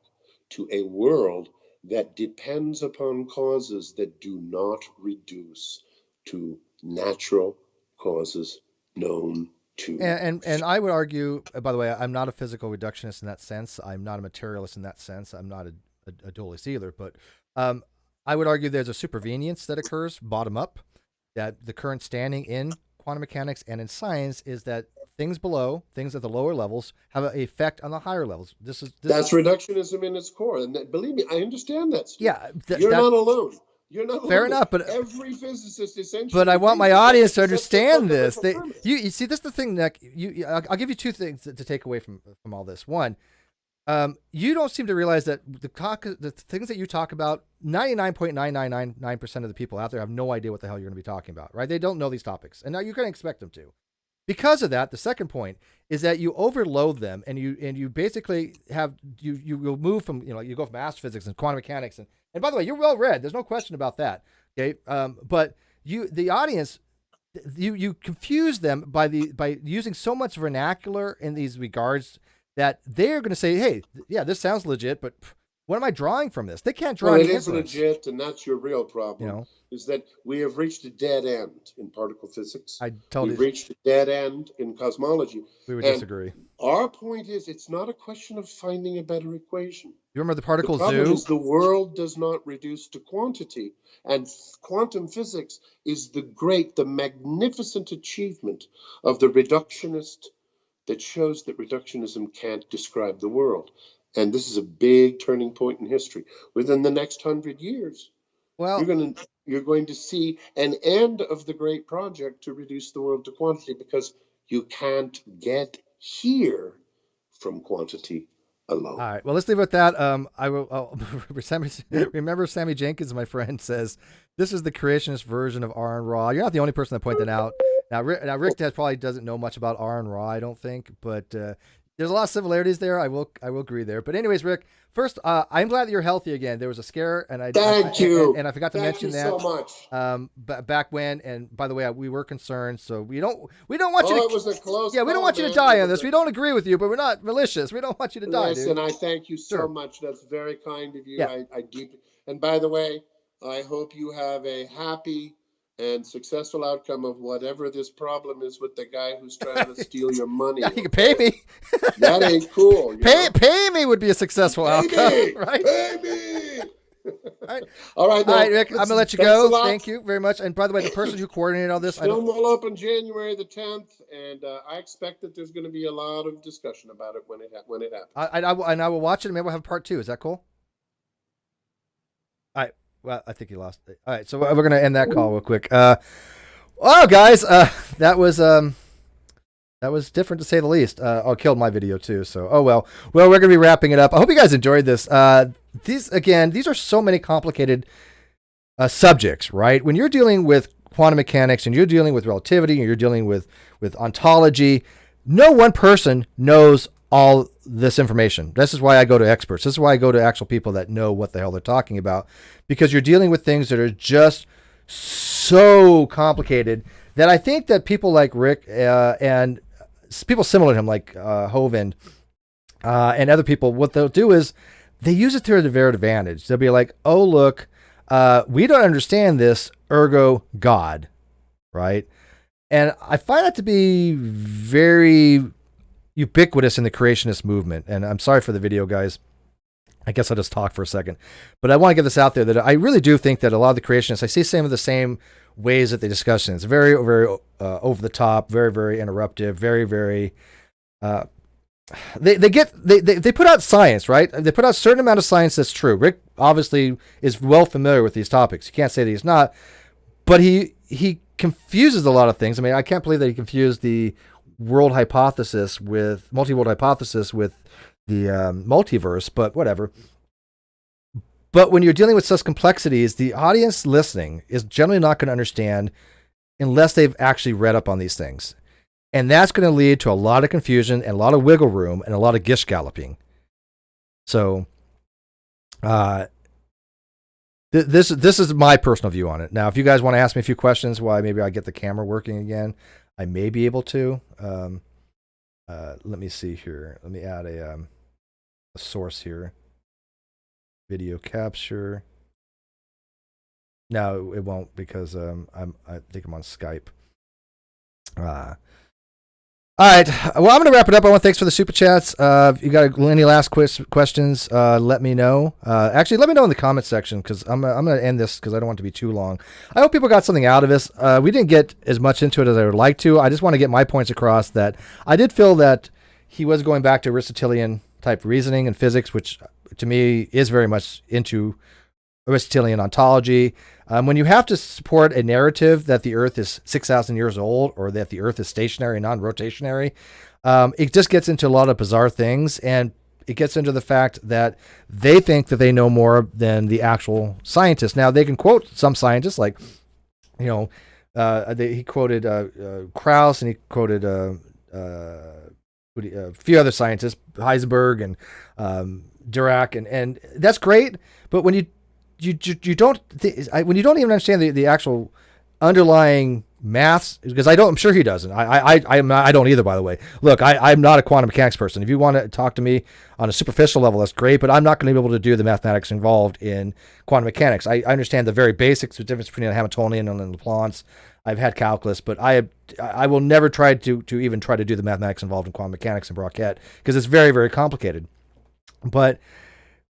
to a world that depends upon causes that do not reduce to natural causes known to. And I would argue, by the way, I'm not a physical reductionist in that sense. I'm not a materialist in that sense. I'm not a dualist either. But I would argue there's a supervenience that occurs bottom up. That the current standing in quantum mechanics and in science is that things below, things at the lower levels, have an effect on the higher levels. That's reductionism in its core, and believe me, I understand that. Steve. Yeah, you're not alone. You're not Fair alone. enough, but Every physicist essentially. but I want my agrees with that, audience to except for understand this. fundamental premise. You see, this is the thing that I'll give you two things to take away from all this. One, you don't seem to realize that the things that you talk about, 99.9999% of the people out there have no idea what the hell you're going to be talking about, right? They don't know these topics, and now you're going to expect them to. Because of that, the second point is that you overload them, and you basically have you will move from you go from astrophysics and quantum mechanics, and by the way, you're well read. There's no question about that. Okay, but the audience, you confuse them by using so much vernacular in these regards that they're going to say, hey, yeah, this sounds legit, but what am I drawing from this? They can't draw any It is inference. legit, and that's your real problem. Is that we have reached a dead end in particle physics. We've reached a dead end in cosmology. We would disagree. Our point is, it's not a question of finding a better equation. You remember the particle zoo? The problem is the world does not reduce to quantity, and quantum physics is the magnificent achievement of the reductionist that shows that reductionism can't describe the world. And this is a big turning point in history. Within the next 100 years, you're going to see an end of the great project to reduce the world to quantity, because you can't get here from quantity alone. All right. Well, let's leave it at that. Remember Sammy Jenkins, my friend, says this is the creationist version of R and Raw. You're not the only person that pointed that out. Now Rick probably doesn't know much about R and Raw, I don't think, but there's a lot of similarities there. I will agree there. But anyways, Rick, first, I'm glad that you're healthy again. There was a scare, and thank you. And I forgot to mention that. Thank you so much. Back when, and by the way, we were concerned, so we don't want you to. It was a close. Yeah, we don't want you to die on this. We don't agree with you, but we're not malicious. We don't want you to die. Listen, dude. I thank you so much. That's very kind of you. Yeah. I deeply. And by the way, I hope you have a happy and successful outcome of whatever this problem is with the guy who's trying to steal your money. Yeah, you can pay me. That ain't cool. Pay me would be a successful outcome, right? Pay me. All right, now, Rick. I'm gonna let you go. Thank you very much. And by the way, the person who coordinated all this, film will open January the 10th, and I expect that there's going to be a lot of discussion about it when it happens. I will watch it, and maybe we'll have part 2. Is that cool? All right. Well, I think you lost it. All right, so we're gonna end that call real quick. Guys, that was different to say the least. I killed my video too, so well, we're gonna be wrapping it up. I hope you guys enjoyed this. These are so many complicated subjects, right? When you're dealing with quantum mechanics, and you're dealing with relativity, and you're dealing with ontology, no one person knows all this information. This is why I go to experts. This is why I go to actual people that know what the hell they're talking about, because you're dealing with things that are just so complicated that I think that people like Rick and people similar to him, like Hovind and other people, what they'll do is they use it to their advantage. They'll be like, oh, look, we don't understand this, ergo God, right? And I find that to be very ubiquitous in the creationist movement. And I'm sorry for the video, guys. I guess I'll just talk for a second. But I want to get this out there that I really do think that a lot of the creationists, I see some of the same ways that they discuss things. Very, very over the top, very, very interruptive, very, very... They put out science, right? They put out a certain amount of science that's true. Rick obviously is well familiar with these topics. You can't say that he's not. But he confuses a lot of things. I mean, I can't believe that he confused the multi-world hypothesis with the multiverse, but whatever. But when you're dealing with such complexities, the audience listening is generally not going to understand unless they've actually read up on these things. And that's going to lead to a lot of confusion and a lot of wiggle room and a lot of gish galloping. So this is my personal view on it. Now, if you guys want to ask me a few questions, why maybe I get the camera working again, I may be able to. Let me see here. Let me add a source here. Video capture. No, it won't, because I think I'm on Skype. All right. Well, I'm going to wrap it up. I want to thanks for the super chats. If you got any last questions, let me know. Actually, let me know in the comment section, because I'm going to end this because I don't want it to be too long. I hope people got something out of this. We didn't get as much into it as I would like to. I just want to get my points across that I did feel that he was going back to Aristotelian type reasoning and physics, which to me is very much into Aristotelian Ontology. When you have to support a narrative that the Earth is 6,000 years old or that the Earth is stationary, non-rotationary, it just gets into a lot of bizarre things, and it gets into the fact that they think that they know more than the actual scientists. Now, they can quote some scientists, like, he quoted Krauss, and he quoted a few other scientists, Heisenberg and Dirac, and that's great. But when you don't when you don't even understand the actual underlying maths, because I'm sure he doesn't. I don't either, by the way. Look, I'm not a quantum mechanics person. If you want to talk to me on a superficial level, that's great, but I'm not going to be able to do the mathematics involved in quantum mechanics. I understand the very basics, the difference between a Hamiltonian and a Laplace. I've had calculus, but I will never try to even try to do the mathematics involved in quantum mechanics and Brockett, because it's very, very complicated. But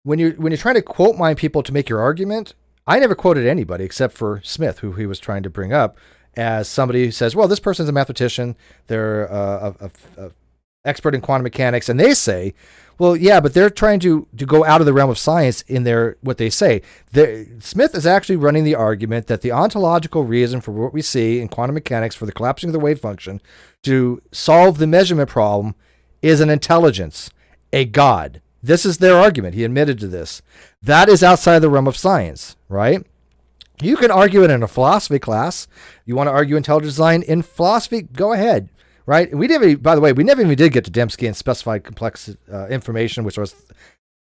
when you're trying to quote mine people to make your argument, I never quoted anybody except for Smith, who he was trying to bring up as somebody who says, well, this person's a mathematician, they're a expert in quantum mechanics, and they say, well, yeah, but they're trying to go out of the realm of science in what they say. Smith is actually running the argument that the ontological reason for what we see in quantum mechanics for the collapsing of the wave function to solve the measurement problem is an intelligence, a god. This is their argument. He admitted to this. That is outside the realm of science, right? You can argue it in a philosophy class. You want to argue intelligent design in philosophy? Go ahead, right? We never, by the way, we never even did get to Dembski and specified complex information, which I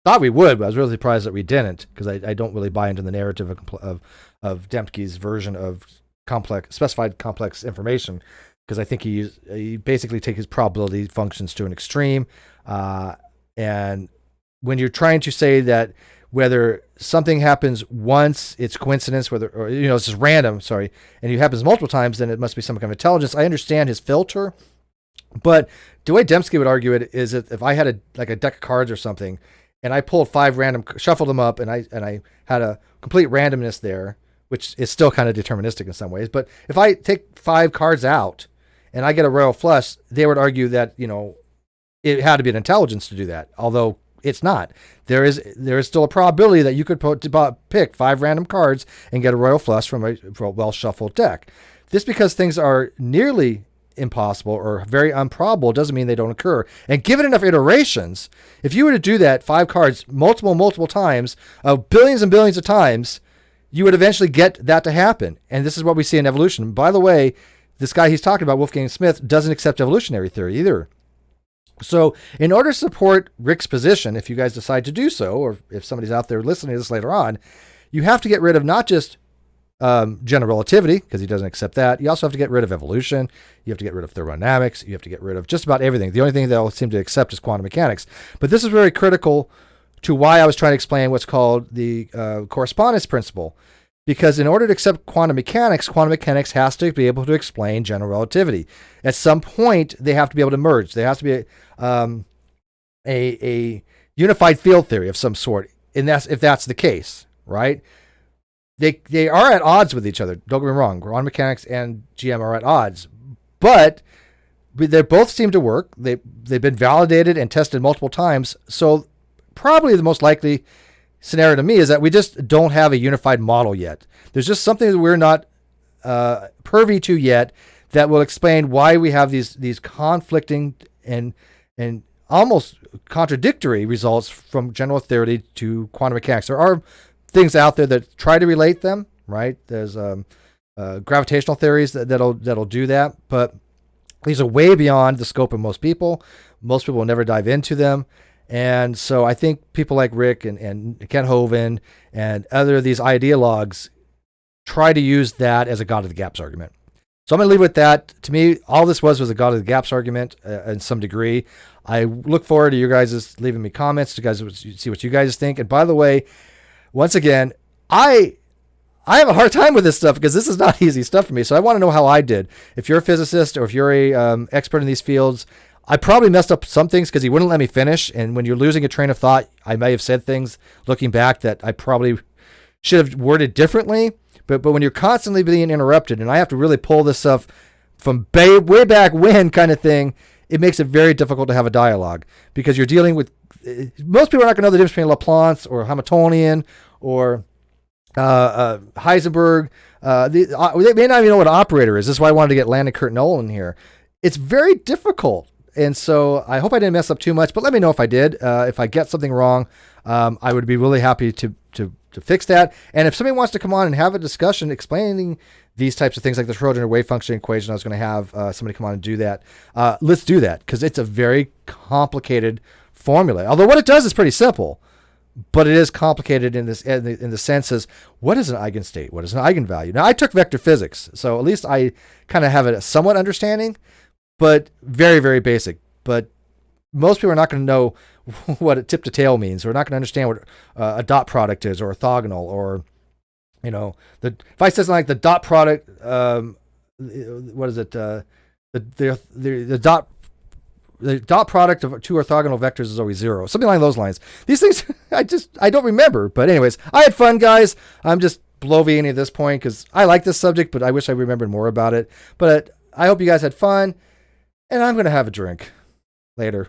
thought we would, but I was really surprised that we didn't, because I don't really buy into the narrative of Dembski's version of specified complex information, because I think he basically takes his probability functions to an extreme, and when you're trying to say that whether something happens once, it's coincidence, or it's just random, and it happens multiple times, then it must be some kind of intelligence. I understand his filter, but the way Dembski would argue it is that if I had a deck of cards or something, and I pulled 5 random, shuffled them up, and I had a complete randomness there, which is still kind of deterministic in some ways, but if I take 5 cards out and I get a royal flush, they would argue that, it had to be an intelligence to do that, although it's not. There is still a probability that you could pick 5 random cards and get a royal flush from a well-shuffled deck. Just because things are nearly impossible or very improbable doesn't mean they don't occur. And given enough iterations, if you were to do that 5 cards multiple times, billions and billions of times, you would eventually get that to happen. And this is what we see in evolution. By the way, this guy he's talking about, Wolfgang Smith, doesn't accept evolutionary theory either. So in order to support Rick's position, if you guys decide to do so, or if somebody's out there listening to this later on, you have to get rid of not just general relativity, because he doesn't accept that. You also have to get rid of evolution. You have to get rid of thermodynamics. You have to get rid of just about everything. The only thing they'll seem to accept is quantum mechanics. But this is very critical to why I was trying to explain what's called the correspondence principle. Because in order to accept quantum mechanics has to be able to explain general relativity. At some point, they have to be able to merge. There has to be a unified field theory of some sort, and if that's the case, right? They are at odds with each other. Don't get me wrong. Quantum mechanics and GM are at odds, but they both seem to work. They've been validated and tested multiple times. So probably the most likely scenario to me is that we just don't have a unified model yet. There's just something that we're not privy to yet that will explain why we have these conflicting and almost contradictory results from general theory to quantum mechanics. There are things out there that try to relate them, right? There's gravitational theories that'll do that, but these are way beyond the scope of most people. Most people will never dive into them. And so I think people like Rick and Ken Hovind and other of these ideologues try to use that as a God of the gaps argument. So I'm going to leave it with that. To me, all this was a God of the gaps argument in some degree. I look forward to you guys leaving me comments to guys see what you guys think. And by the way, once again, I have a hard time with this stuff because this is not easy stuff for me. So I want to know how I did. If you're a physicist or if you're a expert in these fields, I probably messed up some things because he wouldn't let me finish. And when you're losing a train of thought, I may have said things looking back that I probably should have worded differently. But when you're constantly being interrupted, and I have to really pull this stuff from way back when kind of thing, it makes it very difficult to have a dialogue because you're dealing with, most people are not going to know the difference between Laplace or Hamiltonian or Heisenberg. They may not even know what an operator is. This is why I wanted to get Landon Kurt Nolan here. It's very difficult. And so I hope I didn't mess up too much, but let me know if I did. If I get something wrong, I would be really happy to fix that. And if somebody wants to come on and have a discussion explaining these types of things like the Schrodinger wave function equation, I was going to have somebody come on and do that. Let's do that, because it's a very complicated formula. Although what it does is pretty simple, but it is complicated in the sense as what is an eigenstate? What is an eigenvalue? Now, I took vector physics, so at least I kind of have a somewhat understanding, but very, very basic. But most people are not going to know what a tip to tail means. We're not going to understand what a dot product is, or orthogonal, or if I said something like the dot product, what is it? The dot product of two orthogonal vectors is always 0. Something along those lines. These things I don't remember. But anyways, I had fun, guys. I'm just bloviating at this point because I like this subject, but I wish I remembered more about it. But I hope you guys had fun, and I'm going to have a drink later.